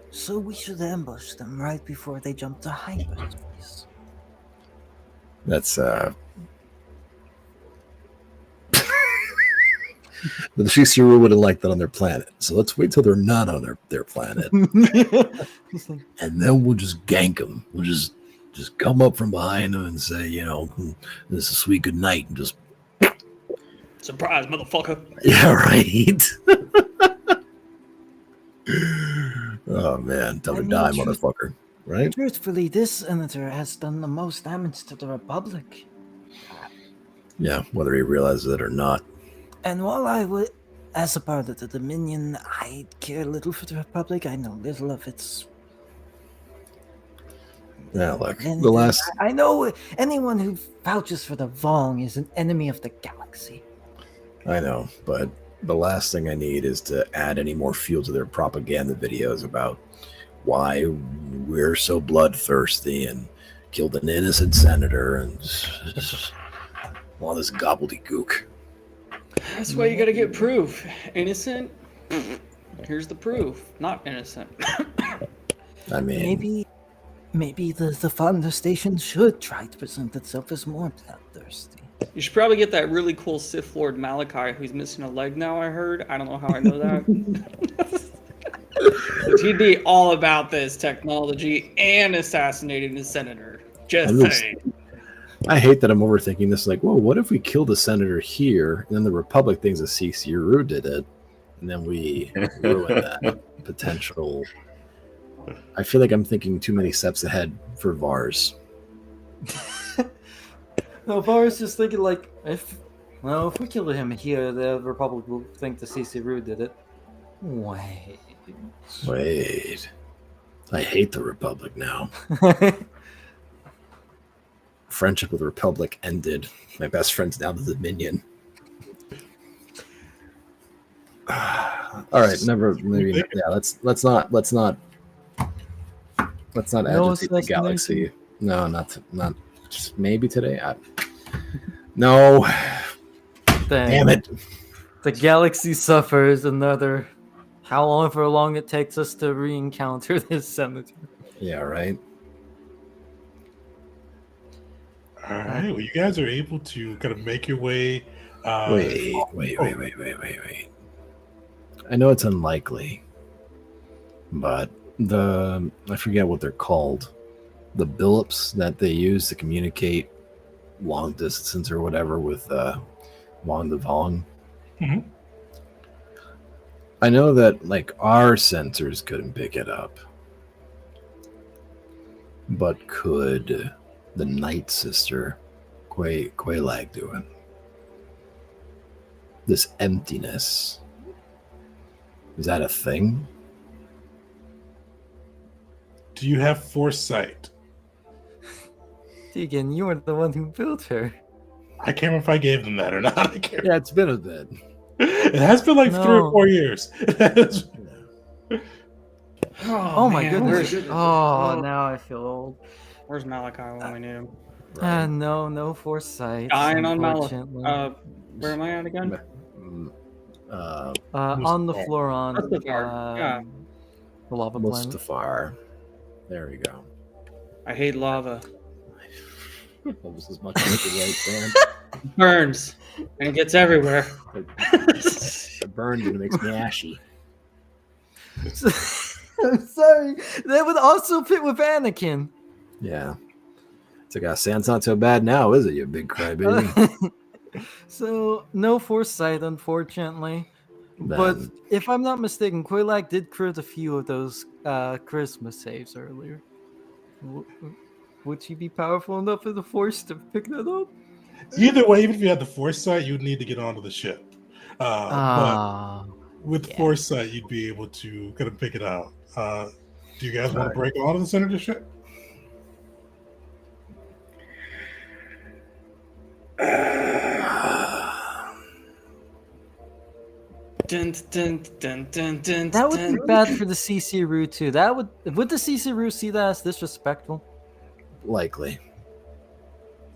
So we should ambush them right before they jump to hyperspace. That's the CCU would have liked that on their planet. So let's wait till they're not on their planet. And then we'll just gank them. We'll just come up from behind them and say, this is a sweet good night, and just Surprise, motherfucker. yeah, right. Oh man, tell her die, motherfucker. Right? Truthfully, this senator has done the most damage to the Republic. Yeah, whether he realizes it or not. And while I would, as a part of the Dominion, I care little for the Republic. I know little of its. Yeah, look, And the last. I know anyone who vouches for the Vong is an enemy of the galaxy. I know, but the last thing I need is to add any more fuel to their propaganda videos about why we're so bloodthirsty and killed an innocent senator and all this gobbledygook. That's why you gotta get proof. Innocent? Here's the proof. Not innocent. I mean, Maybe the Fonda station should try to present itself as more bloodthirsty. You should probably get that really cool Sith Lord Malachi who's missing a leg now, I heard. I don't know how I know that. He'd be all about this technology and assassinating the senator. Just saying. I hate that I'm overthinking this. Like, whoa, what if we killed the senator here, and then the Republic thinks that CCRU did it, and then we ruin that potential. I feel like I'm thinking too many steps ahead for VARs. No, Var's just thinking like, if we kill him here, the Republic will think the CCRU did it. Wait. I hate the Republic now. Friendship with the Republic ended. My best friend's now the Dominion. All right, maybe yeah. Let's not agitate the galaxy. No, not just maybe today. No. Damn it. The galaxy suffers another. However long it takes us to re-encounter this senator. Yeah, right. All right. Well, you guys are able to kind of make your way. Wait. I know it's unlikely, but I forget what they're called. The billups that they use to communicate long distance or whatever with Wong the Vong. Mhm. I know that like our sensors couldn't pick it up, but could the Night Sister Quaylag do it? This emptiness, is that a thing? Do you have foresight? Tegan, you were the one who built her. I can't remember if I gave them that or not. I can't. Yeah, it's been a bit. It has been like 3 or 4 years. Oh my man. goodness. Where's, Oh, now I feel old. where's Malachi when we need him? No foresight. Dying on Malachi. unfortunately. Where am I at again? On the floor on Mustafar, yeah. the lava planet. Mustafar. There we go. I hate lava. That was as much as it right, man. It burns and it gets everywhere. It burns and it makes me ashy. I'm sorry. That would also fit with Anakin. Yeah. It's like, sounds not so bad now, is it, you big crybaby? So, no foresight, unfortunately. But if I'm not mistaken, Quaylag did crit a few of those Christmas saves earlier. Would she be powerful enough for the Force to pick that up? Either way, even if you had the foresight, you'd need to get onto the ship. But with foresight, you'd be able to kind of pick it out. Do you guys want to break onto the senator ship? That would be bad for the CC Roo too. Would the CC Roo see that as disrespectful? Likely.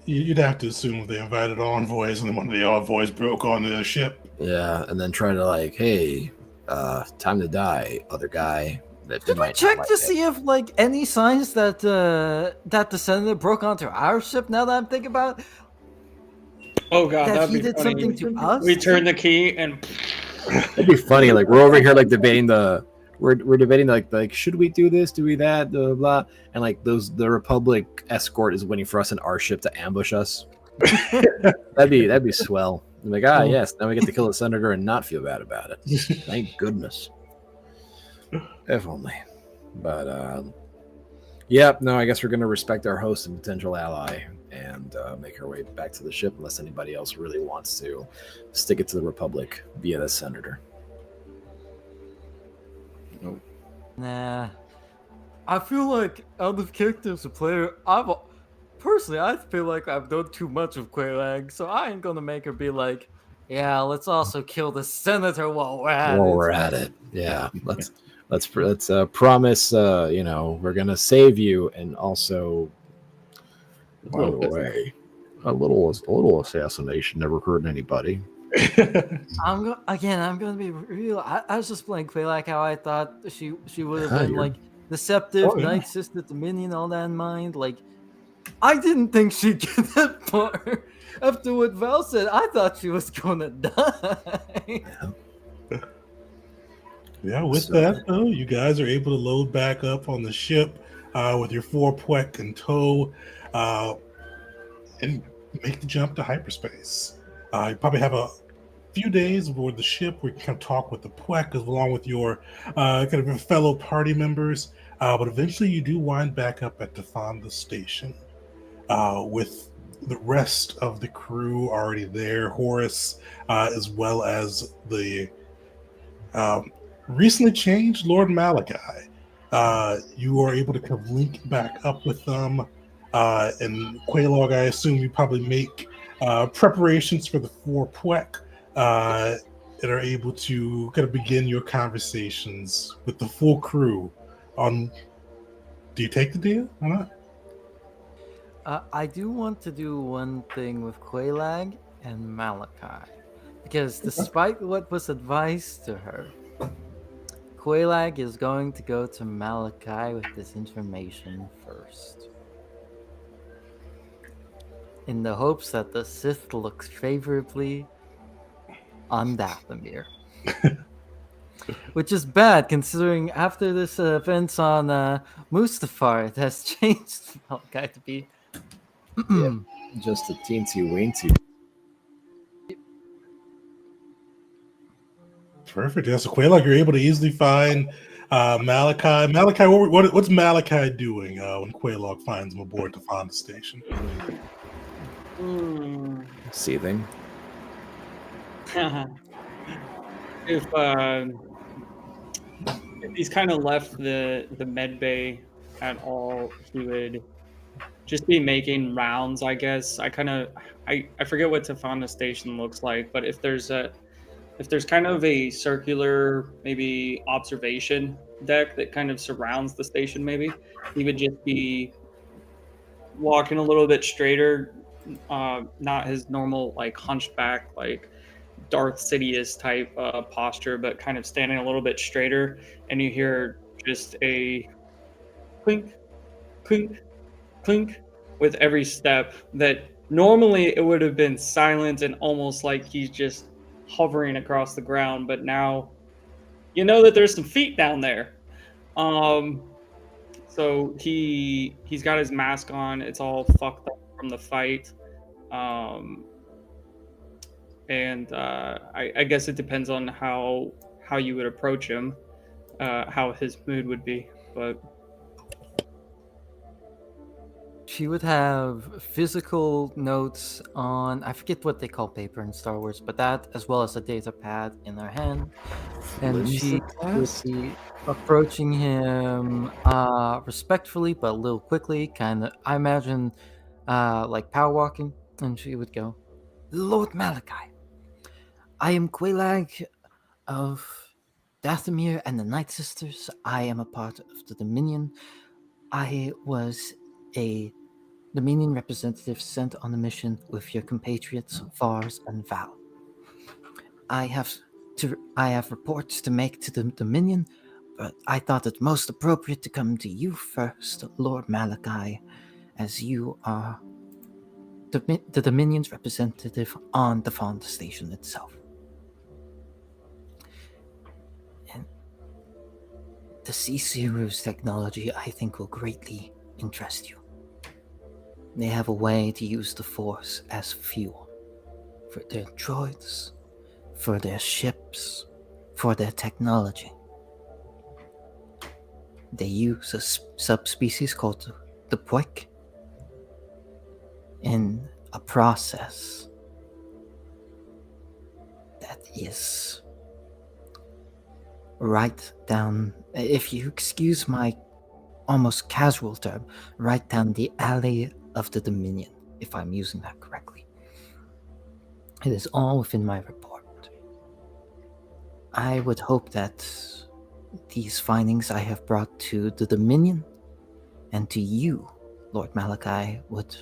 You'd have to assume they invited envoys, and then one of the envoys broke onto the ship. Yeah, and then try to like, hey, time to die, other guy. That Did we check to see if like any signs that that the senator broke onto our ship? Now that I'm thinking about it, Oh god, that that'd he be did funny. something to us. We turn the key and That'd be funny. Like we're over here like debating we're debating like should we do this, do we that, blah blah, blah. And like the Republic escort is waiting for us in our ship to ambush us. that'd be swell. I'm like, yes, now we get to kill the senator and not feel bad about it. Thank goodness. If only. But yeah, no, I guess we're gonna respect our host and potential ally and make our way back to the ship unless anybody else really wants to stick it to the Republic via the senator. Nope. Nah, I feel like out of character as a player, personally I feel like I've done too much of Quelaag, so I ain't gonna make her be like, yeah, let's also kill the senator while we're at it. Yeah, let's promise. We're gonna save you, and also, by the way, a little assassination never hurt anybody. I'm gonna be real. I was just playing Quelaag how I thought she would have been like deceptive, night sister, Dominion, all that in mind. Like, I didn't think she'd get that far. After what Val said, I thought she was gonna die. Yeah, with that though, you guys are able to load back up on the ship with your 4 Pwek in tow and make the jump to hyperspace. You probably have a few days aboard the ship where you can kind of talk with the Pwek along with your kind of your fellow party members, but eventually you do wind back up at Tafanda Station with the rest of the crew already there, Horus, as well as the recently changed Lord Malachi. You are able to kind of link back up with them. And Quelaag, I assume you probably make preparations for the 4 Pwek and are able to kind of begin your conversations with the full crew on, do you take the deal or not? I do want to do one thing with Quelaag and Malachi. Because despite what was advised to her, Quelaag is going to go to Malachi with this information first. In the hopes that the Sith looks favorably on Dathomir. Which is bad considering after this events on Mustafar, it has changed Malachi to be just a teensy weensy. Perfect. Yeah, so Quelaag, you're able to easily find Malachi. Malachi, what's Malachi doing when Quelaag finds him aboard the Fonda Station? Seething. If he's kind of left the med bay at all, he would just be making rounds, I guess. I forget what Tafanda Station looks like, but if there's kind of a circular maybe observation deck that kind of surrounds the station, maybe he would just be walking a little bit straighter, not his normal like hunchback like Darth Sidious type posture, but kind of standing a little bit straighter, and you hear just a clink, clink, clink with every step that normally it would have been silent and almost like he's just hovering across the ground, but now you know that there's some feet down there. So he's got his mask on. It's all fucked up from the fight. And I guess it depends on how you would approach him, how his mood would be. But she would have physical notes on, I forget what they call paper in Star Wars, but that as well as a data pad in her hand. And she would be approaching him respectfully, but a little quickly, kind of, I imagine, like power walking. And she would go, Lord Malachi, I am Quelaag of Dathomir and the Night Sisters. I am a part of the Dominion. I was a Dominion representative sent on a mission with your compatriots Vars and Val. I have reports to make to the Dominion, but I thought it most appropriate to come to you first, Lord Malachi, as you are the Dominion's representative on the Fond Station itself. And the C-Series technology, I think, will greatly interest you. They have a way to use the Force as fuel for their droids, for their ships, for their technology. They use a subspecies called the Puek in a process that is right down, if you excuse my almost casual term, right down the alley of the Dominion, if I'm using that correctly. It is all within my report. I would hope that these findings I have brought to the Dominion and to you, Lord Malachi, would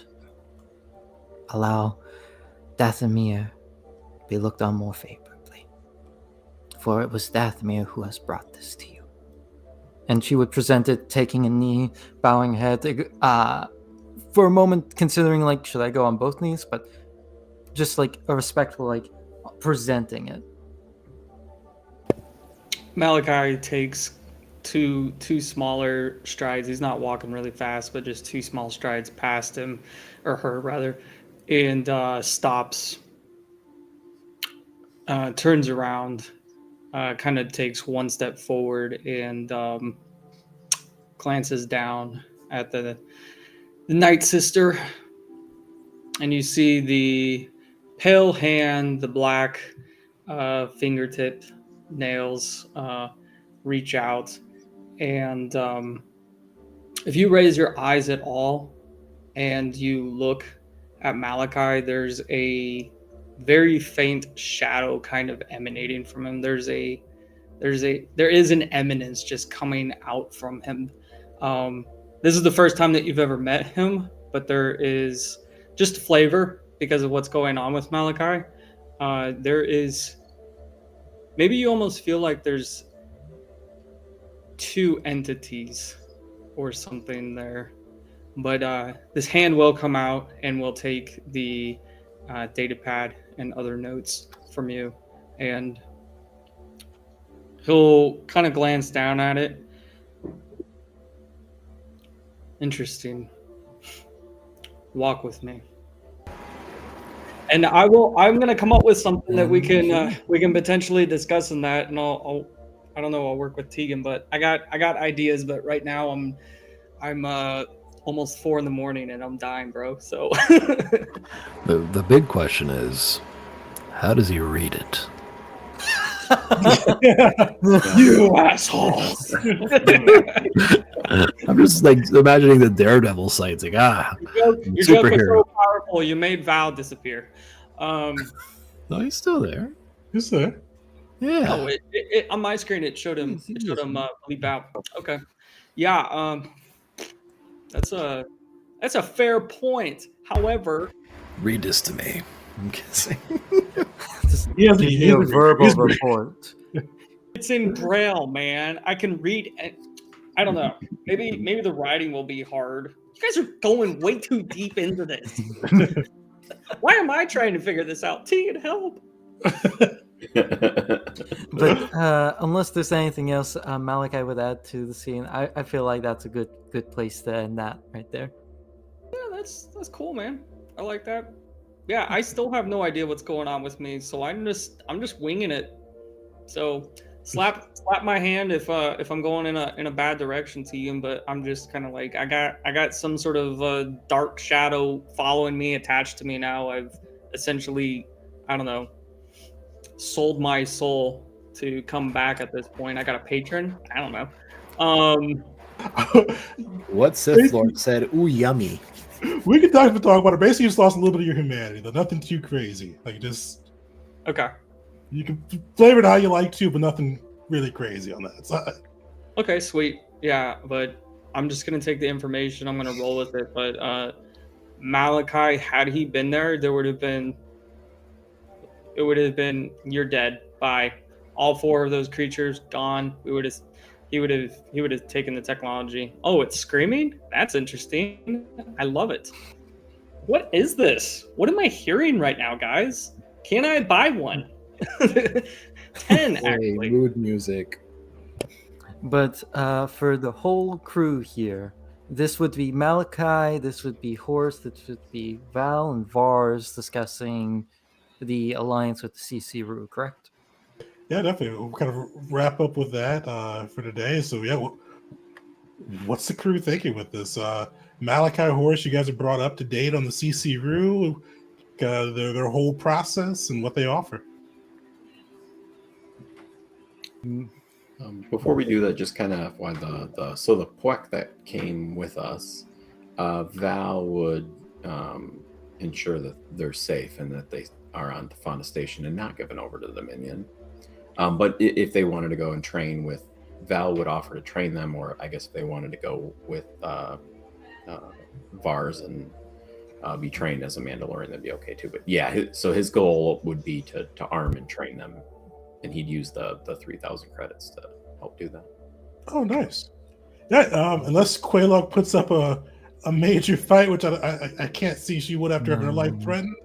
allow Dathomir to be looked on more favorably. For it was Dathomir who has brought this to you. And she would present it, taking a knee, bowing head, for a moment considering, like, should I go on both knees? But just like a respectful, like, presenting it. Malachi takes two smaller strides. He's not walking really fast, but just two small strides past him, or her rather, and stops, turns around, kind of takes one step forward, and glances down at the Night Sister, and you see the pale hand, the black fingertip nails reach out, and if you raise your eyes at all and you look at Malachi, there's a very faint shadow kind of emanating from him. There is an eminence just coming out from him. This is the first time that you've ever met him, but there is just flavor because of what's going on with Malachi. There is, maybe you almost feel like there's two entities or something there. But this hand will come out and will take the data pad and other notes from you, and he'll kind of glance down at it. Interesting. Walk with me. And I'm going to come up with something that we can potentially discuss in that, and I don't know, I'll work with Tegan, but I got ideas, but right now I'm almost 4 a.m. and I'm dying, bro. So The big question is, how does he read it? you assholes. I'm just like imagining the Daredevil sight. It's like, Your joke was superhero. so powerful, you made Val disappear. No, he's still there. Who's there? Yeah. Oh, it on my screen it showed him leap out. Okay, yeah. That's a fair point. However, Read this to me. I'm guessing. He has Give me a verbal report. it's in Braille, man. I can read. I don't know. Maybe the writing will be hard. You guys are going way too deep into this. Why am I trying to figure this out? Tegan, help. But unless there's anything else Malachi would add to the scene, I feel like that's a good place to end that right there. Yeah, that's cool, man. I like that. Yeah, I still have no idea what's going on with me, so I'm just winging it. So slap my hand if I'm going in a bad direction to you, but I'm just kind of like I got some sort of dark shadow following me, attached to me now. I've essentially, I don't know, sold my soul to come back at this point. I got a patron. I don't know. What Sith Lord said, ooh, yummy. We can talk about it. Basically, you just lost a little bit of your humanity, though. Nothing too crazy. Like, just. Okay. You can flavor it how you like to, but nothing really crazy on that side. Okay, sweet. Yeah, but I'm just gonna take the information. I'm gonna roll with it. But Malachi, had he been there, there would have been. It would have been you're dead. Bye. All four of those creatures gone. We would have. He would have. He would have taken the technology. Oh, it's screaming. That's interesting. I love it. What is this? What am I hearing right now, guys? Can I buy one? 10 Hey, actually. mood music. But for the whole crew here, this would be Malachi, this would be Horst, this would be Val and Vars discussing the alliance with the CC Rue, correct? Yeah, definitely. We'll kind of wrap up with that for today. So yeah, what's the crew thinking with this? Malachi Horse, you guys are brought up to date on the CC Rue, their whole process and what they offer. Before we do that, just kind of why the Puek that came with us, Val would ensure that they're safe and that they are on Tafana Station and not given over to the Dominion. But if they wanted to go and train with, Val would offer to train them, or I guess if they wanted to go with Vars and be trained as a Mandalorian, that'd be okay too. But yeah, so his goal would be to arm and train them, and he'd use the 3,000 credits to help do that. Oh, nice. Yeah, unless Quaylock puts up a major fight, which I can't see she would after having her life threatened.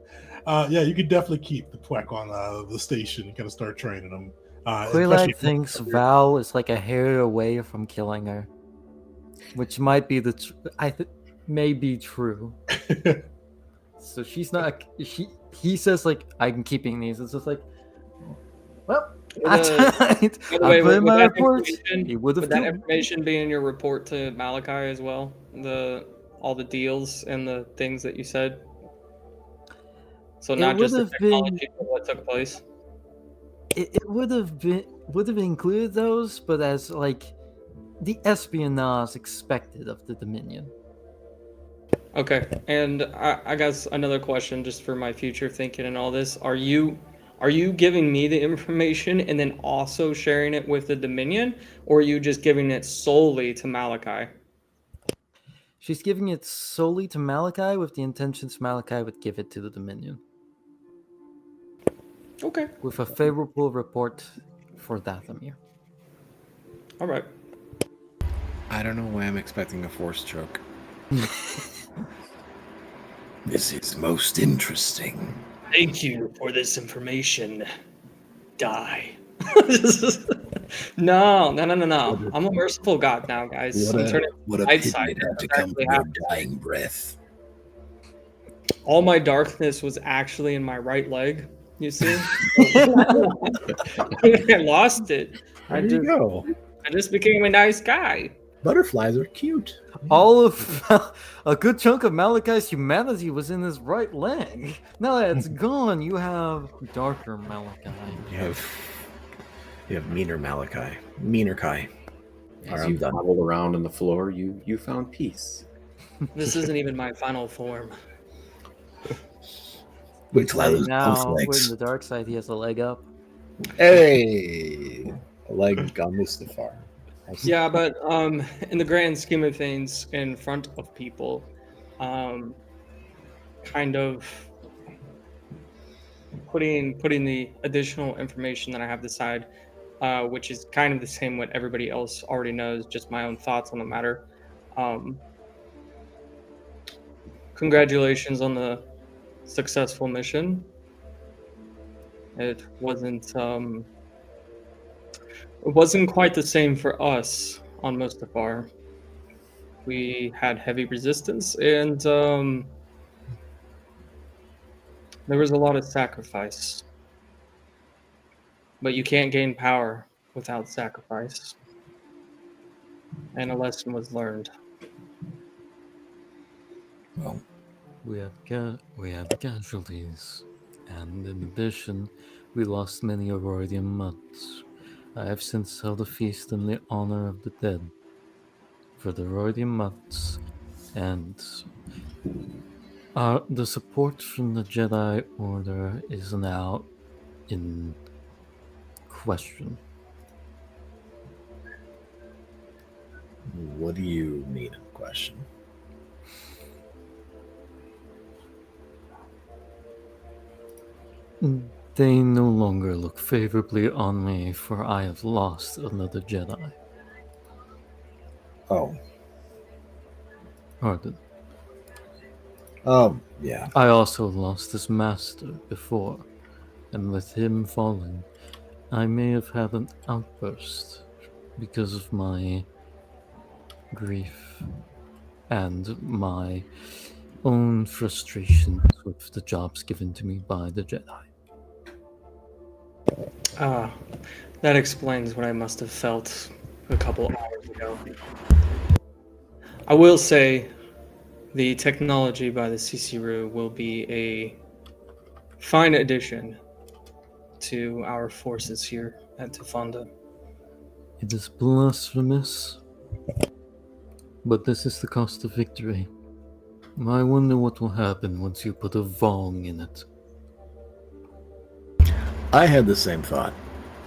Yeah, you could definitely keep the Puek on the station and kind of start training them. Quaylag thinks Val is like a hair away from killing her, which might be may be true. So she's not. He says like, I'm keeping these. It's just like, well, I put in my report. He would have that information be in your report to Malachi as well. All the deals and the things that you said. So not just the technology, but what took place. It would have included those, but as like the espionage expected of the Dominion. Okay, and I guess another question, just for my future thinking and all this: Are you giving me the information and then also sharing it with the Dominion, or are you just giving it solely to Malachi? She's giving it solely to Malachi with the intentions Malachi would give it to the Dominion. Okay. With a favorable report for Dathomir. All right. I don't know why I'm expecting a force choke. This is most interesting. Thank you for this information. Die. No. I'm a merciful god now, guys. What a pity it had to come from your dying breath. All my darkness was actually in my right leg. You see? I lost it. There you go. I just became a nice guy. Butterflies are cute. All of a good chunk of Malachi's humanity was in his right leg. Now that it's gone, you have darker Malachi. You have meaner Malachi. Meaner Kai. As you hobbled around on the floor, you found peace. This isn't even my final form. Wait till I lose both Now, legs. in the dark side, he has a leg up. Hey, a leg on Mustafar. Yeah, but in the grand scheme of things, in front of people, kind of putting the additional information that I have aside, which is kind of the same what everybody else already knows, just my own thoughts on the matter. Congratulations on the successful mission. It wasn't quite the same for us on Mustafar. We had heavy resistance, and there was a lot of sacrifice. But you can't gain power without sacrifice. And a lesson was learned. Well, We had casualties, and in addition, we lost many Aurorian mutts. I have since held a feast in the honor of the dead for the Aurorian mutts, and the support from the Jedi Order is now in question. What do you mean in question? They no longer look favorably on me, for I have lost another Jedi. Oh. Pardon. Yeah. I also lost his master before, and with him falling, I may have had an outburst because of my grief and my own frustrations with the jobs given to me by the Jedi. Ah, that explains what I must have felt a couple hours ago. I will say the technology by the CCRU will be a fine addition to our forces here at Tefanda. It is blasphemous, but this is the cost of victory. I wonder what will happen once you put a Vong in it. I had the same thought,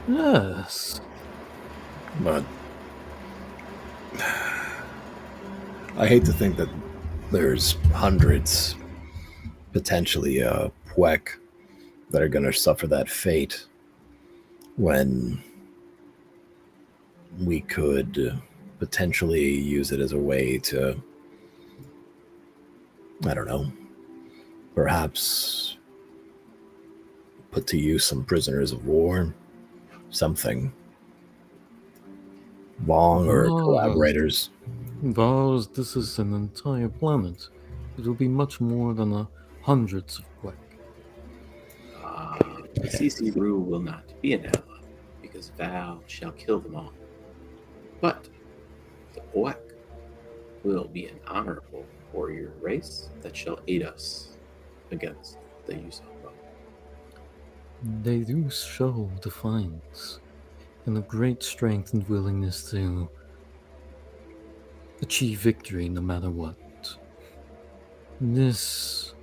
Yes. but I hate to think that there's hundreds, potentially Pwek, that are going to suffer that fate when we could potentially use it as a way to, I don't know, perhaps put to use some prisoners of war, something. Vong or collaborators. Vars, this is an entire planet. It will be much more than hundreds of Pwek. The CCRU will not be an ally, because Val shall kill them all. But the Poek will be an honorable warrior race that shall aid us against the use of bow. They do show defiance and a great strength and willingness to achieve victory no matter what. This,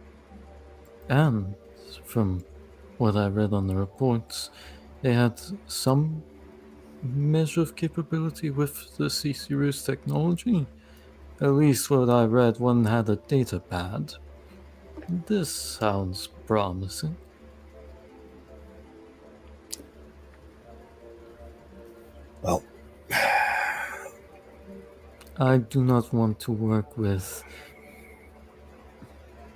and from what I read on the reports, they had some measure of capability with the CCRU's technology. At least what I read, one had a data pad. This sounds promising. Well, I do not want to work with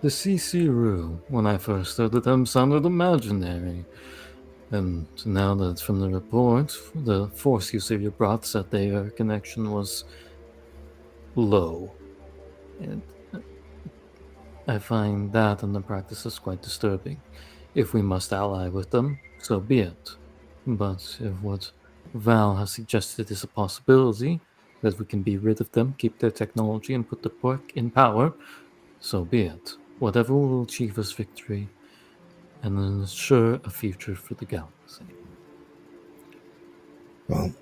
the CCRU. When I first heard of them, sounded imaginary. And now that from the report, the Force user you brought said their connection was low. And I find that in the practice is quite disturbing. If we must ally with them, so be it. But if what Val has suggested is a possibility, that we can be rid of them, keep their technology, and put the Pork in power, so be it. Whatever will achieve us victory and ensure a future for the galaxy. well,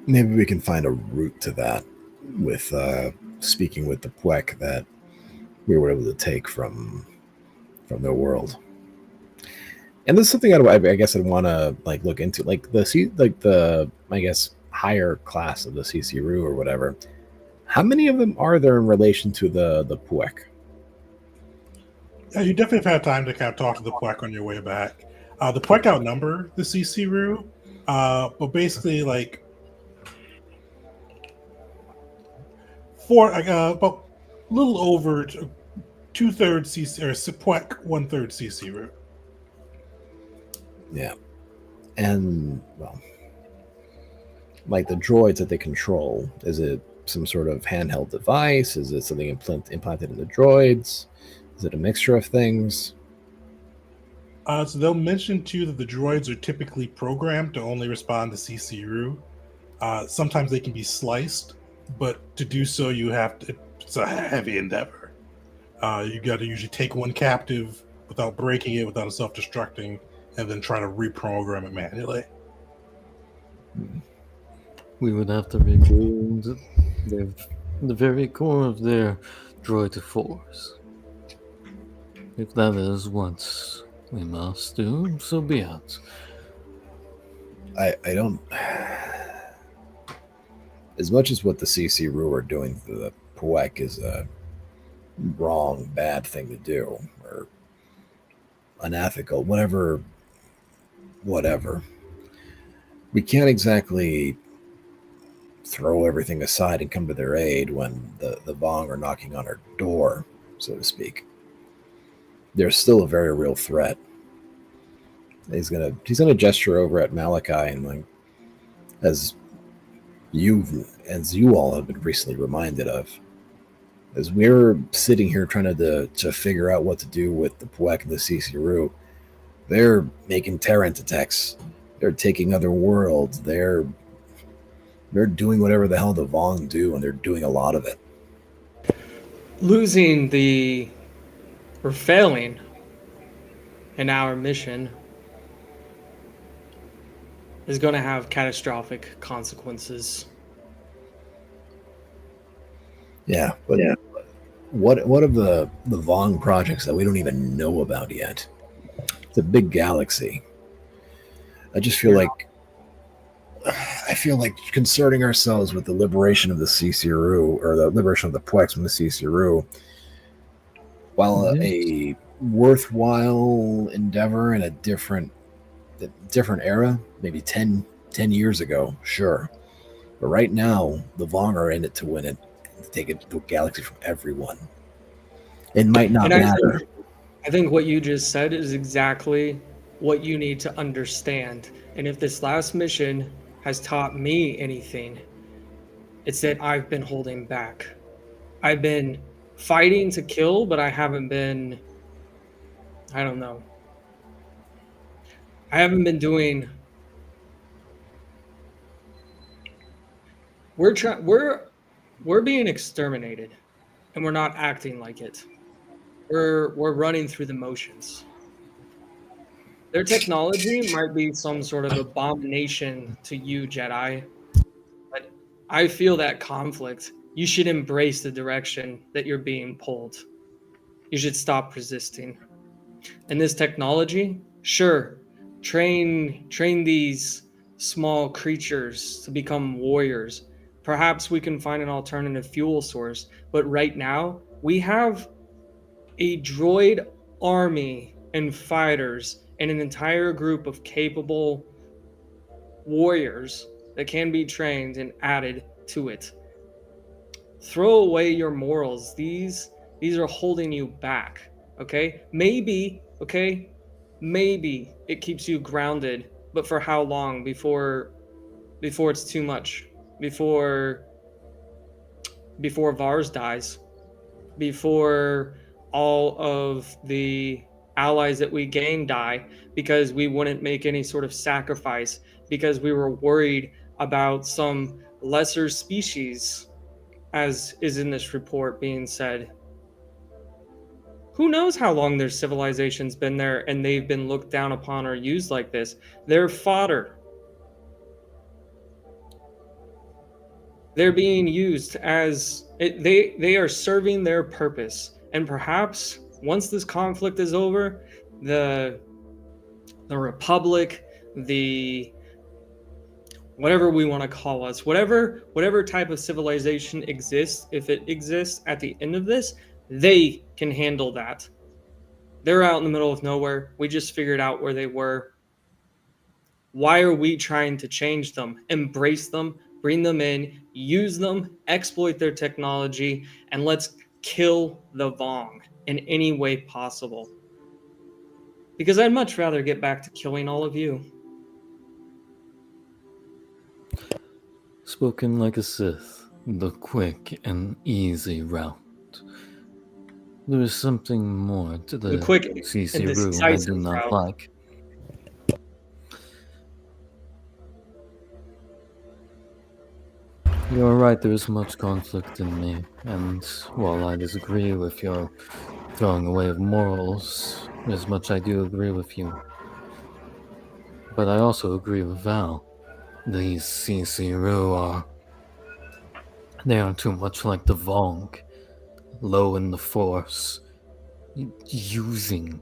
maybe we can find a route to that with speaking with the Pwek that we were able to take from their world. And this is something I guess I'd want to like look into, like the I guess higher class of the CCRU or whatever. How many of them are there in relation to the Pwek? Yeah, you definitely have had time to kind of talk to the Pwek on your way back. The Pwek outnumber the CCRU, but basically like about a little over 2/3 CC or Pwek, 1/3 CCRU. Yeah, and well, like the droids that they control, is it some sort of handheld device? Is it something implanted in the droids? Is it a mixture of things? So they'll mention too that the droids are typically programmed to only respond to CCRU. Sometimes they can be sliced, but to do so, it's a heavy endeavor. You got to usually take one captive without breaking it, without it self-destructing, and then try to reprogram it manually. We would have to rebuild the very core of their droid force. If that is what we must do, so be it. I don't. As much as what the CC Rue are doing to the Puek is a wrong, bad thing to do, or unethical, whatever. We can't exactly throw everything aside and come to their aid when the Vong are knocking on our door, so to speak. They're still a very real threat. He's gonna gesture over at Malachi and like, as you all have been recently reminded of, as we're sitting here trying to figure out what to do with the Puek and the CC they're making Terrant attacks. They're taking other worlds. They're doing whatever the hell the Vong do, and they're doing a lot of it. Failing in our mission is going to have catastrophic consequences. Yeah, but what of the Vong projects that we don't even know about yet? It's a big galaxy. I feel like concerning ourselves with the liberation of the CCRU, or the liberation of the Puex from the CCRU, while a worthwhile endeavor in a different era, maybe 10 years ago, sure. But right now, the Vong are in it to win it, to take it to the galaxy from everyone. It might not matter. I think what you just said is exactly what you need to understand. And if this last mission has taught me anything, it's that I've been holding back. I've been fighting to kill, but I haven't been, I don't know. I haven't been doing. We're being exterminated, and we're not acting like it. We're running through the motions. Their technology might be some sort of abomination to you, Jedi, but I feel that conflict. You should embrace the direction that you're being pulled. You should stop resisting. And this technology, sure, train these small creatures to become warriors. Perhaps we can find an alternative fuel source, but right now we have a droid army and fighters and an entire group of capable warriors that can be trained and added to it. Throw away your morals. These are holding you back. Okay? Maybe it keeps you grounded, but for how long before it's too much? Before Vars dies? Before all of the allies that we gain die because we wouldn't make any sort of sacrifice because we were worried about some lesser species, as is in this report being said. Who knows how long their civilization's been there and they've been looked down upon or used like this? They're fodder. They're being used as they are serving their purpose. And perhaps once this conflict is over, the Republic, the whatever we want to call us, whatever type of civilization exists, if it exists at the end of this, they can handle that. They're out in the middle of nowhere. We just figured out where they were. Why are we trying to change them, embrace them, bring them in, use them, exploit their technology, and let's kill the Vong in any way possible? Because I'd much rather get back to killing all of you. Spoken like a Sith, the quick and easy route. There is something more to the quick CC and room I decisive do not route. like. You are right, there is much conflict in me, and while I disagree with your throwing away of morals, as much I do agree with you. But I also agree with Val. These CC they are too much like the Vong, low in the Force, using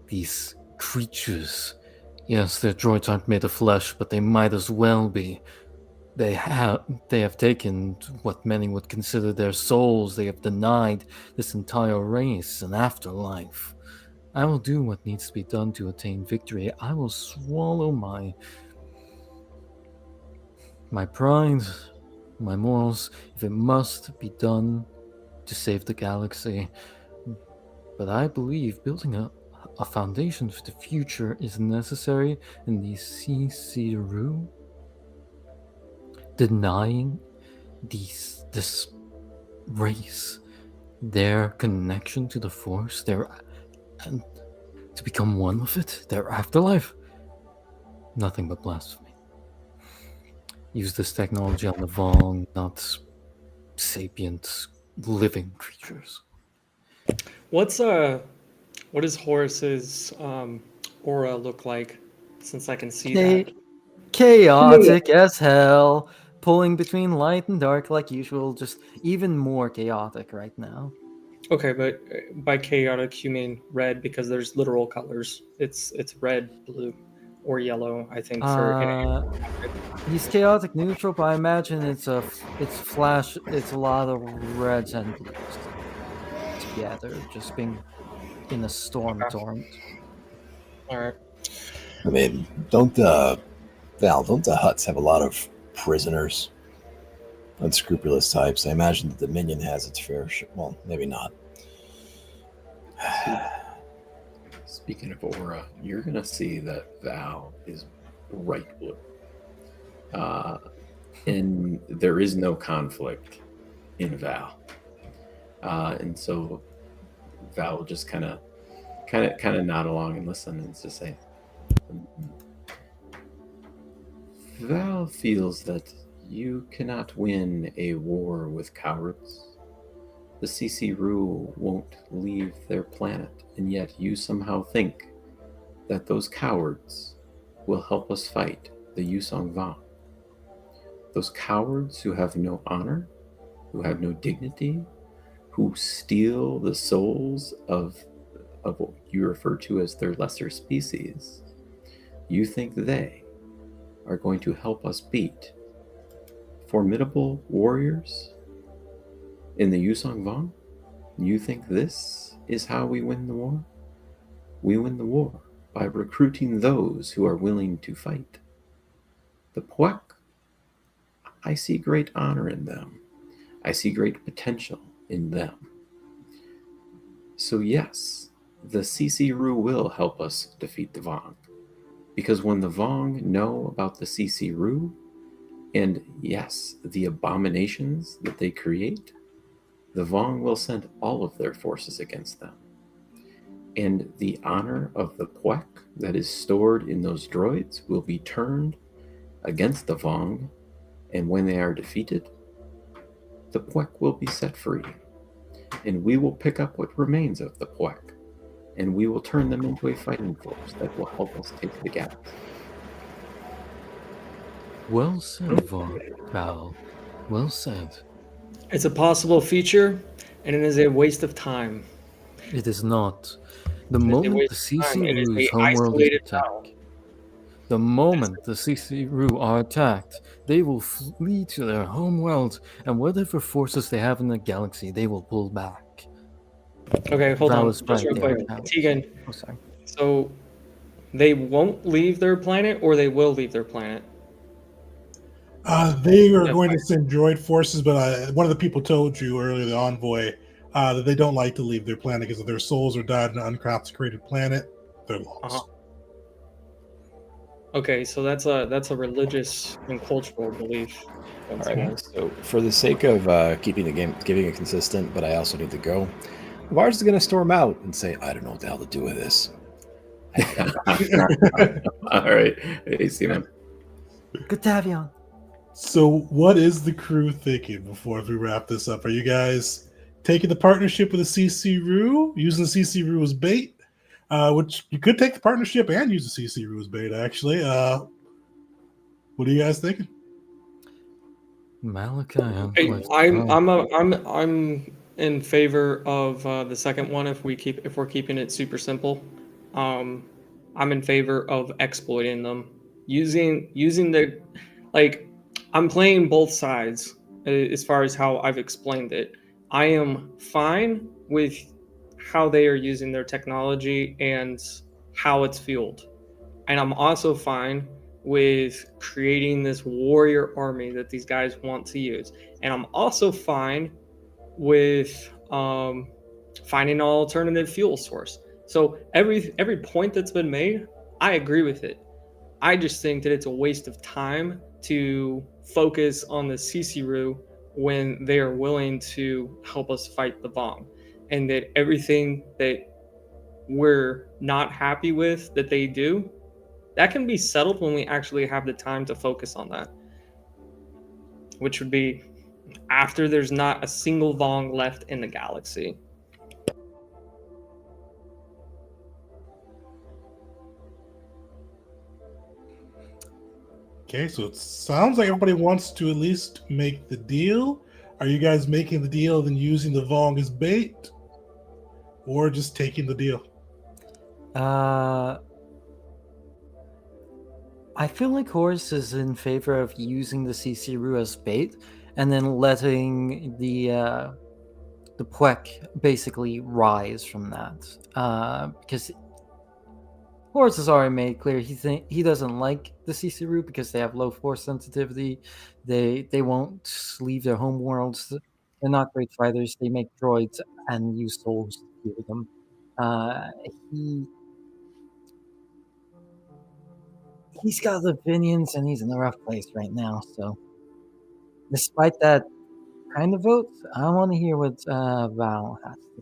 these creatures Yes, their droids aren't made of flesh, but they might as well be. They have taken what many would consider their souls. They have denied this entire race an afterlife. I will do what needs to be done to attain victory. I will swallow my pride, my morals, if it must be done to save the galaxy. But I believe building a foundation for the future is necessary in the CC denying this race their connection to the Force, and to become one with it, their afterlife. Nothing but blasphemy. Use this technology on the Vong, not sapient living creatures. What does Horus's aura look like? Since I can see that. Chaotic as hell, pulling between light and dark like usual, just even more chaotic right now. Okay, but by chaotic you mean red because there's literal colors. It's red, blue, or yellow. I think He's chaotic neutral, but I imagine it's a lot of reds and blues together, just being in a storm torrent. All right. I mean, don't the Hutts have a lot of prisoners? Unscrupulous types. I imagine the Dominion has its fair share. Well, maybe not. Speaking of aura, you're going to see that Val is bright blue. And there is no conflict in Val. And so Val will just kind of nod along and listen and just say, Val feels that you cannot win a war with cowards. The CC Rue won't leave their planet, and yet you somehow think that those cowards will help us fight the Yusong Vong. Those cowards who have no honor, who have no dignity, who steal the souls of what you refer to as their lesser species, you think they are going to help us beat formidable warriors in the Yusong Vong? You think this is how we win the war? We win the war by recruiting those who are willing to fight. The Puek, I see great honor in them. I see great potential in them. So yes, the CC Rue will help us defeat the Vong. Because when the Vong know about the CC Rue, and yes, the abominations that they create, the Vong will send all of their forces against them. And the honor of the Puek that is stored in those droids will be turned against the Vong, and when they are defeated, the Puek will be set free. And we will pick up what remains of the Puek, and we will turn them into a fighting force that will help us take the galaxy. Well said, Val. Well said. It's a possible feature, and it is a waste of time. It is not. The moment the CC Rue's homeworld is attacked, the moment the CC Rue are attacked, they will flee to their homeworld, and whatever forces they have in the galaxy, they will pull back. Okay, hold That on. was Just right real there. quick. Tegan, Oh, sorry. so they won't leave their planet, or they will leave their planet? They are going to send droid forces, but one of the people told you earlier, the envoy, that they don't like to leave their planet because if their souls are died on an unconsecrated planet, they're lost. Okay, so that's a religious and cultural belief. All right. So for the sake of keeping it consistent, but I also need to go. Vars is going to storm out and say, "I don't know what the hell to do with this." All right. Hey, Simon. Good to have you on. So what is the crew thinking before we wrap this up? Are you guys taking the partnership with the CC Rue, using the CC Rue as bait? Which you could take the partnership and use the CC Rue as bait, actually. What are you guys thinking? Malachi, I'm in favor of the second one if we're keeping it super simple. I'm in favor of exploiting them, using the like. I'm playing both sides as far as how I've explained it. I am fine with how they are using their technology and how it's fueled. And I'm also fine with creating this warrior army that these guys want to use. And I'm also fine with finding an alternative fuel source. So every point that's been made, I agree with it. I just think that it's a waste of time to focus on the CCRU when they are willing to help us fight the bomb, and that everything that we're not happy with that they do, that can be settled when we actually have the time to focus on that, which would be after there's not a single Vong left in the galaxy. Okay, so it sounds like everybody wants to at least make the deal. Are you guys making the deal and then using the Vong as bait? Or just taking the deal? I feel like Horus is in favor of using the CCRU as bait and then letting the Puek basically rise from that. Because Horus has already made clear he doesn't like the CCRU because they have low force sensitivity. They won't leave their home worlds. They're not great fighters. They make droids and use souls to heal them. He's got opinions and he's in a rough place right now. So, despite that kind of vote, I want to hear what Val has to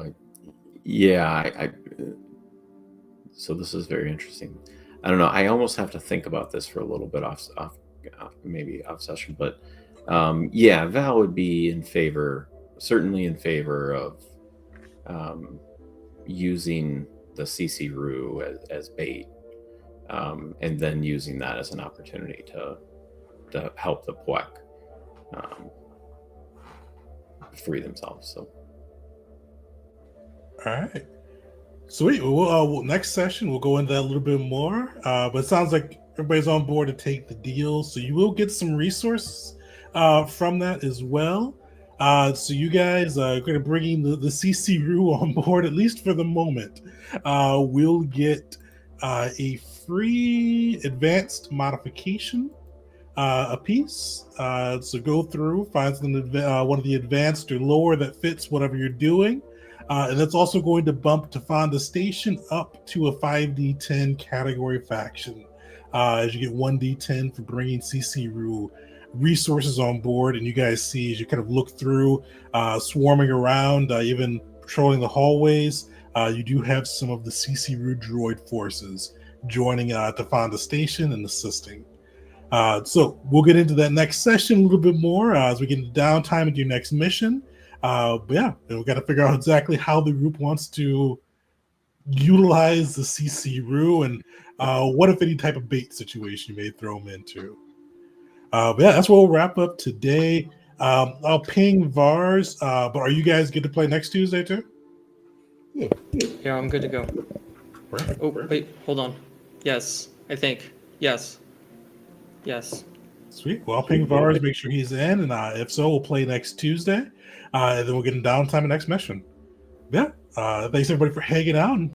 say. Yeah, so this is very interesting. I don't know. I almost have to think about this for a little bit maybe off session, but yeah, Val would be certainly in favor of using the CCRU as bait, and then using that as an opportunity to help the Puek free themselves. So. All right. Sweet. Well, next session, we'll go into that a little bit more. But it sounds like everybody's on board to take the deal. So you will get some resources from that as well. So you guys are going to bring in the CCRU on board, at least for the moment. We'll get a free advanced modification a piece. So go through, find one of the advanced or lower that fits whatever you're doing. And that's also going to bump Tafanda Station up to a 5d10 category faction, as you get 1d10 for bringing CCRU resources on board. And you guys see, as you kind of look through, swarming around, even patrolling the hallways, you do have some of the CCRU droid forces joining Tafanda Station and assisting. So we'll get into that next session a little bit more as we get into downtime into your next mission. But yeah, we've got to figure out exactly how the group wants to utilize the CCRU and what, if any, type of bait situation you may throw them into. But yeah, that's where we'll wrap up today. I'll ping Vars, but are you guys good to play next Tuesday too? Yeah, I'm good to go. Perfect. Oh, wait, hold on. Yes, I think. Yes. Sweet. Well, I'll ping Vars, make sure he's in, and if so, we'll play next Tuesday. And then we'll get in downtime in next mission. Yeah. Thanks everybody for hanging out.